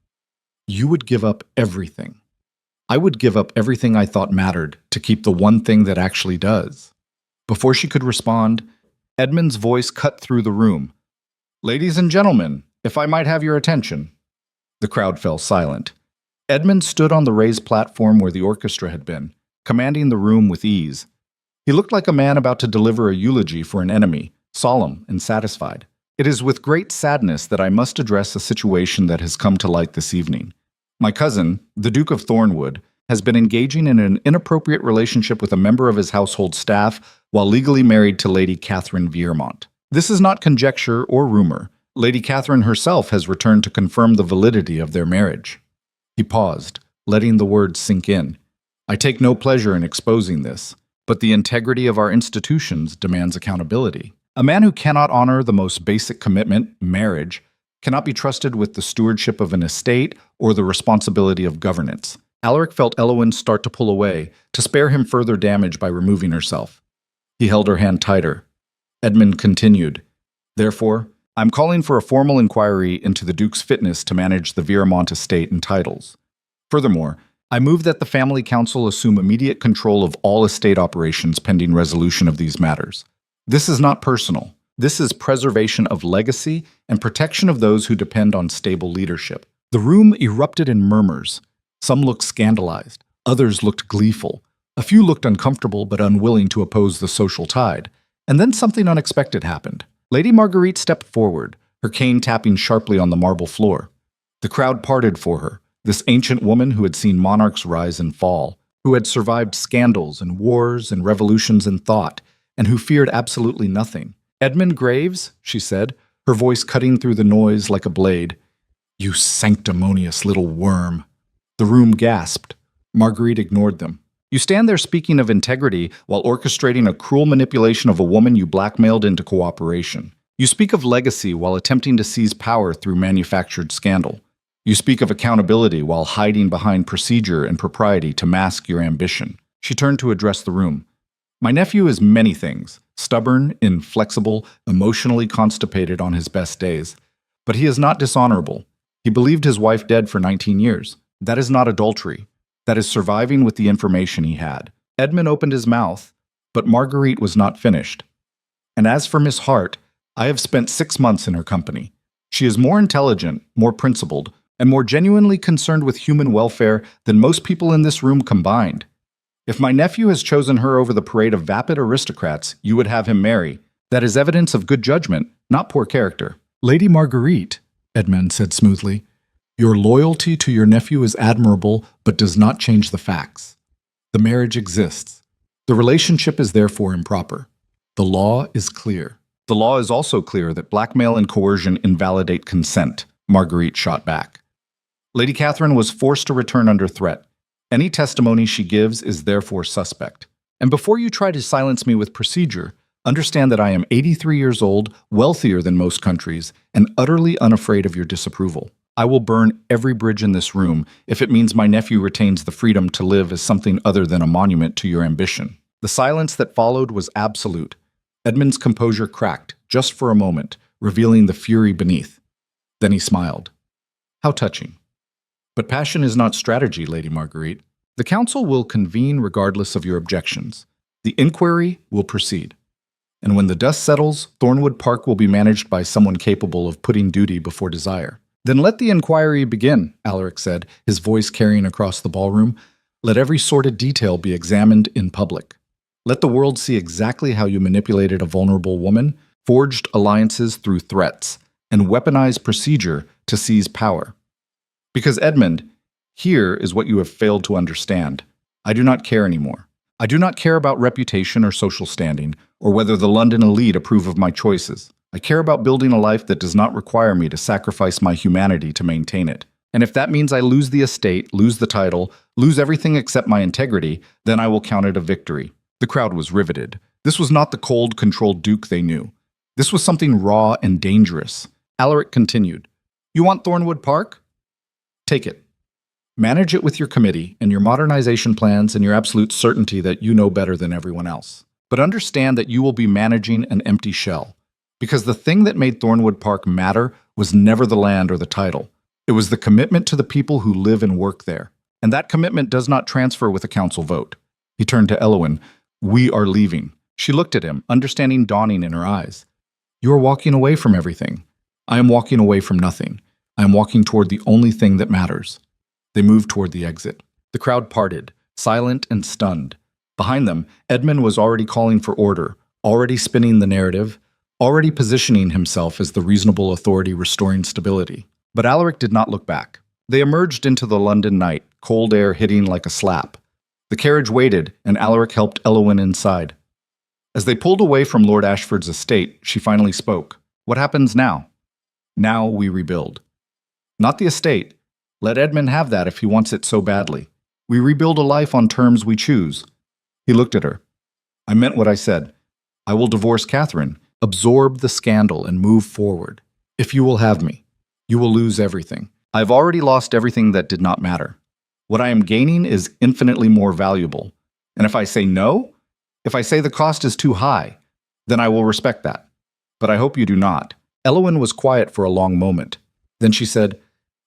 "You would give up everything." "I would give up everything I thought mattered to keep the one thing that actually does." Before she could respond, Edmund's voice cut through the room. "Ladies and gentlemen, if I might have your attention." The crowd fell silent. Edmund stood on the raised platform where the orchestra had been, commanding the room with ease. He looked like a man about to deliver a eulogy for an enemy, solemn and satisfied. "It is with great sadness that I must address a situation that has come to light this evening. My cousin, the Duke of Thornwood, has been engaging in an inappropriate relationship with a member of his household staff while legally married to Lady Catherine Viermont. This is not conjecture or rumor. Lady Catherine herself has returned to confirm the validity of their marriage." He paused, letting the words sink in. "I take no pleasure in exposing this, but the integrity of our institutions demands accountability. A man who cannot honor the most basic commitment, marriage, cannot be trusted with the stewardship of an estate or the responsibility of governance." Alaric felt Elowin start to pull away, to spare him further damage by removing herself. He held her hand tighter. Edmund continued, "Therefore, I'm calling for a formal inquiry into the Duke's fitness to manage the Viermont estate and titles. Furthermore, I move that the family council assume immediate control of all estate operations pending resolution of these matters. This is not personal. This is preservation of legacy and protection of those who depend on stable leadership." The room erupted in murmurs. Some looked scandalized. Others looked gleeful. A few looked uncomfortable but unwilling to oppose the social tide. And then something unexpected happened. Lady Marguerite stepped forward, her cane tapping sharply on the marble floor. The crowd parted for her, this ancient woman who had seen monarchs rise and fall, who had survived scandals and wars and revolutions in thought, and who feared absolutely nothing. "Edmund Graves," she said, her voice cutting through the noise like a blade. "You sanctimonious little worm." The room gasped. Marguerite ignored them. "You stand there speaking of integrity while orchestrating a cruel manipulation of a woman you blackmailed into cooperation. You speak of legacy while attempting to seize power through manufactured scandal. You speak of accountability while hiding behind procedure and propriety to mask your ambition." She turned to address the room. "My nephew is many things, stubborn, inflexible, emotionally constipated on his best days. But he is not dishonorable. He believed his wife dead for 19 years. That is not adultery. That is surviving with the information he had." Edmund opened his mouth, but Marguerite was not finished. "And as for Miss Hart, I have spent 6 months in her company. She is more intelligent, more principled, and more genuinely concerned with human welfare than most people in this room combined. If my nephew has chosen her over the parade of vapid aristocrats you would have him marry, that is evidence of good judgment, not poor character." "Lady Marguerite," Edmund said smoothly, "your loyalty to your nephew is admirable, but does not change the facts. The marriage exists. The relationship is therefore improper. The law is clear." "The law is also clear that blackmail and coercion invalidate consent," Marguerite shot back. "Lady Catherine was forced to return under threat. Any testimony she gives is therefore suspect. And before you try to silence me with procedure, understand that I am 83 years old, wealthier than most countries, and utterly unafraid of your disapproval. I will burn every bridge in this room if it means my nephew retains the freedom to live as something other than a monument to your ambition." The silence that followed was absolute. Edmund's composure cracked, just for a moment, revealing the fury beneath. Then he smiled. "How touching. But passion is not strategy, Lady Marguerite. The council will convene regardless of your objections. The inquiry will proceed. And when the dust settles, Thornwood Park will be managed by someone capable of putting duty before desire." "Then let the inquiry begin," Alaric said, his voice carrying across the ballroom. "Let every sordid detail be examined in public. Let the world see exactly how you manipulated a vulnerable woman, forged alliances through threats, and weaponized procedure to seize power. Because, Edmund, here is what you have failed to understand. I do not care anymore. I do not care about reputation or social standing, or whether the London elite approve of my choices. I care about building a life that does not require me to sacrifice my humanity to maintain it. And if that means I lose the estate, lose the title, lose everything except my integrity, then I will count it a victory." The crowd was riveted. This was not the cold, controlled Duke they knew. This was something raw and dangerous. Alaric continued, "You want Thornwood Park? Take it. Manage it with your committee and your modernization plans and your absolute certainty that you know better than everyone else. But understand that you will be managing an empty shell. Because the thing that made Thornwood Park matter was never the land or the title. It was the commitment to the people who live and work there. And that commitment does not transfer with a council vote." He turned to Elowen. "We are leaving." She looked at him, understanding dawning in her eyes. "You are walking away from everything. I am walking away from nothing. I am walking toward the only thing that matters." They moved toward the exit. The crowd parted, silent and stunned. Behind them, Edmund was already calling for order, already spinning the narrative, already positioning himself as the reasonable authority restoring stability. But Alaric did not look back. They emerged into the London night, cold air hitting like a slap. The carriage waited, and Alaric helped Elowen inside. As they pulled away from Lord Ashford's estate, she finally spoke. "What happens now?" "Now we rebuild." "Not the estate. Let Edmund have that if he wants it so badly. We rebuild a life on terms we choose." He looked at her. "I meant what I said. I will divorce Catherine, absorb the scandal, and move forward. If you will have me, you will lose everything. I've already lost everything that did not matter. What I am gaining is infinitely more valuable. And if I say no, if I say the cost is too high, then I will respect that. But I hope you do not." Elowen was quiet for a long moment. Then she said,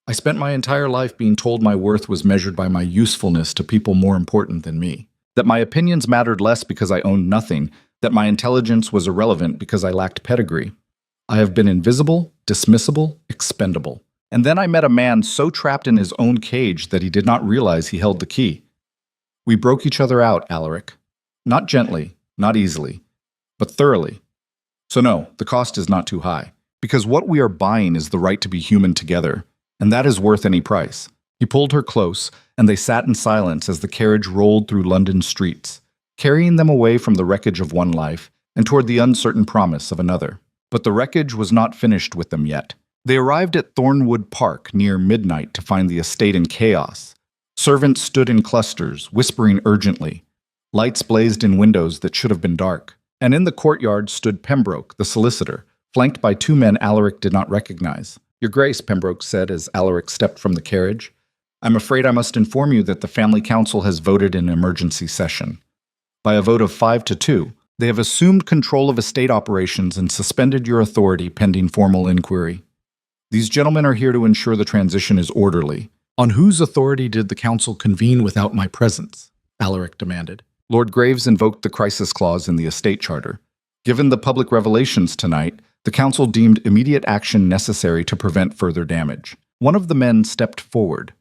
"I spent my entire life being told my worth was measured by my usefulness to people more important than me. That my opinions mattered less because I owned nothing, that my intelligence was irrelevant because I lacked pedigree. I have been invisible, dismissible, expendable. And then I met a man so trapped in his own cage that he did not realize he held the key. We broke each other out, Alaric. Not gently, not easily, but thoroughly. So no, the cost is not too high, because what we are buying is the right to be human together, and that is worth any price." He pulled her close, and they sat in silence as the carriage rolled through London streets, carrying them away from the wreckage of one life and toward the uncertain promise of another. But the wreckage was not finished with them yet. They arrived at Thornwood Park near midnight to find the estate in chaos. Servants stood in clusters, whispering urgently. Lights blazed in windows that should have been dark. And in the courtyard stood Pembroke, the solicitor, flanked by two men Alaric did not recognize. "Your Grace," Pembroke said as Alaric stepped from the carriage, "I'm afraid I must inform you that the Family Council has voted in emergency session. By a vote of 5-2, they have assumed control of estate operations and suspended your authority pending formal inquiry. These gentlemen are here to ensure the transition is orderly." "On whose authority did the council convene without my presence?" Alaric demanded. Lord Graves invoked the crisis clause in the estate charter. Given the public revelations tonight, the council deemed immediate action necessary to prevent further damage. One of the men stepped forward.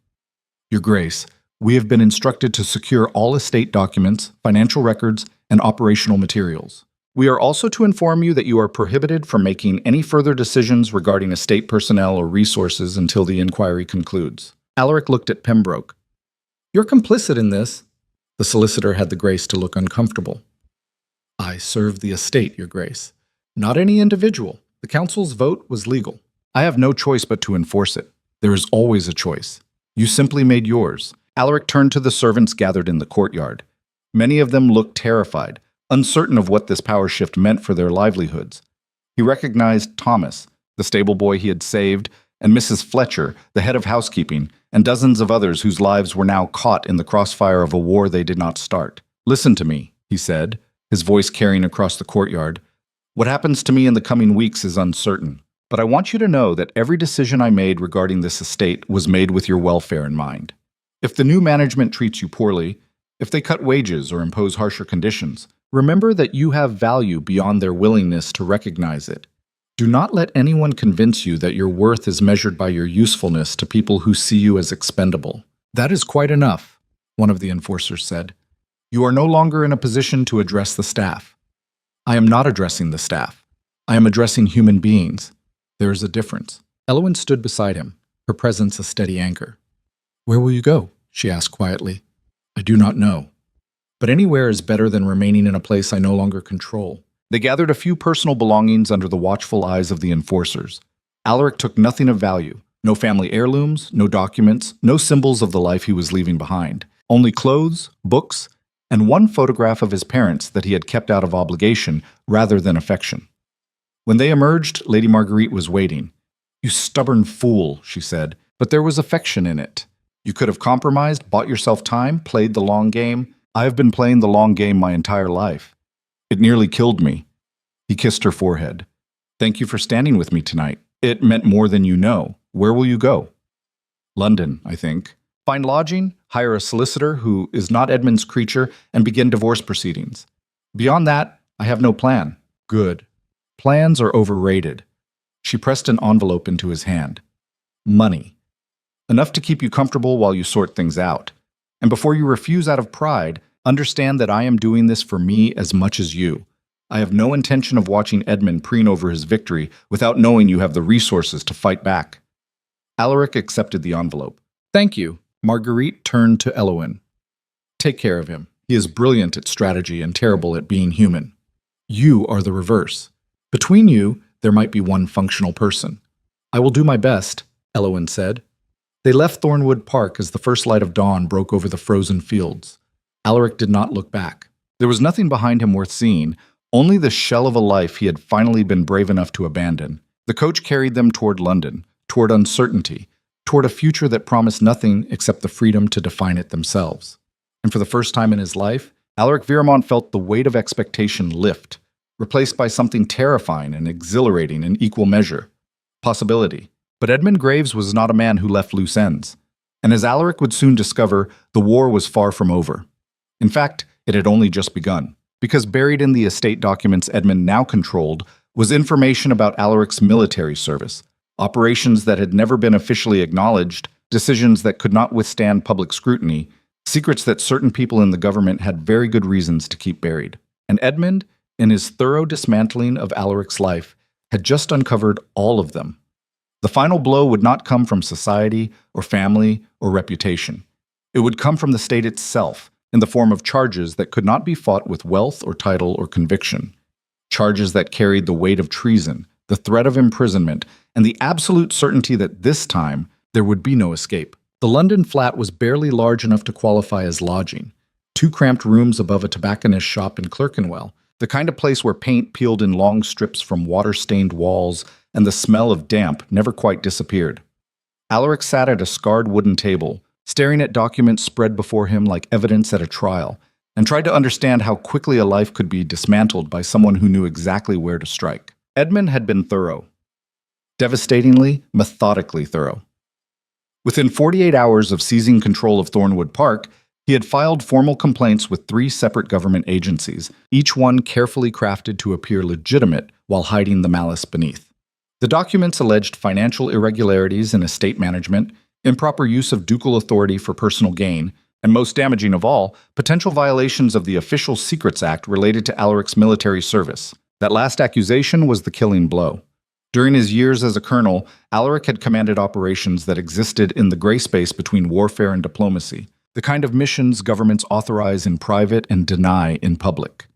"Your Grace, we have been instructed to secure all estate documents, financial records, and operational materials. We are also to inform you that you are prohibited from making any further decisions regarding estate personnel or resources until the inquiry concludes." Alaric looked at Pembroke. "You're complicit in this." The solicitor had the grace to look uncomfortable. "I serve the estate, Your Grace. Not any individual. The council's vote was legal. I have no choice but to enforce it. There is always a choice. You simply made yours, Alaric turned to the servants gathered in the courtyard. Many of them looked terrified, uncertain of what this power shift meant for their livelihoods. He recognized Thomas, the stable boy he had saved, and Mrs. Fletcher, the head of housekeeping, and dozens of others whose lives were now caught in the crossfire of a war they did not start. "Listen to me," he said, his voice carrying across the courtyard. "What happens to me in the coming weeks is uncertain, but I want you to know that every decision I made regarding this estate was made with your welfare in mind. If the new management treats you poorly, if they cut wages or impose harsher conditions, remember that you have value beyond their willingness to recognize it. Do not let anyone convince you that your worth is measured by your usefulness to people who see you as expendable." "That is quite enough," one of the enforcers said. "You are no longer in a position to address the staff." "I am not addressing the staff. I am addressing human beings. There is a difference." Elowen stood beside him, her presence a steady anchor. "Where will you go?" she asked quietly. "I do not know. But anywhere is better than remaining in a place I no longer control." They gathered a few personal belongings under the watchful eyes of the enforcers. Alaric took nothing of value. No family heirlooms, no documents, no symbols of the life he was leaving behind. Only clothes, books, and one photograph of his parents that he had kept out of obligation rather than affection. When they emerged, Lady Marguerite was waiting. "You stubborn fool," she said, "but there was affection in it. You could have compromised, bought yourself time, played the long game. I have been playing the long game my entire life. It nearly killed me." He kissed her forehead. "Thank you for standing with me tonight. It meant more than you know. Where will you go?" "London, I think. Find lodging, hire a solicitor who is not Edmund's creature, and begin divorce proceedings. Beyond that, I have no plan." "Good. Plans are overrated." She pressed an envelope into his hand. "Money. Enough to keep you comfortable while you sort things out. And before you refuse out of pride, understand that I am doing this for me as much as you. I have no intention of watching Edmund preen over his victory without knowing you have the resources to fight back." Alaric accepted the envelope. "Thank you." Marguerite turned to Elowen. "Take care of him. He is brilliant at strategy and terrible at being human. You are the reverse. Between you, there might be one functional person." "I will do my best," Elowen said. They left Thornwood Park as the first light of dawn broke over the frozen fields. Alaric did not look back. There was nothing behind him worth seeing, only the shell of a life he had finally been brave enough to abandon. The coach carried them toward London, toward uncertainty, toward a future that promised nothing except the freedom to define it themselves. And for the first time in his life, Alaric Viramont felt the weight of expectation lift, replaced by something terrifying and exhilarating in equal measure: possibility. But Edmund Graves was not a man who left loose ends. And as Alaric would soon discover, the war was far from over. In fact, it had only just begun, because buried in the estate documents Edmund now controlled was information about Alaric's military service, operations that had never been officially acknowledged, decisions that could not withstand public scrutiny, secrets that certain people in the government had very good reasons to keep buried. And Edmund, in his thorough dismantling of Alaric's life, had just uncovered all of them. The final blow would not come from society or family or reputation. It would come from the state itself, in the form of charges that could not be fought with wealth or title or conviction. Charges that carried the weight of treason, the threat of imprisonment, and the absolute certainty that this time there would be no escape. The London flat was barely large enough to qualify as lodging. 2 cramped rooms above a tobacconist's shop in Clerkenwell, the kind of place where paint peeled in long strips from water-stained walls and the smell of damp never quite disappeared. Alaric sat at a scarred wooden table, staring at documents spread before him like evidence at a trial, and tried to understand how quickly a life could be dismantled by someone who knew exactly where to strike. Edmund had been thorough. Devastatingly, methodically thorough. Within 48 hours of seizing control of Thornwood Park, he had filed formal complaints with 3 separate government agencies, each one carefully crafted to appear legitimate while hiding the malice beneath. The documents alleged financial irregularities in estate management, improper use of ducal authority for personal gain, and most damaging of all, potential violations of the Official Secrets Act related to Alaric's military service. That last accusation was the killing blow. During his years as a colonel, Alaric had commanded operations that existed in the gray space between warfare and diplomacy, the kind of missions governments authorize in private and deny in public.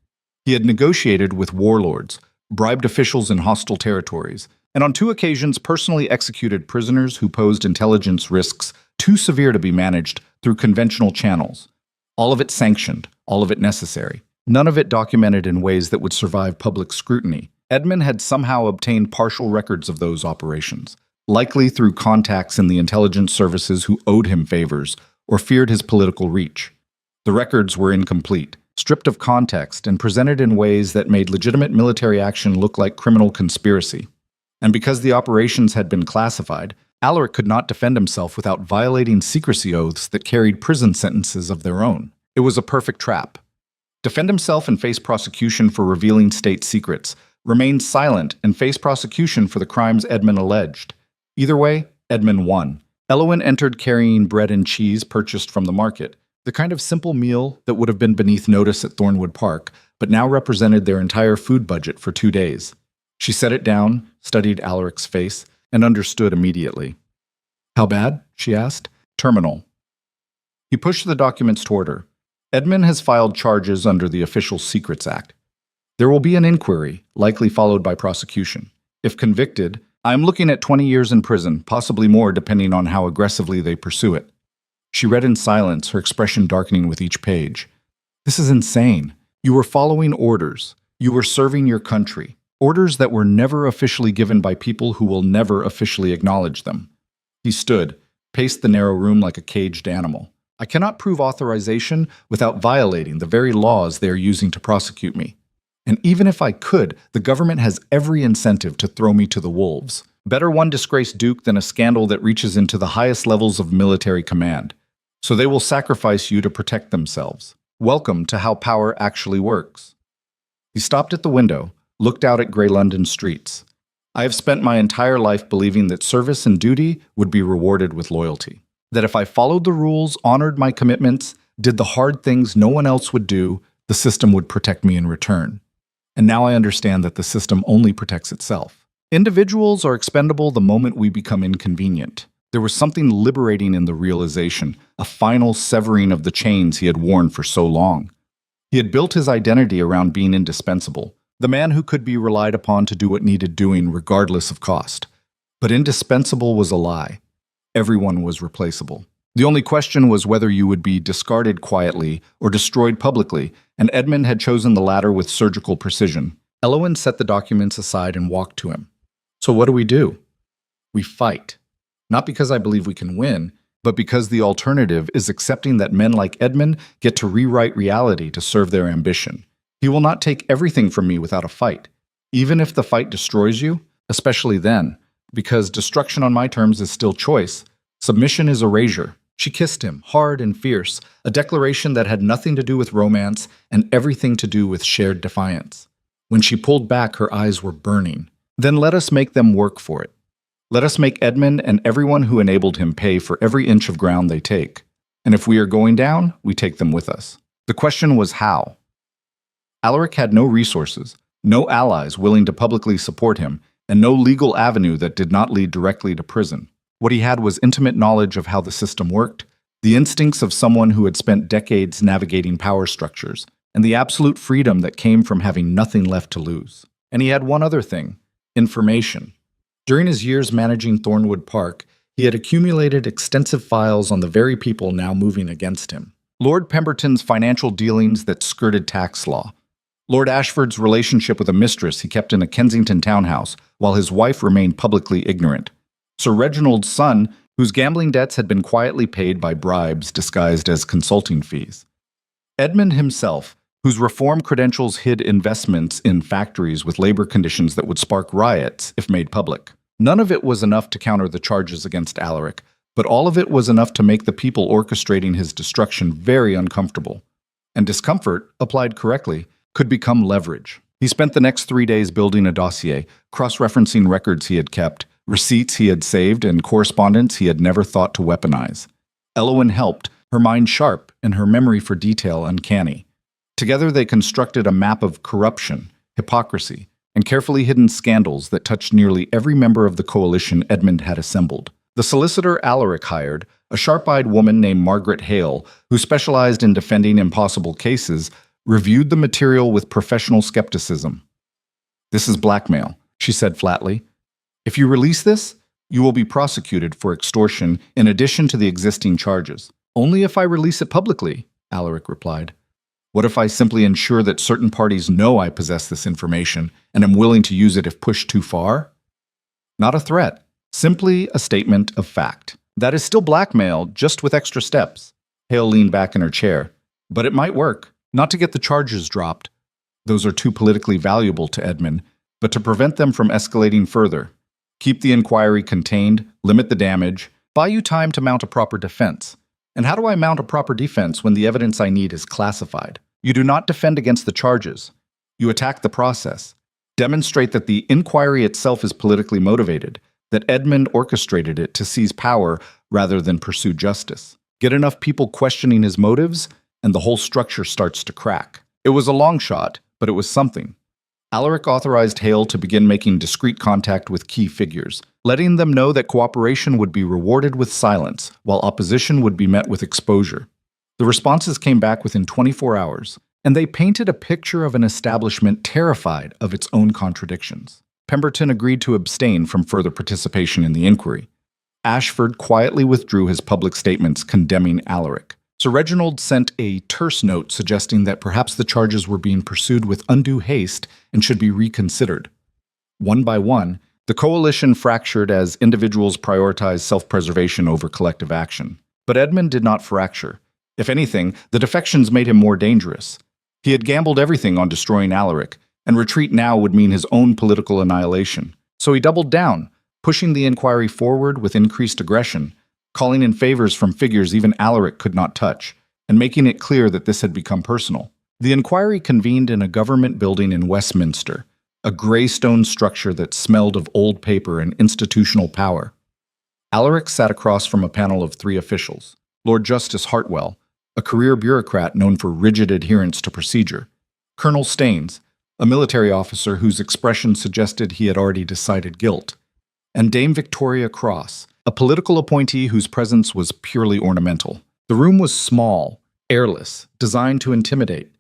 He had negotiated with warlords, bribed officials in hostile territories, and on 2 occasions personally executed prisoners who posed intelligence risks too severe to be managed through conventional channels. All of it sanctioned, all of it necessary. None of it documented in ways that would survive public scrutiny. Edmund had somehow obtained partial records of those operations, likely through contacts in the intelligence services who owed him favors or feared his political reach. The records were incomplete, stripped of context, and presented in ways that made legitimate military action look like criminal conspiracy. And because the operations had been classified, Alaric could not defend himself without violating secrecy oaths that carried prison sentences of their own. It was a perfect trap. Defend himself and face prosecution for revealing state secrets, remain silent and face prosecution for the crimes Edmund alleged. Either way, Edmund won. Elowin entered carrying bread and cheese purchased from the market, the kind of simple meal that would have been beneath notice at Thornwood Park, but now represented their entire food budget for 2 days. She set it down, studied Alaric's face, and understood immediately. "How bad?" she asked. "Terminal." He pushed the documents toward her. "Edmund has filed charges under the Official Secrets Act. There will be an inquiry, likely followed by prosecution. If convicted, I am looking at 20 years in prison, possibly more depending on how aggressively they pursue it." She read in silence, her expression darkening with each page. "This is insane. You were following orders. You were serving your country. Orders that were never officially given by people who will never officially acknowledge them." He stood, paced the narrow room like a caged animal. "I cannot prove authorization without violating the very laws they are using to prosecute me. And even if I could, the government has every incentive to throw me to the wolves. Better one disgraced duke than a scandal that reaches into the highest levels of military command. So they will sacrifice you to protect themselves. Welcome to how power actually works." He stopped at the window, looked out at grey London streets. "I have spent my entire life believing that service and duty would be rewarded with loyalty. That if I followed the rules, honored my commitments, did the hard things no one else would do, the system would protect me in return. And now I understand that the system only protects itself. Individuals are expendable the moment we become inconvenient." There was something liberating in the realization, a final severing of the chains he had worn for so long. He had built his identity around being indispensable, the man who could be relied upon to do what needed doing regardless of cost. But indispensable was a lie. Everyone was replaceable. The only question was whether you would be discarded quietly or destroyed publicly, and Edmund had chosen the latter with surgical precision. Elowin set the documents aside and walked to him. "So what do? We fight. Not because I believe we can win, but because the alternative is accepting that men like Edmund get to rewrite reality to serve their ambition. He will not take everything from me without a fight, even if the fight destroys you, especially then, because destruction on my terms is still choice. Submission is erasure." She kissed him, hard and fierce, a declaration that had nothing to do with romance and everything to do with shared defiance. When she pulled back, her eyes were burning. "Then let us make them work for it. Let us make Edmund and everyone who enabled him pay for every inch of ground they take. And if we are going down, we take them with us." The question was how. Alaric had no resources, no allies willing to publicly support him, and no legal avenue that did not lead directly to prison. What he had was intimate knowledge of how the system worked, the instincts of someone who had spent decades navigating power structures, and the absolute freedom that came from having nothing left to lose. And he had one other thing: information. During his years managing Thornwood Park, he had accumulated extensive files on the very people now moving against him. Lord Pemberton's financial dealings that skirted tax law. Lord Ashford's relationship with a mistress he kept in a Kensington townhouse while his wife remained publicly ignorant. Sir Reginald's son, whose gambling debts had been quietly paid by bribes disguised as consulting fees. Edmund himself, whose reform credentials hid investments in factories with labor conditions that would spark riots if made public. None of it was enough to counter the charges against Alaric, but all of it was enough to make the people orchestrating his destruction very uncomfortable. And discomfort, applied correctly, could become leverage. He spent the next 3 days building a dossier, cross-referencing records he had kept, receipts he had saved, and correspondence he had never thought to weaponize. Elowin helped, her mind sharp and her memory for detail uncanny. Together they constructed a map of corruption, hypocrisy, and carefully hidden scandals that touched nearly every member of the coalition Edmund had assembled. The solicitor Alaric hired, a sharp-eyed woman named Margaret Hale, who specialized in defending impossible cases, reviewed the material with professional skepticism. "This is blackmail," she said flatly. "If you release this, You will be prosecuted for extortion in addition to the existing charges. Only if I release it publicly, Alaric replied. What if I simply ensure that certain parties know I possess this information and am willing to use it if pushed too far? Not a threat, simply a statement of fact. That is still blackmail, just with extra steps. Hale leaned back in her chair. But it might work. Not to get the charges dropped. Those are too politically valuable to Edmund, but to prevent them from escalating further. Keep the inquiry contained, limit the damage, buy you time to mount a proper defense. And how do I mount a proper defense when the evidence I need is classified? You do not defend against the charges. You attack the process. Demonstrate that the inquiry itself is politically motivated, that Edmund orchestrated it to seize power rather than pursue justice. Get enough people questioning his motives, and the whole structure starts to crack. It was a long shot, but it was something. Alaric authorized Hale to begin making discreet contact with key figures, letting them know that cooperation would be rewarded with silence, while opposition would be met with exposure. The responses came back within 24 hours, and they painted a picture of an establishment terrified of its own contradictions. Pemberton agreed to abstain from further participation in the inquiry. Ashford quietly withdrew his public statements condemning Alaric. Sir Reginald sent a terse note suggesting that perhaps the charges were being pursued with undue haste and should be reconsidered. One by one, the coalition fractured as individuals prioritized self-preservation over collective action. But Edmund did not fracture. If anything, the defections made him more dangerous. He had gambled everything on destroying Alaric, and retreat now would mean his own political annihilation. So he doubled down, pushing the inquiry forward with increased aggression, calling in favors from figures even Alaric could not touch, and making it clear that this had become personal. The inquiry convened in a government building in Westminster, a gray stone structure that smelled of old paper and institutional power. Alaric sat across from a panel of 3 officials: Lord Justice Hartwell, a career bureaucrat known for rigid adherence to procedure; Colonel Staines, a military officer whose expression suggested he had already decided guilt; and Dame Victoria Cross, a political appointee whose presence was purely ornamental. The room was small, airless, designed to intimidate.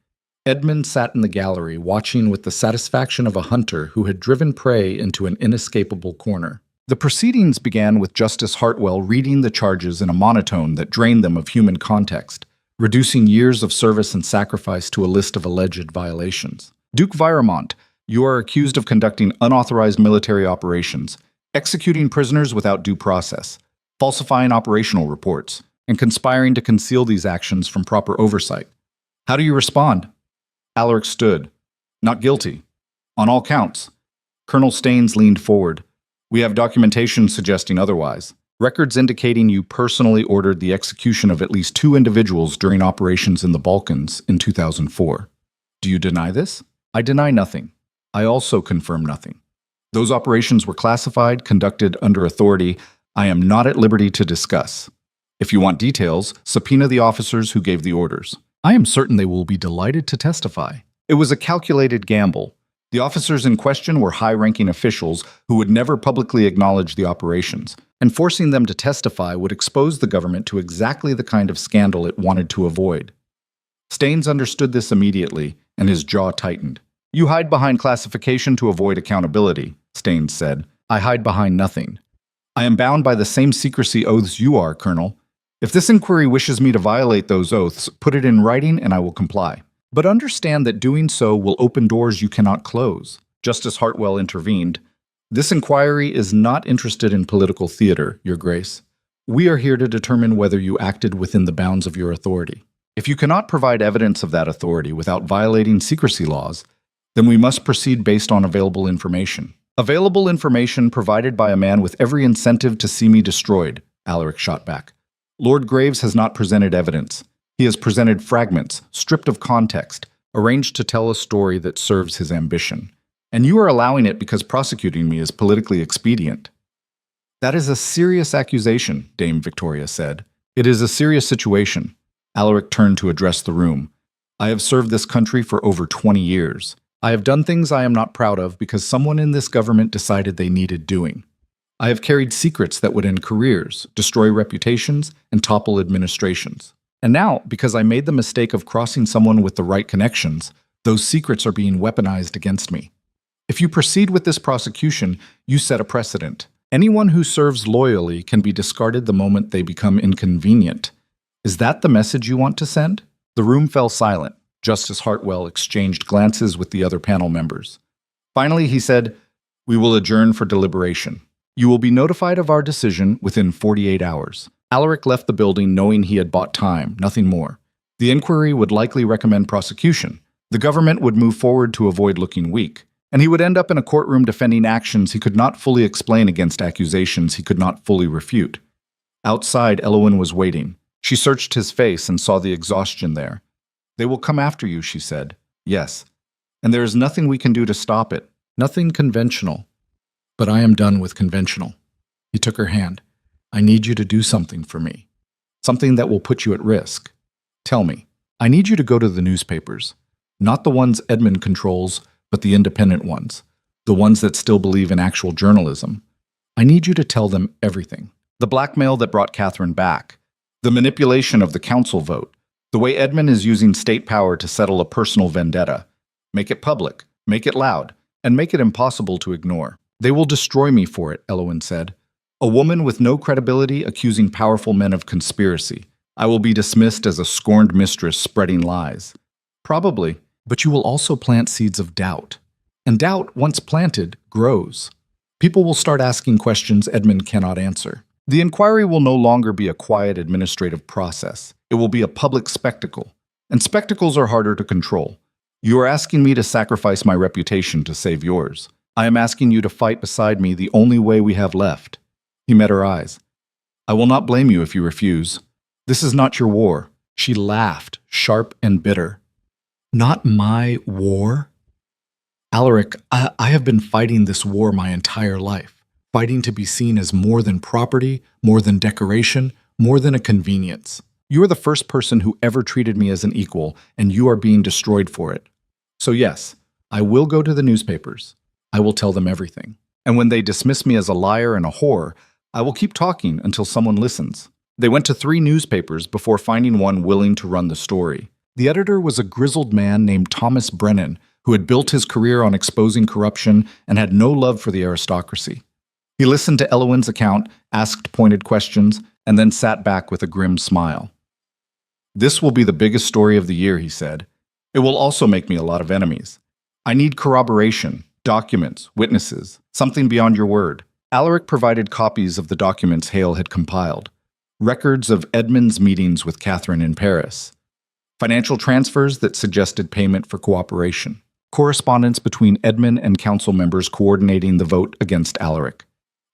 Edmund sat in the gallery, watching with the satisfaction of a hunter who had driven prey into an inescapable corner. The proceedings began with Justice Hartwell reading the charges in a monotone that drained them of human context, reducing years of service and sacrifice to a list of alleged violations. Duke Viremont, you are accused of conducting unauthorized military operations, executing prisoners without due process, falsifying operational reports, and conspiring to conceal these actions from proper oversight. How do you respond? Alaric stood. Not guilty. On all counts. Colonel Staines leaned forward. We have documentation suggesting otherwise. Records indicating you personally ordered the execution of at least 2 individuals during operations in the Balkans in 2004. Do you deny this? I deny nothing. I also confirm nothing. Those operations were classified, conducted under authority I am not at liberty to discuss. If you want details, subpoena the officers who gave the orders. I am certain they will be delighted to testify. It was a calculated gamble. The officers in question were high-ranking officials who would never publicly acknowledge the operations, and forcing them to testify would expose the government to exactly the kind of scandal it wanted to avoid. Staines understood this immediately, and his jaw tightened. You hide behind classification to avoid accountability, Staines said. I hide behind nothing. I am bound by the same secrecy oaths you are, Colonel. If this inquiry wishes me to violate those oaths, put it in writing and I will comply. But understand that doing so will open doors you cannot close. Justice Hartwell intervened. This inquiry is not interested in political theater, Your Grace. We are here to determine whether you acted within the bounds of your authority. If you cannot provide evidence of that authority without violating secrecy laws, then we must proceed based on available information. Available information provided by a man with every incentive to see me destroyed, Alaric shot back. Lord Graves has not presented evidence. He has presented fragments, stripped of context, arranged to tell a story that serves his ambition. And you are allowing it because prosecuting me is politically expedient. That is a serious accusation, Dame Victoria said. It is a serious situation. Alaric turned to address the room. I have served this country for over 20 years. I have done things I am not proud of because someone in this government decided they needed doing. I have carried secrets that would end careers, destroy reputations, and topple administrations. And now, because I made the mistake of crossing someone with the right connections, those secrets are being weaponized against me. If you proceed with this prosecution, you set a precedent. Anyone who serves loyally can be discarded the moment they become inconvenient. Is that the message you want to send? The room fell silent. Justice Hartwell exchanged glances with the other panel members. Finally, he said, "We will adjourn for deliberation. You will be notified of our decision within 48 hours." Alaric left the building knowing he had bought time, nothing more. The inquiry would likely recommend prosecution. The government would move forward to avoid looking weak, and he would end up in a courtroom defending actions he could not fully explain against accusations he could not fully refute. Outside, Elowen was waiting. She searched his face and saw the exhaustion there. "They will come after you," she said. "Yes. And there is nothing we can do to stop it. Nothing conventional. But I am done with conventional." He took her hand. "I need you to do something for me. Something that will put you at risk. Tell me. I need you to go to the newspapers. Not the ones Edmund controls, but the independent ones. The ones that still believe in actual journalism. I need you to tell them everything. The blackmail that brought Catherine back. The manipulation of the council vote. The way Edmund is using state power to settle a personal vendetta. Make it public. Make it loud. And make it impossible to ignore." "They will destroy me for it," Elowen said. "A woman with no credibility accusing powerful men of conspiracy. I will be dismissed as a scorned mistress spreading lies." "Probably, but you will also plant seeds of doubt. And doubt, once planted, grows. People will start asking questions Edmund cannot answer. The inquiry will no longer be a quiet administrative process. It will be a public spectacle. And spectacles are harder to control. You are asking me to sacrifice my reputation to save yours. I am asking you to fight beside me the only way we have left." He met her eyes. "I will not blame you if you refuse. This is not your war." She laughed, sharp and bitter. "Not my war? Alaric, I have been fighting this war my entire life. Fighting to be seen as more than property, more than decoration, more than a convenience. You are the first person who ever treated me as an equal, and you are being destroyed for it. So yes, I will go to the newspapers. I will tell them everything. And when they dismiss me as a liar and a whore, I will keep talking until someone listens." They went to 3 newspapers before finding one willing to run the story. The editor was a grizzled man named Thomas Brennan, who had built his career on exposing corruption and had no love for the aristocracy. He listened to Elowen's account, asked pointed questions, and then sat back with a grim smile. "This will be the biggest story of the year," he said. "It will also make me a lot of enemies. I need corroboration, documents, witnesses, something beyond your word." Alaric provided copies of the documents Hale had compiled. Records of Edmund's meetings with Catherine in Paris. Financial transfers that suggested payment for cooperation. Correspondence between Edmund and council members coordinating the vote against Alaric.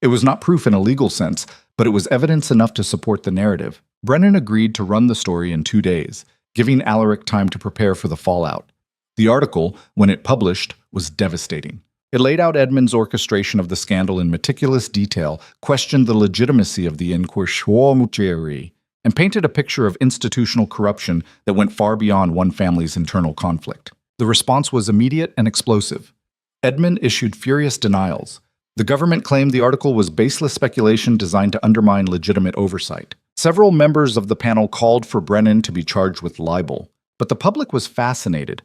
It was not proof in a legal sense, but it was evidence enough to support the narrative. Brennan agreed to run the story in 2 days, giving Alaric time to prepare for the fallout. The article, when it published, was devastating. It laid out Edmund's orchestration of the scandal in meticulous detail, questioned the legitimacy of the inquiry, and painted a picture of institutional corruption that went far beyond one family's internal conflict. The response was immediate and explosive. Edmund issued furious denials. The government claimed the article was baseless speculation designed to undermine legitimate oversight. Several members of the panel called for Brennan to be charged with libel, but the public was fascinated.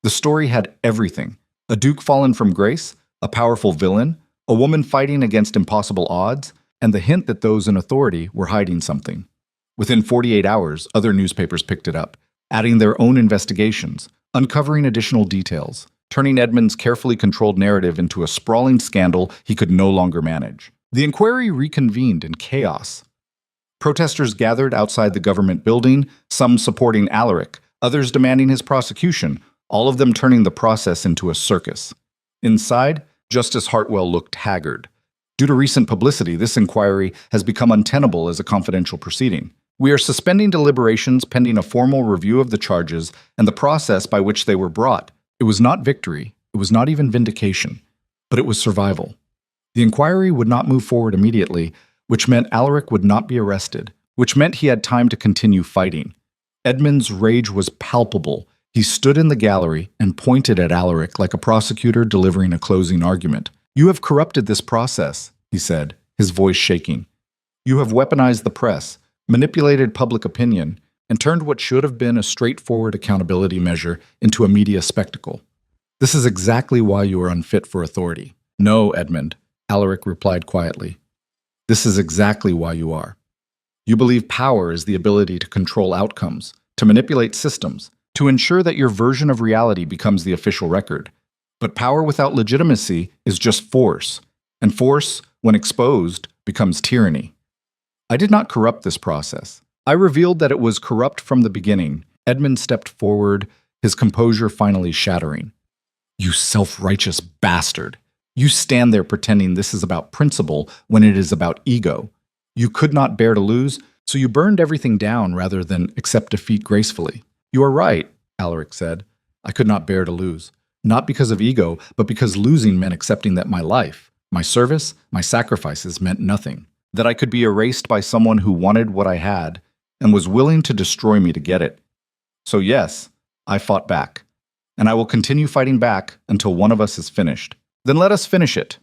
The story had everything: a duke fallen from grace, a powerful villain, a woman fighting against impossible odds, and the hint that those in authority were hiding something. Within 48 hours, other newspapers picked it up, adding their own investigations, uncovering additional details, turning Edmund's carefully controlled narrative into a sprawling scandal he could no longer manage. The inquiry reconvened in chaos. Protesters gathered outside the government building, some supporting Alaric, others demanding his prosecution, all of them turning the process into a circus. Inside, Justice Hartwell looked haggard. Due to recent publicity, this inquiry has become untenable as a confidential proceeding. We are suspending deliberations pending a formal review of the charges and the process by which they were brought. It was not victory, it was not even vindication, but it was survival. The inquiry would not move forward immediately, which meant Alaric would not be arrested, which meant he had time to continue fighting. Edmund's rage was palpable. He stood in the gallery and pointed at Alaric like a prosecutor delivering a closing argument. "You have corrupted this process," he said, his voice shaking. "You have weaponized the press, manipulated public opinion, and turned what should have been a straightforward accountability measure into a media spectacle. This is exactly why you are unfit for authority." "No, Edmund," Alaric replied quietly. This is exactly why you are. You believe power is the ability to control outcomes, to manipulate systems, to ensure that your version of reality becomes the official record. But power without legitimacy is just force, and force, when exposed, becomes tyranny. I did not corrupt this process. I revealed that it was corrupt from the beginning. Edmund stepped forward, his composure finally shattering. You self-righteous bastard. You stand there pretending this is about principle when it is about ego. You could not bear to lose, so you burned everything down rather than accept defeat gracefully. You are right, Alaric said. I could not bear to lose. Not because of ego, but because losing meant accepting that my life, my service, my sacrifices meant nothing. That I could be erased by someone who wanted what I had and was willing to destroy me to get it. So yes, I fought back. And I will continue fighting back until one of us is finished. Then let us finish it.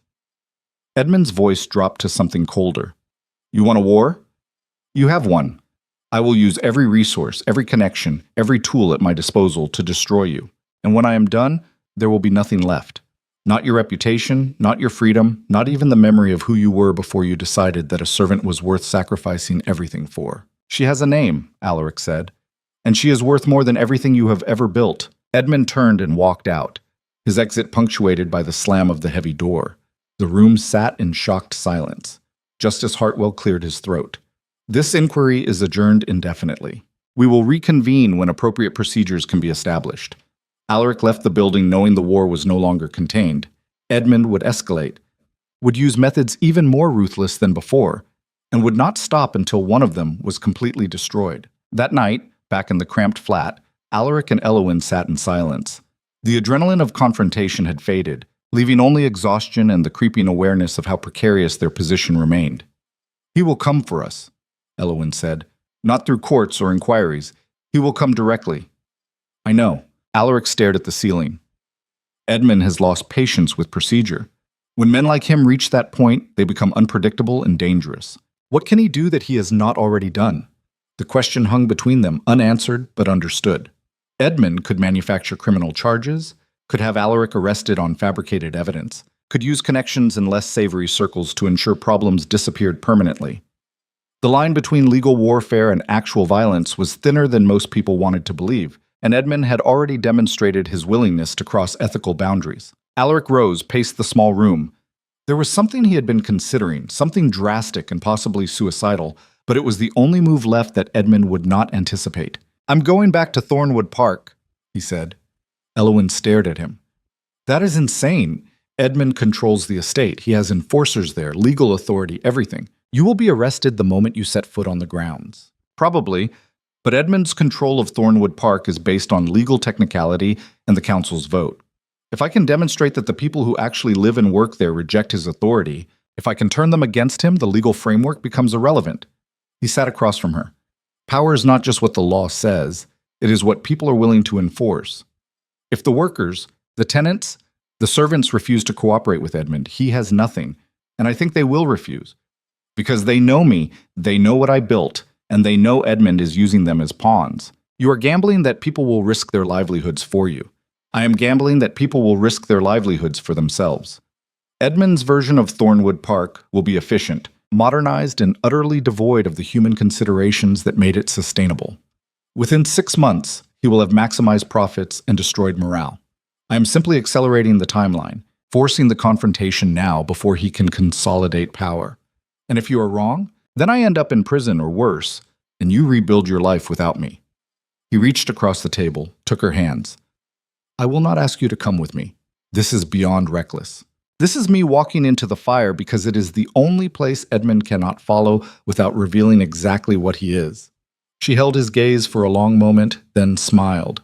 Edmund's voice dropped to something colder. You want a war? You have one. I will use every resource, every connection, every tool at my disposal to destroy you. And when I am done, there will be nothing left. Not your reputation, not your freedom, not even the memory of who you were before you decided that a servant was worth sacrificing everything for. She has a name, Alaric said, and she is worth more than everything you have ever built. Edmund turned and walked out, his exit punctuated by the slam of the heavy door. The room sat in shocked silence. Justice Hartwell cleared his throat. This inquiry is adjourned indefinitely. We will reconvene when appropriate procedures can be established. Alaric left the building knowing the war was no longer contained. Edmund would escalate, would use methods even more ruthless than before, and would not stop until one of them was completely destroyed. That night, back in the cramped flat, Alaric and Eowyn sat in silence. The adrenaline of confrontation had faded, leaving only exhaustion and the creeping awareness of how precarious their position remained. He will come for us, Eowyn said. Not through courts or inquiries. He will come directly. I know. Alaric stared at the ceiling. Edmund has lost patience with procedure. When men like him reach that point, they become unpredictable and dangerous. What can he do that he has not already done? The question hung between them, unanswered but understood. Edmund could manufacture criminal charges, could have Alaric arrested on fabricated evidence, could use connections in less savory circles to ensure problems disappeared permanently. The line between legal warfare and actual violence was thinner than most people wanted to believe, and Edmund had already demonstrated his willingness to cross ethical boundaries. Alaric rose, paced the small room. There was something he had been considering, something drastic and possibly suicidal, but it was the only move left that Edmund would not anticipate. I'm going back to Thornwood Park, he said. Eowyn stared at him. That is insane. Edmund controls the estate. He has enforcers there, legal authority, everything. You will be arrested the moment you set foot on the grounds. Probably, but Edmund's control of Thornwood Park is based on legal technicality and the council's vote. If I can demonstrate that the people who actually live and work there reject his authority, if I can turn them against him, the legal framework becomes irrelevant. He sat across from her. Power is not just what the law says, it is what people are willing to enforce. If the workers, the tenants, the servants refuse to cooperate with Edmund, he has nothing, and I think they will refuse. Because they know me, they know what I built, and they know Edmund is using them as pawns. You are gambling that people will risk their livelihoods for you. I am gambling that people will risk their livelihoods for themselves. Edmund's version of Thornwood Park will be efficient, modernized and utterly devoid of the human considerations that made it sustainable. Within 6 months, he will have maximized profits and destroyed morale. I am simply accelerating the timeline, forcing the confrontation now before he can consolidate power. And if you are wrong, then I end up in prison or worse, and you rebuild your life without me. He reached across the table, took her hands. I will not ask you to come with me. This is beyond reckless. This is me walking into the fire because it is the only place Edmund cannot follow without revealing exactly what he is. She held his gaze for a long moment, then smiled.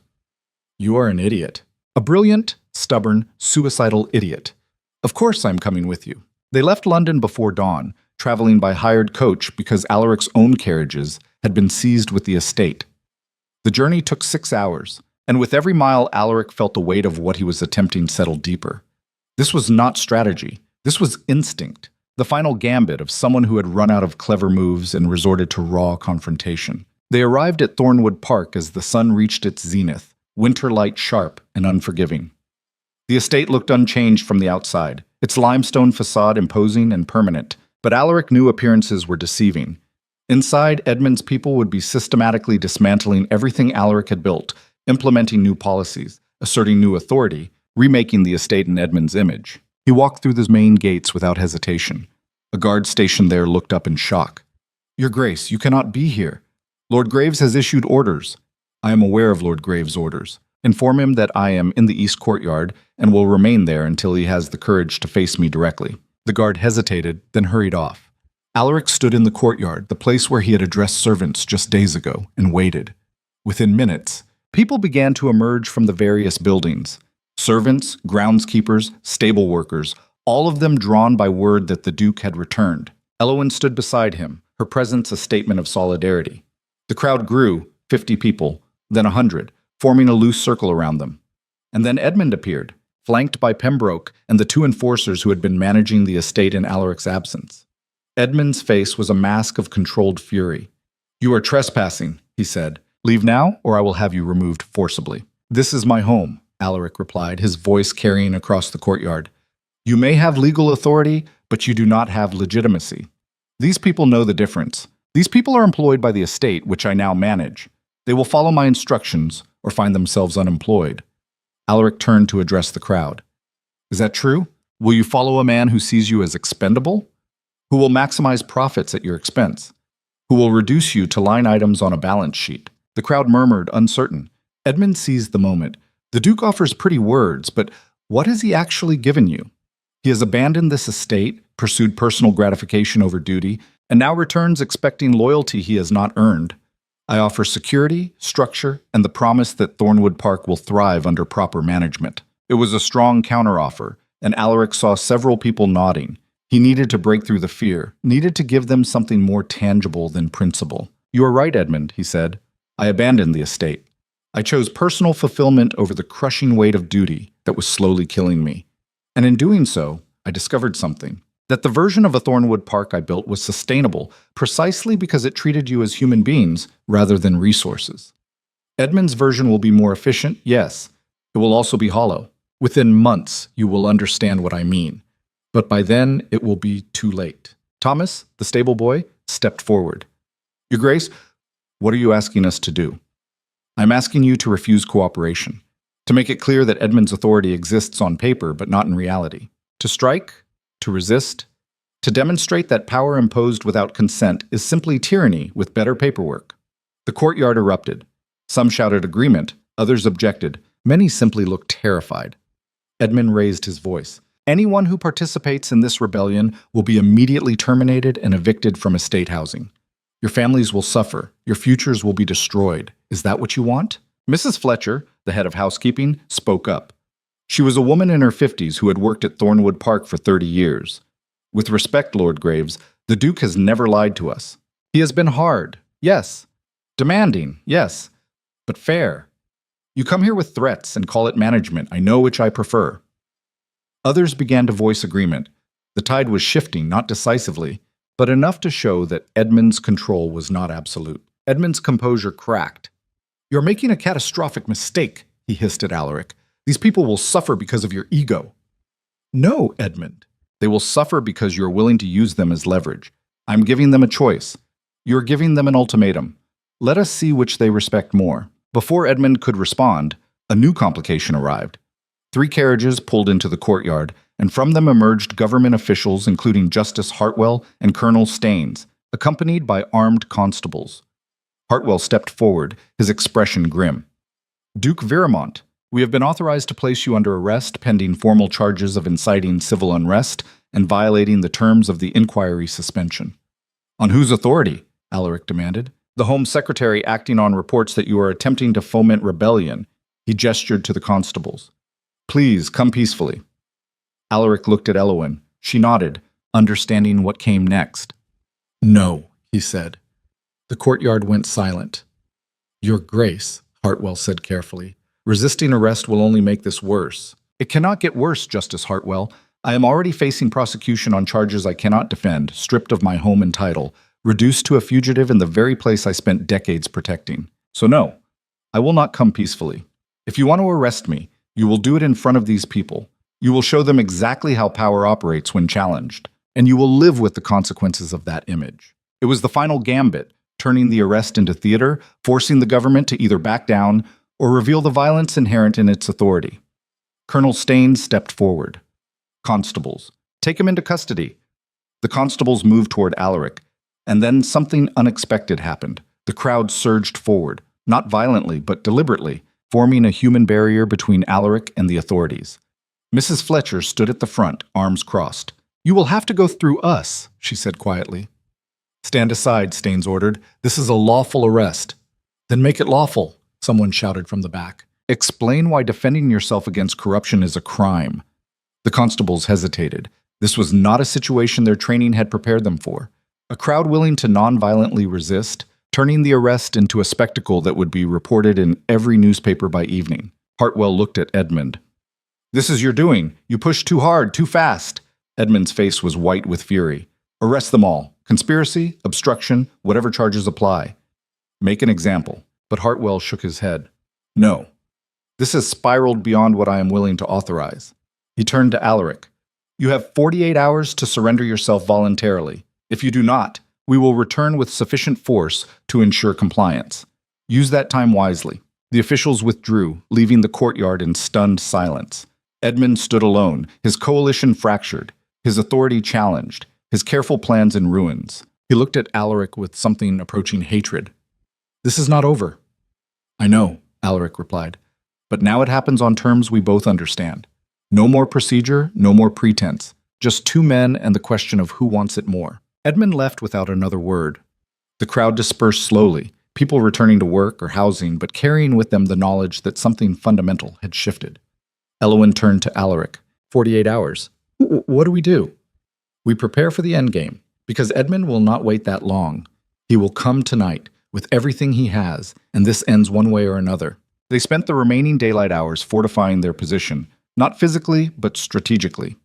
You are an idiot. A brilliant, stubborn, suicidal idiot. Of course I'm coming with you. They left London before dawn, traveling by hired coach because Alaric's own carriages had been seized with the estate. The journey took 6 hours, and with every mile Alaric felt the weight of what he was attempting settle deeper. This was not strategy. This was instinct, the final gambit of someone who had run out of clever moves and resorted to raw confrontation. They arrived at Thornwood Park as the sun reached its zenith, winter light sharp and unforgiving. The estate looked unchanged from the outside, its limestone facade imposing and permanent, But Alaric knew appearances were deceiving. Inside, Edmund's people would be systematically dismantling everything Alaric had built, implementing new policies, asserting new authority, remaking the estate in Edmund's image. He walked through the main gates without hesitation. A guard stationed there looked up in shock. "Your Grace, you cannot be here. Lord Graves has issued orders." "I am aware of Lord Graves' orders. Inform him that I am in the East Courtyard and will remain there until he has the courage to face me directly." The guard hesitated, then hurried off. Alaric stood in the courtyard, the place where he had addressed servants just days ago, and waited. Within minutes, people began to emerge from the various buildings. Servants, groundskeepers, stable workers, all of them drawn by word that the Duke had returned. Elowen stood beside him, her presence a statement of solidarity. The crowd grew, 50 people, then 100, forming a loose circle around them. And then Edmund appeared, flanked by Pembroke and the two enforcers who had been managing the estate in Alaric's absence. Edmund's face was a mask of controlled fury. "You are trespassing," he said. "Leave now, or I will have you removed forcibly." "This is my home," Alaric replied, his voice carrying across the courtyard. "You may have legal authority, but you do not have legitimacy. These people know the difference. These people are employed by the estate, which I now manage. They will follow my instructions or find themselves unemployed." Alaric turned to address the crowd. "Is that true? Will you follow a man who sees you as expendable? Who will maximize profits at your expense? Who will reduce you to line items on a balance sheet?" The crowd murmured, uncertain. Edmund seized the moment. "The Duke offers pretty words, but what has he actually given you? He has abandoned this estate, pursued personal gratification over duty, and now returns expecting loyalty he has not earned. I offer security, structure, and the promise that Thornwood Park will thrive under proper management." It was a strong counteroffer, and Alaric saw several people nodding. He needed to break through the fear, needed to give them something more tangible than principle. "You are right, Edmund," he said. "I abandoned the estate. I chose personal fulfillment over the crushing weight of duty that was slowly killing me. And in doing so, I discovered something. That the version of a Thornwood Park I built was sustainable precisely because it treated you as human beings rather than resources. Edmund's version will be more efficient, yes. It will also be hollow. Within months, you will understand what I mean. But by then, it will be too late." Thomas, the stable boy, stepped forward. "Your Grace, what are you asking us to do?" "I'm asking you to refuse cooperation. To make it clear that Edmund's authority exists on paper but not in reality. To strike, to resist, to demonstrate that power imposed without consent is simply tyranny with better paperwork." The courtyard erupted. Some shouted agreement, others objected. Many simply looked terrified. Edmund raised his voice. "Anyone who participates in this rebellion will be immediately terminated and evicted from estate housing. Your families will suffer. Your futures will be destroyed. Is that what you want?" Mrs. Fletcher, the head of housekeeping, spoke up. She was a woman in her 50s who had worked at Thornwood Park for 30 years. "With respect, Lord Graves, the Duke has never lied to us. He has been hard, yes. Demanding, yes. But fair. You come here with threats and call it management. I know which I prefer." Others began to voice agreement. The tide was shifting, not decisively, but enough to show that Edmund's control was not absolute. Edmund's composure cracked. "You're making a catastrophic mistake," he hissed at Alaric. "These people will suffer because of your ego." "No, Edmund. They will suffer because you're willing to use them as leverage. I'm giving them a choice. You're giving them an ultimatum. Let us see which they respect more." Before Edmund could respond, a new complication arrived. 3 carriages pulled into the courtyard, and from them emerged government officials including Justice Hartwell and Colonel Staines, accompanied by armed constables. Hartwell stepped forward, his expression grim. "Duke Viramont, we have been authorized to place you under arrest pending formal charges of inciting civil unrest and violating the terms of the inquiry suspension." "On whose authority?" Alaric demanded. "The Home Secretary acting on reports that you are attempting to foment rebellion." He gestured to the constables. "Please, come peacefully." Alaric looked at Elowen. She nodded, understanding what came next. "No," he said. The courtyard went silent. "Your Grace," Hartwell said carefully, "resisting arrest will only make this worse." "It cannot get worse, Justice Hartwell. I am already facing prosecution on charges I cannot defend, stripped of my home and title, reduced to a fugitive in the very place I spent decades protecting. So no, I will not come peacefully. If you want to arrest me, you will do it in front of these people. You will show them exactly how power operates when challenged. and you will live with the consequences of that image. It was the final gambit, turning the arrest into theater, forcing the government to either back down or reveal the violence inherent in its authority. Colonel Staines stepped forward. Constables, take him into custody. The constables moved toward Alaric, and then something unexpected happened. The crowd surged forward, not violently, but deliberately, forming a human barrier between Alaric and the authorities. Mrs. Fletcher stood at the front, arms crossed. "You will have to go through us," she said quietly. "Stand aside," Staines ordered. "This is a lawful arrest." "Then make it lawful," someone shouted from the back. "Explain why defending yourself against corruption is a crime." The constables hesitated. This was not a situation their training had prepared them for. A crowd willing to non-violently resist, turning the arrest into a spectacle that would be reported in every newspaper by evening. Hartwell looked at Edmund. "This is your doing. You pushed too hard, too fast." Edmund's face was white with fury. "Arrest them all. Conspiracy, obstruction, whatever charges apply. Make an example." But Hartwell shook his head. "No. This has spiraled beyond what I am willing to authorize." He turned to Alaric. "You have 48 hours to surrender yourself voluntarily. If you do not, we will return with sufficient force to ensure compliance. Use that time wisely." The officials withdrew, leaving the courtyard in stunned silence. Edmund stood alone, his coalition fractured, his authority challenged, his careful plans in ruins. He looked at Alaric with something approaching hatred. "This is not over." "I know," Alaric replied. "But now it happens on terms we both understand. No more procedure, no more pretense. Just two men and the question of who wants it more." Edmund left without another word. The crowd dispersed slowly, people returning to work or housing, but carrying with them the knowledge that something fundamental had shifted. Elowin turned to Alaric. 48 hours. What do we do?" "We prepare for the endgame, because Edmund will not wait that long. He will come tonight, with everything he has, and this ends one way or another." They spent the remaining daylight hours fortifying their position, not physically, but strategically.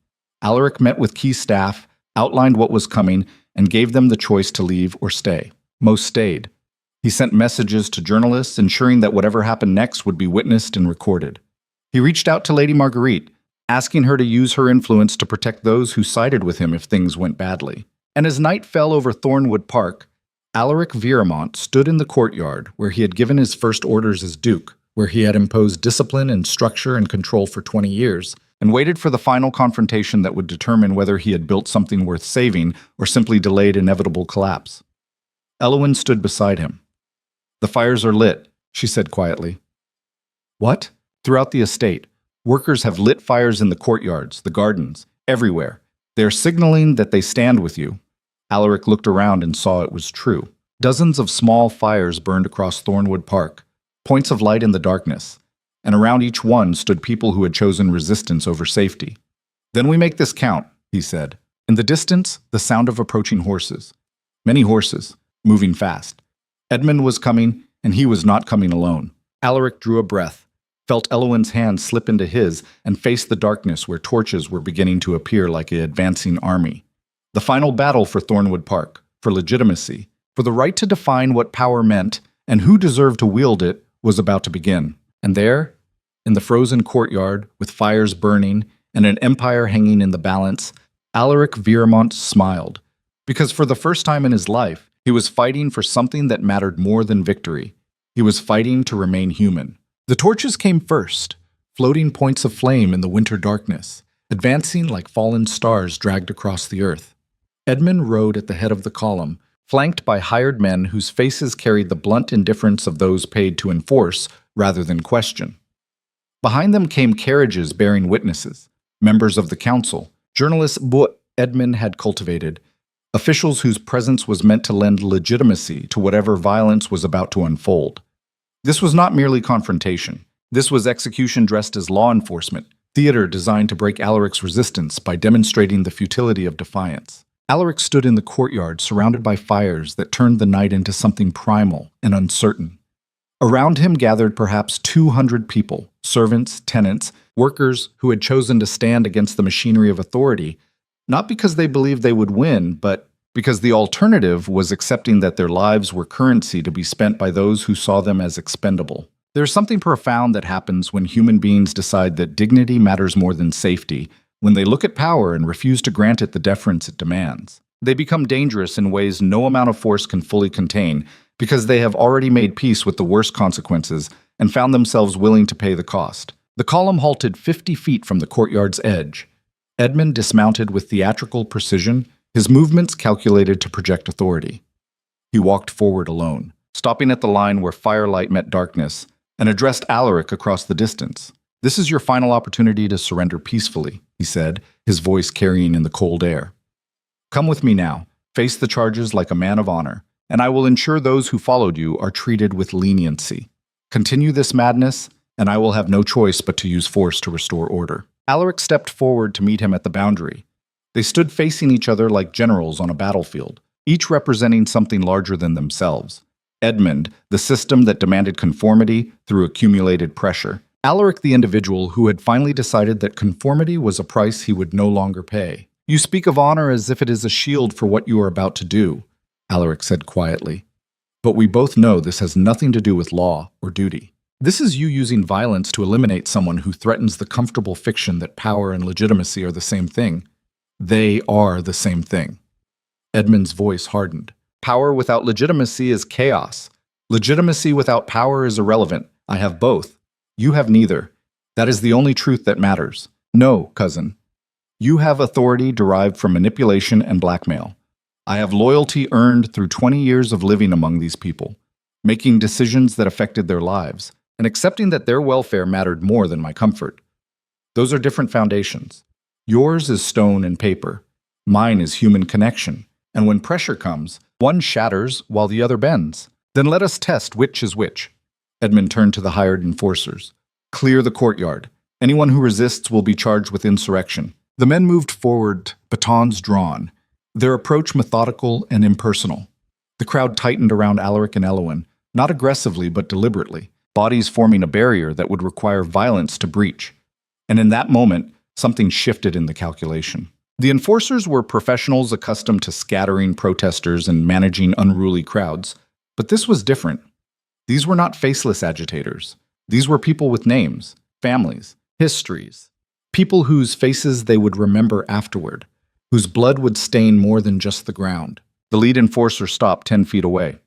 Alaric met with key staff, outlined what was coming, and gave them the choice to leave or stay. Most stayed. He sent messages to journalists, ensuring that whatever happened next would be witnessed and recorded. He reached out to Lady Marguerite, asking her to use her influence to protect those who sided with him if things went badly. And as night fell over Thornwood Park, Alaric Viramont stood in the courtyard where he had given his first orders as Duke, where he had imposed discipline and structure and control for 20 years, and waited for the final confrontation that would determine whether he had built something worth saving or simply delayed inevitable collapse. Elowin stood beside him. "The fires are lit," she said quietly. "What?" "Throughout the estate, workers have lit fires in the courtyards, the gardens, everywhere. They are signaling that they stand with you." Alaric looked around and saw it was true. Dozens of small fires burned across Thornwood Park, points of light in the darkness, and around each one stood people who had chosen resistance over safety. "Then we make this count," he said. In the distance, the sound of approaching horses. Many horses, moving fast. Edmund was coming, and he was not coming alone. Alaric drew a breath, felt Elowin's hand slip into his, and faced the darkness where torches were beginning to appear like an advancing army. The final battle for Thornwood Park, for legitimacy, for the right to define what power meant and who deserved to wield it, was about to begin. And there, in the frozen courtyard, with fires burning and an empire hanging in the balance, Alaric Viramont smiled, because for the first time in his life, he was fighting for something that mattered more than victory. He was fighting to remain human. The torches came first, floating points of flame in the winter darkness, advancing like fallen stars dragged across the earth. Edmund rode at the head of the column, flanked by hired men whose faces carried the blunt indifference of those paid to enforce rather than question. Behind them came carriages bearing witnesses, members of the council, journalists Edmund had cultivated, officials whose presence was meant to lend legitimacy to whatever violence was about to unfold. This was not merely confrontation. This was execution dressed as law enforcement, theater designed to break Alaric's resistance by demonstrating the futility of defiance. Alaric stood in the courtyard surrounded by fires that turned the night into something primal and uncertain. Around him gathered perhaps 200 people, servants, tenants, workers who had chosen to stand against the machinery of authority, not because they believed they would win, but because the alternative was accepting that their lives were currency to be spent by those who saw them as expendable. There's something profound that happens when human beings decide that dignity matters more than safety, when they look at power and refuse to grant it the deference it demands. They become dangerous in ways no amount of force can fully contain because they have already made peace with the worst consequences and found themselves willing to pay the cost. The column halted 50 feet from the courtyard's edge. Edmund dismounted with theatrical precision, his movements calculated to project authority. He walked forward alone, stopping at the line where firelight met darkness, and addressed Alaric across the distance. "This is your final opportunity to surrender peacefully," he said, his voice carrying in the cold air. "Come with me now, face the charges like a man of honor, and I will ensure those who followed you are treated with leniency. Continue this madness, and I will have no choice but to use force to restore order." Alaric stepped forward to meet him at the boundary. They stood facing each other like generals on a battlefield, each representing something larger than themselves. Edmund, the system that demanded conformity through accumulated pressure. Alaric, the individual who had finally decided that conformity was a price he would no longer pay. "You speak of honor as if it is a shield for what you are about to do," Alaric said quietly. "But we both know this has nothing to do with law or duty. This is you using violence to eliminate someone who threatens the comfortable fiction that power and legitimacy are the same thing. They are the same thing." Edmund's voice hardened. "Power without legitimacy is chaos. Legitimacy without power is irrelevant. I have both. You have neither. That is the only truth that matters. No, cousin. You have authority derived from manipulation and blackmail. I have loyalty earned through 20 years of living among these people, making decisions that affected their lives, and accepting that their welfare mattered more than my comfort. Those are different foundations. Yours is stone and paper. Mine is human connection. And when pressure comes, one shatters while the other bends. Then let us test which is which." Edmund turned to the hired enforcers. "Clear the courtyard. Anyone who resists will be charged with insurrection." The men moved forward, batons drawn, their approach methodical and impersonal. The crowd tightened around Alaric and Elowen, not aggressively but deliberately, bodies forming a barrier that would require violence to breach. And in that moment, something shifted in the calculation. The enforcers were professionals accustomed to scattering protesters and managing unruly crowds, but this was different. These were not faceless agitators. These were people with names, families, histories, people whose faces they would remember afterward, whose blood would stain more than just the ground. The lead enforcer stopped 10 feet away.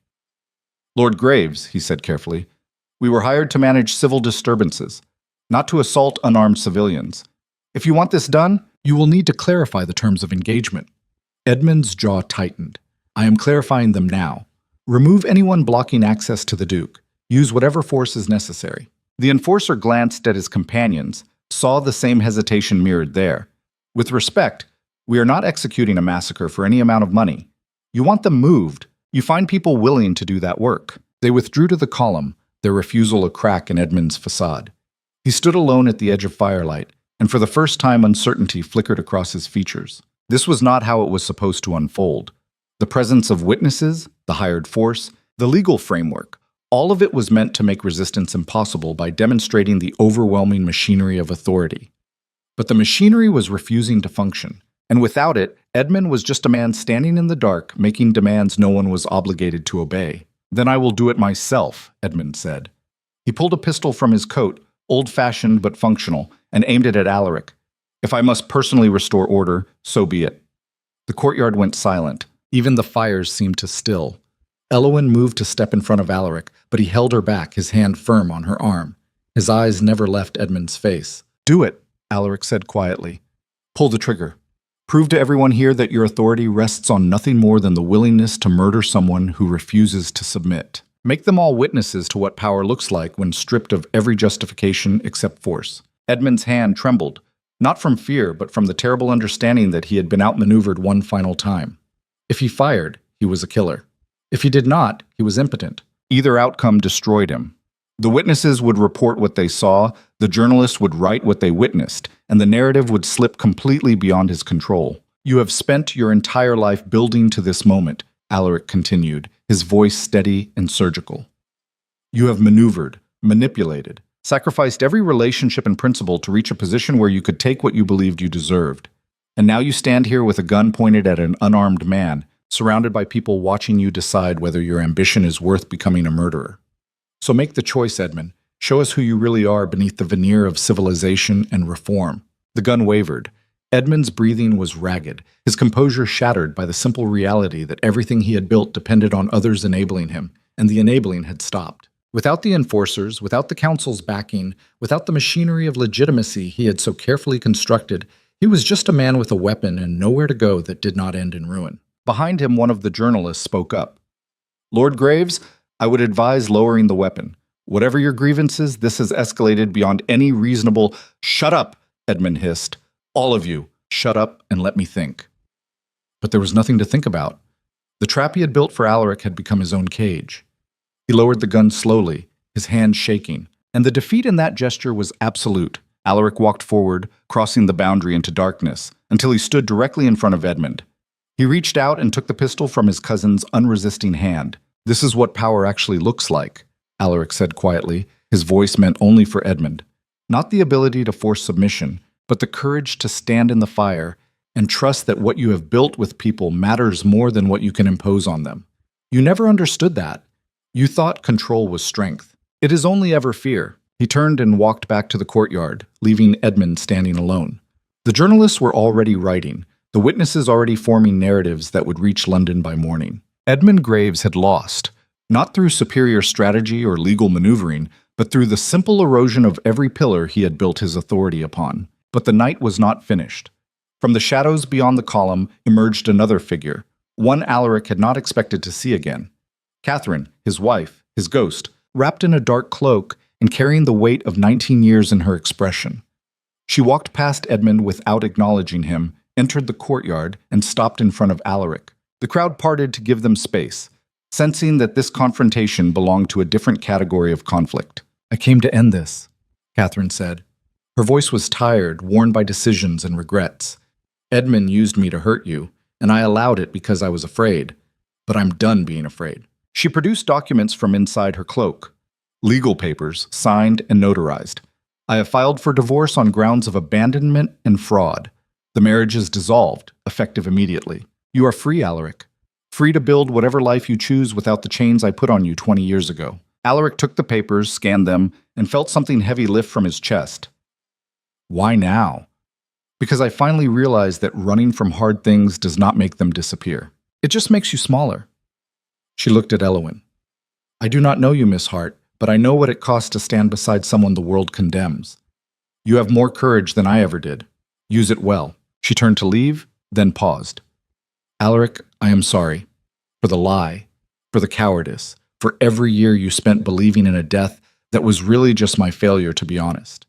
"Lord Graves," he said carefully, "we were hired to manage civil disturbances, not to assault unarmed civilians. If you want this done, you will need to clarify the terms of engagement." Edmund's jaw tightened. "I am clarifying them now. Remove anyone blocking access to the Duke. Use whatever force is necessary." The enforcer glanced at his companions, saw the same hesitation mirrored there. "With respect, we are not executing a massacre for any amount of money. You want them moved. You find people willing to do that work." They withdrew to the column, their refusal a crack in Edmund's facade. He stood alone at the edge of firelight, and for the first time uncertainty flickered across his features. This was not how it was supposed to unfold. The presence of witnesses, the hired force, the legal framework, all of it was meant to make resistance impossible by demonstrating the overwhelming machinery of authority. But the machinery was refusing to function, and without it, Edmund was just a man standing in the dark, making demands no one was obligated to obey. "Then I will do it myself," Edmund said. He pulled a pistol from his coat, old-fashioned but functional, and aimed it at Alaric. "If I must personally restore order, so be it." The courtyard went silent. Even the fires seemed to still. Elowen moved to step in front of Alaric, but he held her back, his hand firm on her arm. His eyes never left Edmund's face. "Do it," Alaric said quietly. "Pull the trigger. Prove to everyone here that your authority rests on nothing more than the willingness to murder someone who refuses to submit. Make them all witnesses to what power looks like when stripped of every justification except force." Edmund's hand trembled, not from fear, but from the terrible understanding that he had been outmaneuvered one final time. If he fired, he was a killer. If he did not, he was impotent. Either outcome destroyed him. The witnesses would report what they saw, the journalists would write what they witnessed, and the narrative would slip completely beyond his control. "You have spent your entire life building to this moment," Alaric continued, his voice steady and surgical. "You have maneuvered, manipulated, sacrificed every relationship and principle to reach a position where you could take what you believed you deserved. And now you stand here with a gun pointed at an unarmed man, surrounded by people watching you decide whether your ambition is worth becoming a murderer. So make the choice, Edmund. Show us who you really are beneath the veneer of civilization and reform." The gun wavered. Edmund's breathing was ragged, his composure shattered by the simple reality that everything he had built depended on others enabling him, and the enabling had stopped. Without the enforcers, without the council's backing, without the machinery of legitimacy he had so carefully constructed, he was just a man with a weapon and nowhere to go that did not end in ruin. Behind him, one of the journalists spoke up. "Lord Graves, I would advise lowering the weapon. Whatever your grievances, this has escalated beyond any reasonable—" "Shut up," Edmund hissed. "All of you, shut up and let me think." But there was nothing to think about. The trap he had built for Alaric had become his own cage. He lowered the gun slowly, his hand shaking, and the defeat in that gesture was absolute. Alaric walked forward, crossing the boundary into darkness, until he stood directly in front of Edmund. He reached out and took the pistol from his cousin's unresisting hand. "This is what power actually looks like," Alaric said quietly, his voice meant only for Edmund. "Not the ability to force submission, but the courage to stand in the fire and trust that what you have built with people matters more than what you can impose on them. You never understood that. You thought control was strength. It is only ever fear." He turned and walked back to the courtyard, leaving Edmund standing alone. The journalists were already writing, the witnesses already forming narratives that would reach London by morning. Edmund Graves had lost, not through superior strategy or legal maneuvering, but through the simple erosion of every pillar he had built his authority upon. But the night was not finished. From the shadows beyond the column emerged another figure, one Alaric had not expected to see again. Catherine, his wife, his ghost, wrapped in a dark cloak and carrying the weight of 19 years in her expression. She walked past Edmund without acknowledging him, entered the courtyard, and stopped in front of Alaric. The crowd parted to give them space, sensing that this confrontation belonged to a different category of conflict. "I came to end this," Catherine said. Her voice was tired, worn by decisions and regrets. "Edmund used me to hurt you, and I allowed it because I was afraid. But I'm done being afraid." She produced documents from inside her cloak. Legal papers, signed and notarized. "I have filed for divorce on grounds of abandonment and fraud. The marriage is dissolved, effective immediately. You are free, Alaric. Free to build whatever life you choose without the chains I put on you 20 years ago." Alaric took the papers, scanned them, and felt something heavy lift from his chest. "Why now?" "Because I finally realized that running from hard things does not make them disappear. It just makes you smaller." She looked at Elowen. "I do not know you, Miss Hart, but I know what it costs to stand beside someone the world condemns. You have more courage than I ever did. Use it well." She turned to leave, then paused. "Alaric, I am sorry. For the lie, for the cowardice, for every year you spent believing in a death that was really just my failure to be honest.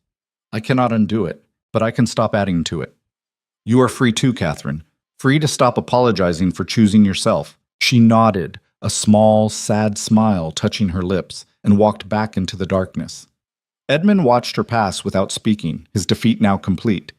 I cannot undo it, but I can stop adding to it. You are free too, Catherine. Free to stop apologizing for choosing yourself." She nodded, a small, sad smile touching her lips, and walked back into the darkness. Edmund watched her pass without speaking, his defeat now complete.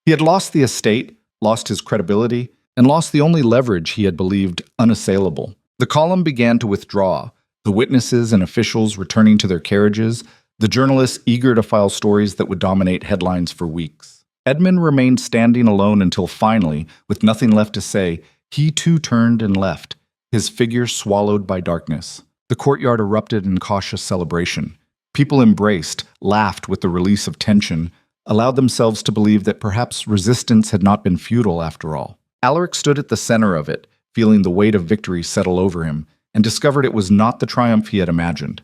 He had lost the estate, lost his credibility, and lost the only leverage he had believed unassailable. The column began to withdraw, the witnesses and officials returning to their carriages, the journalists eager to file stories that would dominate headlines for weeks. Edmund remained standing alone until finally, with nothing left to say, he too turned and left, his figure swallowed by darkness. The courtyard erupted in cautious celebration. People embraced, laughed with the release of tension, allowed themselves to believe that perhaps resistance had not been futile after all. Alaric stood at the center of it, feeling the weight of victory settle over him, and discovered it was not the triumph he had imagined.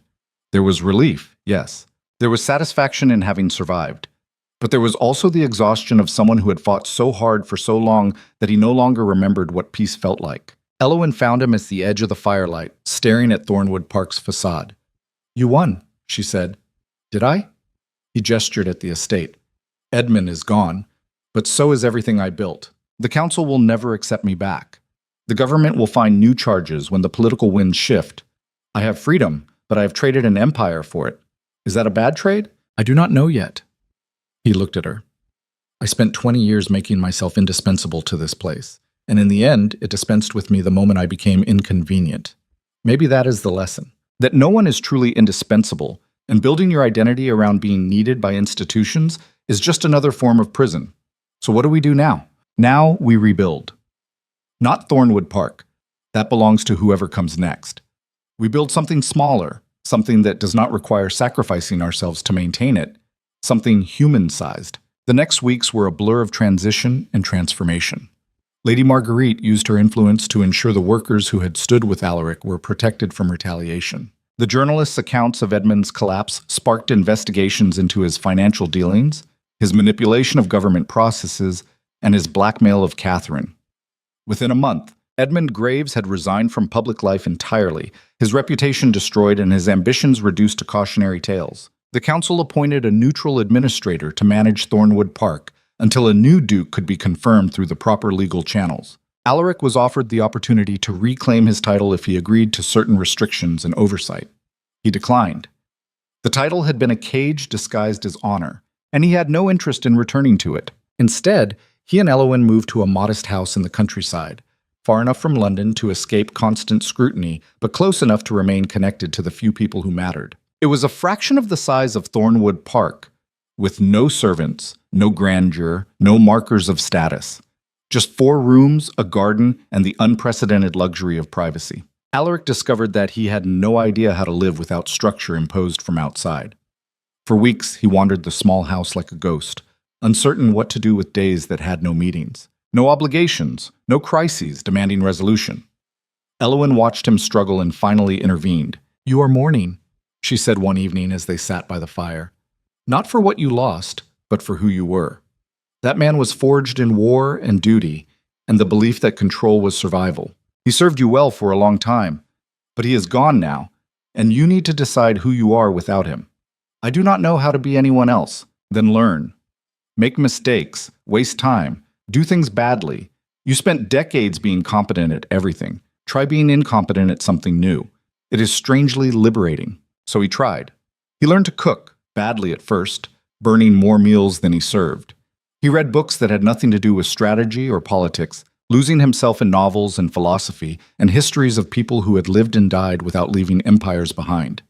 There was relief, yes. There was satisfaction in having survived. But there was also the exhaustion of someone who had fought so hard for so long that he no longer remembered what peace felt like. Elowen found him at the edge of the firelight, staring at Thornwood Park's facade. "You won," she said. "Did I?" He gestured at the estate. "Edmund is gone, but so is everything I built. The council will never accept me back. The government will find new charges when the political winds shift. I have freedom, but I have traded an empire for it. Is that a bad trade? I do not know yet." He looked at her. "I spent 20 years making myself indispensable to this place, and in the end, it dispensed with me the moment I became inconvenient. Maybe that is the lesson, that no one is truly indispensable, and building your identity around being needed by institutions is just another form of prison. So what do we do now? Now we rebuild. Not Thornwood Park. That belongs to whoever comes next. We build something smaller, something that does not require sacrificing ourselves to maintain it, something human-sized, The next weeks were a blur of transition and transformation. Lady Marguerite used her influence to ensure the workers who had stood with Alaric were protected from retaliation. The journalists' accounts of Edmund's collapse sparked investigations into his financial dealings, his manipulation of government processes, and his blackmail of Catherine. Within a month, Edmund Graves had resigned from public life entirely, his reputation destroyed and his ambitions reduced to cautionary tales. The council appointed a neutral administrator to manage Thornwood Park until a new duke could be confirmed through the proper legal channels. Alaric was offered the opportunity to reclaim his title if he agreed to certain restrictions and oversight. He declined. The title had been a cage disguised as honor, and he had no interest in returning to it. Instead, he and Elowen moved to a modest house in the countryside, far enough from London to escape constant scrutiny, but close enough to remain connected to the few people who mattered. It was a fraction of the size of Thornwood Park, with no servants, no grandeur, no markers of status. Just 4 rooms, a garden, and the unprecedented luxury of privacy. Alaric discovered that he had no idea how to live without structure imposed from outside. For weeks, he wandered the small house like a ghost, uncertain what to do with days that had no meetings, no obligations, no crises demanding resolution. Elowen watched him struggle and finally intervened. "You are mourning," she said one evening as they sat by the fire. "Not for what you lost, but for who you were." That man was forged in war and duty, and the belief that control was survival. He served you well for a long time, but he is gone now, and you need to decide who you are without him. I do not know how to be anyone else. Then learn. Make mistakes, waste time, do things badly. You spent decades being competent at everything. Try being incompetent at something new. It is strangely liberating. So he tried. He learned to cook, badly at first, burning more meals than he served. He read books that had nothing to do with strategy or politics, losing himself in novels and philosophy and histories of people who had lived and died without leaving empires behind.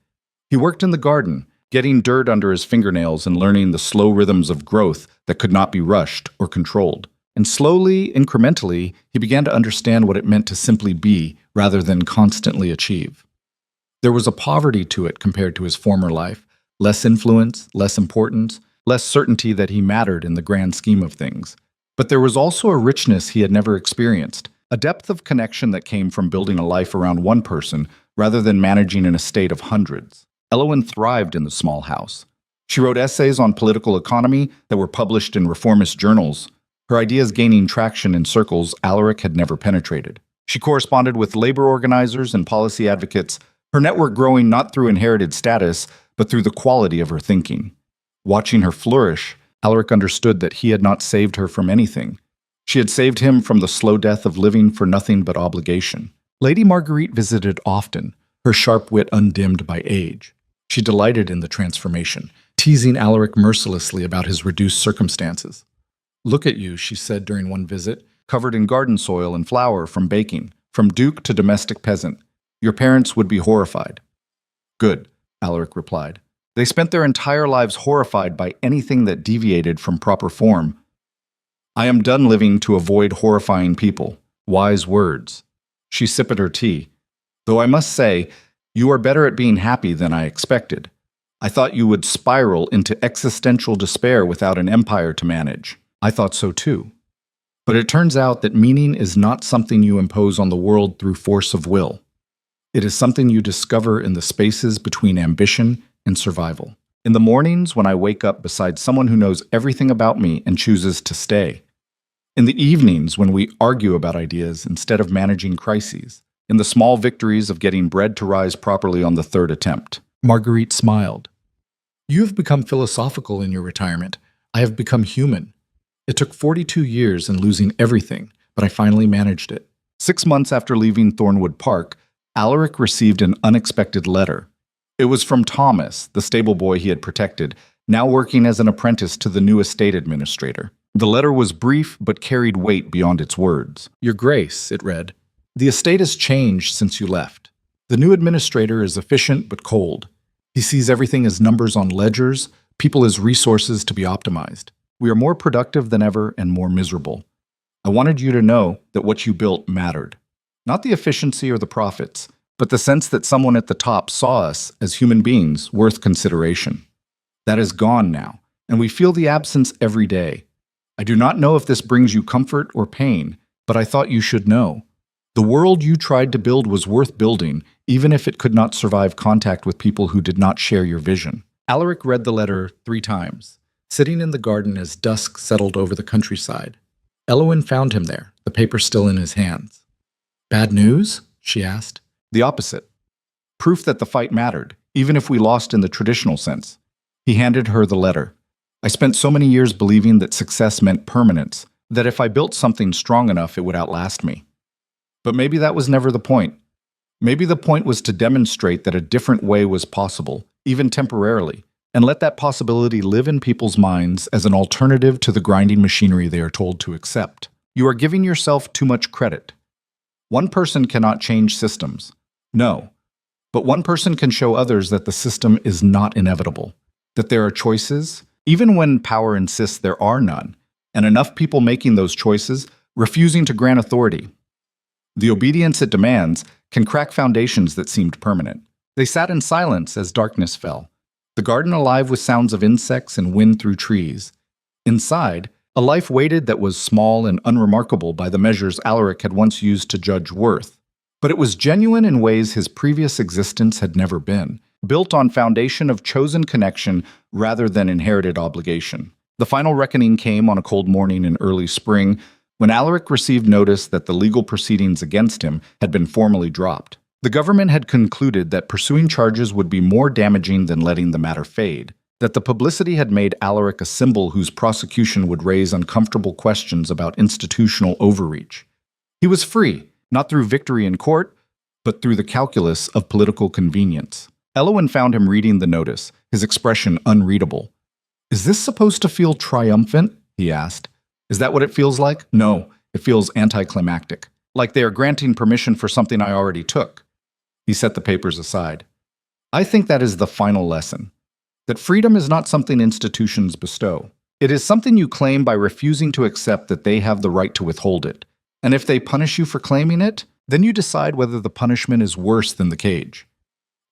He worked in the garden, getting dirt under his fingernails and learning the slow rhythms of growth that could not be rushed or controlled. And slowly, incrementally, he began to understand what it meant to simply be rather than constantly achieve. There was a poverty to it compared to his former life, less influence, less importance, less certainty that he mattered in the grand scheme of things. But there was also a richness he had never experienced, a depth of connection that came from building a life around one person rather than managing an estate of hundreds. Elowen thrived in the small house. She wrote essays on political economy that were published in reformist journals, her ideas gaining traction in circles Alaric had never penetrated. She corresponded with labor organizers and policy advocates, her network growing not through inherited status, but through the quality of her thinking. Watching her flourish, Alaric understood that he had not saved her from anything. She had saved him from the slow death of living for nothing but obligation. Lady Marguerite visited often, her sharp wit undimmed by age. She delighted in the transformation, teasing Alaric mercilessly about his reduced circumstances. "Look at you," she said during one visit, "covered in garden soil and flour from baking, from duke to domestic peasant. Your parents would be horrified." "Good," Alaric replied. "They spent their entire lives horrified by anything that deviated from proper form. I am done living to avoid horrifying people." Wise words. She sipped her tea. "Though I must say, you are better at being happy than I expected. I thought you would spiral into existential despair without an empire to manage." "I thought so too. But it turns out that meaning is not something you impose on the world through force of will. It is something you discover in the spaces between ambition and survival. In the mornings when I wake up beside someone who knows everything about me and chooses to stay. In the evenings when we argue about ideas instead of managing crises. In the small victories of getting bread to rise properly on the 3rd attempt." Marguerite smiled. "You have become philosophical in your retirement. I have become human. It took 42 years and losing everything, but I finally managed it." 6 months after leaving Thornwood Park, Alaric received an unexpected letter. It was from Thomas, the stable boy he had protected, now working as an apprentice to the new estate administrator. The letter was brief but carried weight beyond its words. "Your Grace," it read, "the estate has changed since you left. The new administrator is efficient but cold. He sees everything as numbers on ledgers, people as resources to be optimized. We are more productive than ever and more miserable. I wanted you to know that what you built mattered. Not the efficiency or the profits, but the sense that someone at the top saw us as human beings worth consideration. That is gone now, and we feel the absence every day. I do not know if this brings you comfort or pain, but I thought you should know. The world you tried to build was worth building, even if it could not survive contact with people who did not share your vision." Alaric read the letter 3 times, sitting in the garden as dusk settled over the countryside. Eowyn found him there, the paper still in his hands. "Bad news?" she asked. "The opposite. Proof that the fight mattered, even if we lost in the traditional sense." He handed her the letter. "I spent so many years believing that success meant permanence, that if I built something strong enough, it would outlast me. But maybe that was never the point. Maybe the point was to demonstrate that a different way was possible, even temporarily, and let that possibility live in people's minds as an alternative to the grinding machinery they are told to accept. You are giving yourself too much credit. One person cannot change systems. No. But one person can show others that the system is not inevitable, that there are choices, even when power insists there are none, and enough people making those choices, refusing to grant authority. The obedience it demands can crack foundations that seemed permanent." They sat in silence as darkness fell, the garden alive with sounds of insects and wind through trees. Inside, a life waited that was small and unremarkable by the measures Alaric had once used to judge worth. But it was genuine in ways his previous existence had never been, built on foundation of chosen connection rather than inherited obligation. The final reckoning came on a cold morning in early spring, when Alaric received notice that the legal proceedings against him had been formally dropped. The government had concluded that pursuing charges would be more damaging than letting the matter fade, that the publicity had made Alaric a symbol whose prosecution would raise uncomfortable questions about institutional overreach. He was free, not through victory in court, but through the calculus of political convenience. Eowyn found him reading the notice, his expression unreadable. "Is this supposed to feel triumphant?" he asked. "Is that what it feels like?" "No, it feels anticlimactic, like they are granting permission for something I already took." He set the papers aside. "I think that is the final lesson, that freedom is not something institutions bestow. It is something you claim by refusing to accept that they have the right to withhold it. And if they punish you for claiming it, then you decide whether the punishment is worse than the cage.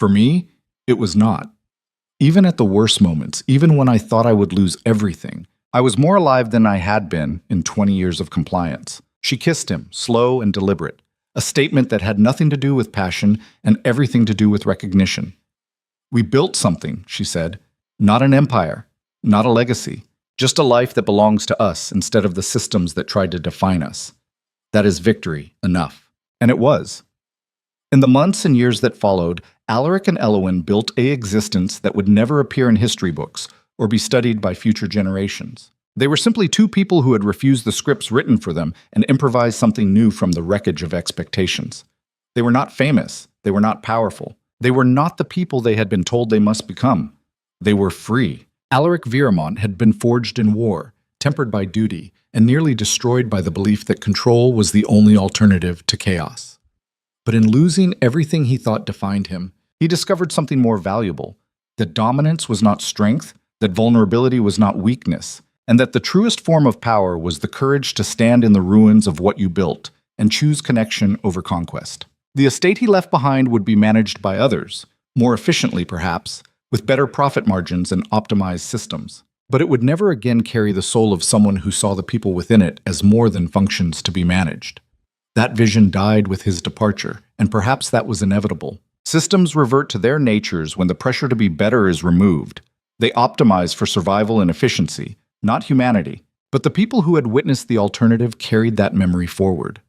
For me, it was not. Even at the worst moments, even when I thought I would lose everything, I was more alive than I had been in 20 years of compliance." She kissed him, slow and deliberate, a statement that had nothing to do with passion and everything to do with recognition. "We built something," she said, "not an empire, not a legacy, just a life that belongs to us instead of the systems that tried to define us. That is victory enough." And it was. In the months and years that followed, Alaric and Eowyn built an existence that would never appear in history books or be studied by future generations. They were simply 2 people who had refused the scripts written for them and improvised something new from the wreckage of expectations. They were not famous. They were not powerful. They were not the people they had been told they must become. They were free. Alaric Viramont had been forged in war, tempered by duty, and nearly destroyed by the belief that control was the only alternative to chaos. But in losing everything he thought defined him, he discovered something more valuable, that dominance was not strength, that vulnerability was not weakness, and that the truest form of power was the courage to stand in the ruins of what you built and choose connection over conquest. The estate he left behind would be managed by others, more efficiently perhaps, with better profit margins and optimized systems. But it would never again carry the soul of someone who saw the people within it as more than functions to be managed. That vision died with his departure, and perhaps that was inevitable. Systems revert to their natures when the pressure to be better is removed. They optimize for survival and efficiency, not humanity. But the people who had witnessed the alternative carried that memory forward.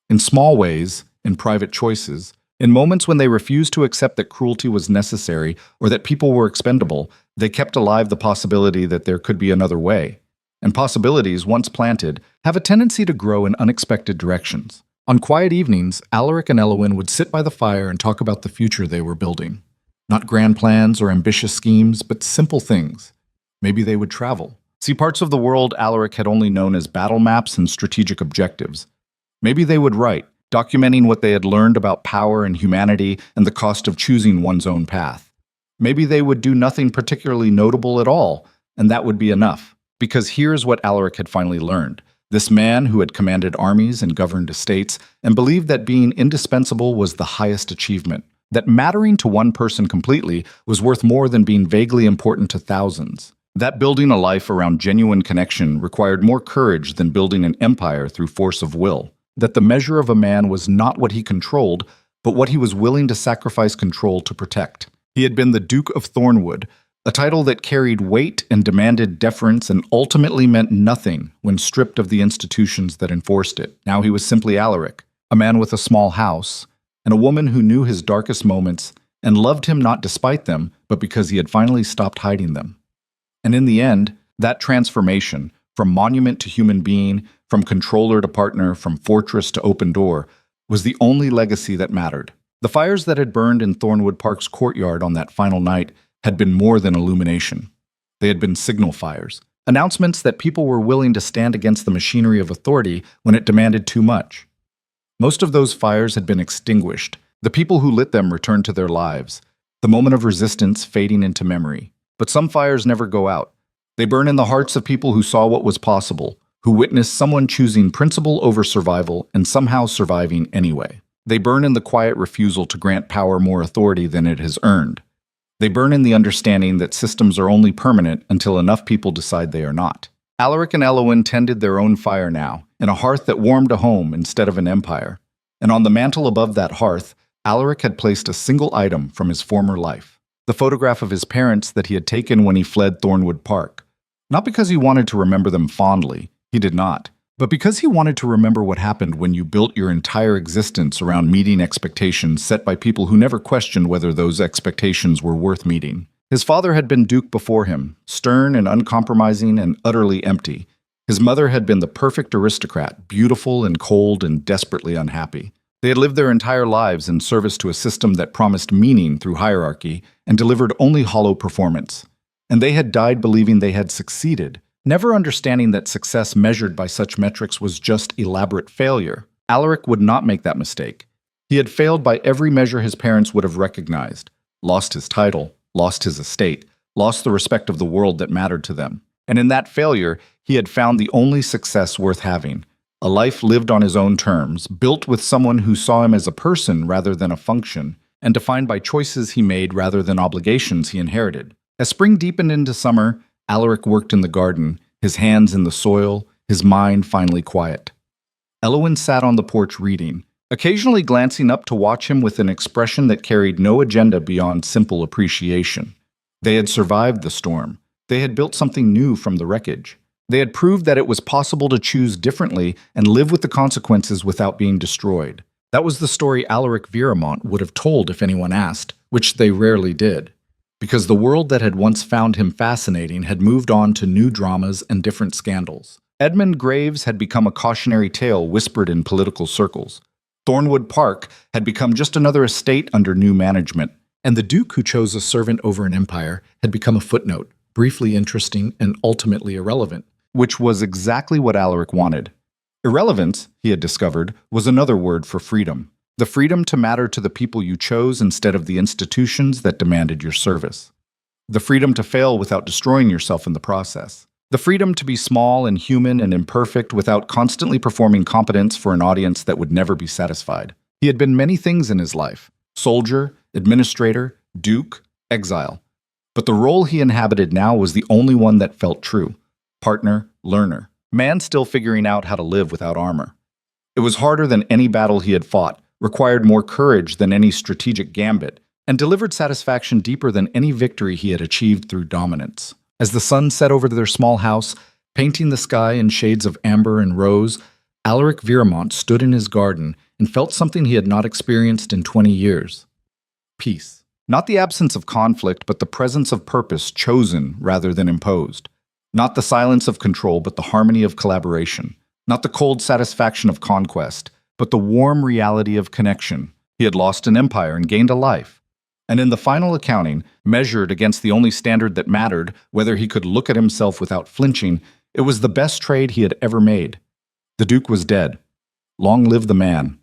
In small ways, in private choices, in moments when they refused to accept that cruelty was necessary or that people were expendable, they kept alive the possibility that there could be another way. And possibilities, once planted, have a tendency to grow in unexpected directions. On quiet evenings, Alaric and Eowyn would sit by the fire and talk about the future they were building. Not grand plans or ambitious schemes, but simple things. Maybe they would travel. See parts of the world Alaric had only known as battle maps and strategic objectives. Maybe they would write, documenting what they had learned about power and humanity and the cost of choosing one's own path. Maybe they would do nothing particularly notable at all, and that would be enough. Because here's what Alaric had finally learned. This man who had commanded armies and governed estates and believed that being indispensable was the highest achievement, that mattering to one person completely was worth more than being vaguely important to thousands. That building a life around genuine connection required more courage than building an empire through force of will. That the measure of a man was not what he controlled, but what he was willing to sacrifice control to protect. He had been the Duke of Thornwood, a title that carried weight and demanded deference and ultimately meant nothing when stripped of the institutions that enforced it. Now he was simply Alaric, a man with a small house, and a woman who knew his darkest moments and loved him not despite them, but because he had finally stopped hiding them. And in the end, that transformation, from monument to human being, from controller to partner, from fortress to open door, was the only legacy that mattered. The fires that had burned in Thornwood Park's courtyard on that final night had been more than illumination. They had been signal fires, announcements that people were willing to stand against the machinery of authority when it demanded too much. Most of those fires had been extinguished. The people who lit them returned to their lives, the moment of resistance fading into memory. But some fires never go out. They burn in the hearts of people who saw what was possible, who witnessed someone choosing principle over survival and somehow surviving anyway. They burn in the quiet refusal to grant power more authority than it has earned. They burn in the understanding that systems are only permanent until enough people decide they are not. Alaric and Elowin tended their own fire now, in a hearth that warmed a home instead of an empire. And on the mantle above that hearth, Alaric had placed a single item from his former life, the photograph of his parents that he had taken when he fled Thornwood Park. Not because he wanted to remember them fondly, he did not, but because he wanted to remember what happened when you built your entire existence around meeting expectations set by people who never questioned whether those expectations were worth meeting. His father had been Duke before him, stern and uncompromising and utterly empty. His mother had been the perfect aristocrat, beautiful and cold and desperately unhappy. They had lived their entire lives in service to a system that promised meaning through hierarchy and delivered only hollow performance. And they had died believing they had succeeded, never understanding that success measured by such metrics was just elaborate failure. Alaric would not make that mistake. He had failed by every measure his parents would have recognized, lost his title, lost his estate, lost the respect of the world that mattered to them. And in that failure, he had found the only success worth having, a life lived on his own terms, built with someone who saw him as a person rather than a function, and defined by choices he made rather than obligations he inherited. As spring deepened into summer, Alaric worked in the garden, his hands in the soil, his mind finally quiet. Elowin sat on the porch reading, occasionally glancing up to watch him with an expression that carried no agenda beyond simple appreciation. They had survived the storm. They had built something new from the wreckage. They had proved that it was possible to choose differently and live with the consequences without being destroyed. That was the story Alaric Viramont would have told if anyone asked, which they rarely did. Because the world that had once found him fascinating had moved on to new dramas and different scandals. Edmund Graves had become a cautionary tale whispered in political circles. Thornwood Park had become just another estate under new management. And the Duke who chose a servant over an empire had become a footnote, briefly interesting and ultimately irrelevant, which was exactly what Alaric wanted. Irrelevance, he had discovered, was another word for freedom. The freedom to matter to the people you chose instead of the institutions that demanded your service. The freedom to fail without destroying yourself in the process. The freedom to be small and human and imperfect without constantly performing competence for an audience that would never be satisfied. He had been many things in his life: soldier, administrator, duke, exile. But the role he inhabited now was the only one that felt true: partner, learner, man still figuring out how to live without armor. It was harder than any battle he had fought, required more courage than any strategic gambit, and delivered satisfaction deeper than any victory he had achieved through dominance. As the sun set over their small house, painting the sky in shades of amber and rose, Alaric Viramont stood in his garden and felt something he had not experienced in 20 years. Peace. Not the absence of conflict, but the presence of purpose chosen rather than imposed. Not the silence of control, but the harmony of collaboration. Not the cold satisfaction of conquest, but the warm reality of connection. He had lost an empire and gained a life. And in the final accounting, measured against the only standard that mattered, whether he could look at himself without flinching, it was the best trade he had ever made. The Duke was dead. Long live the man.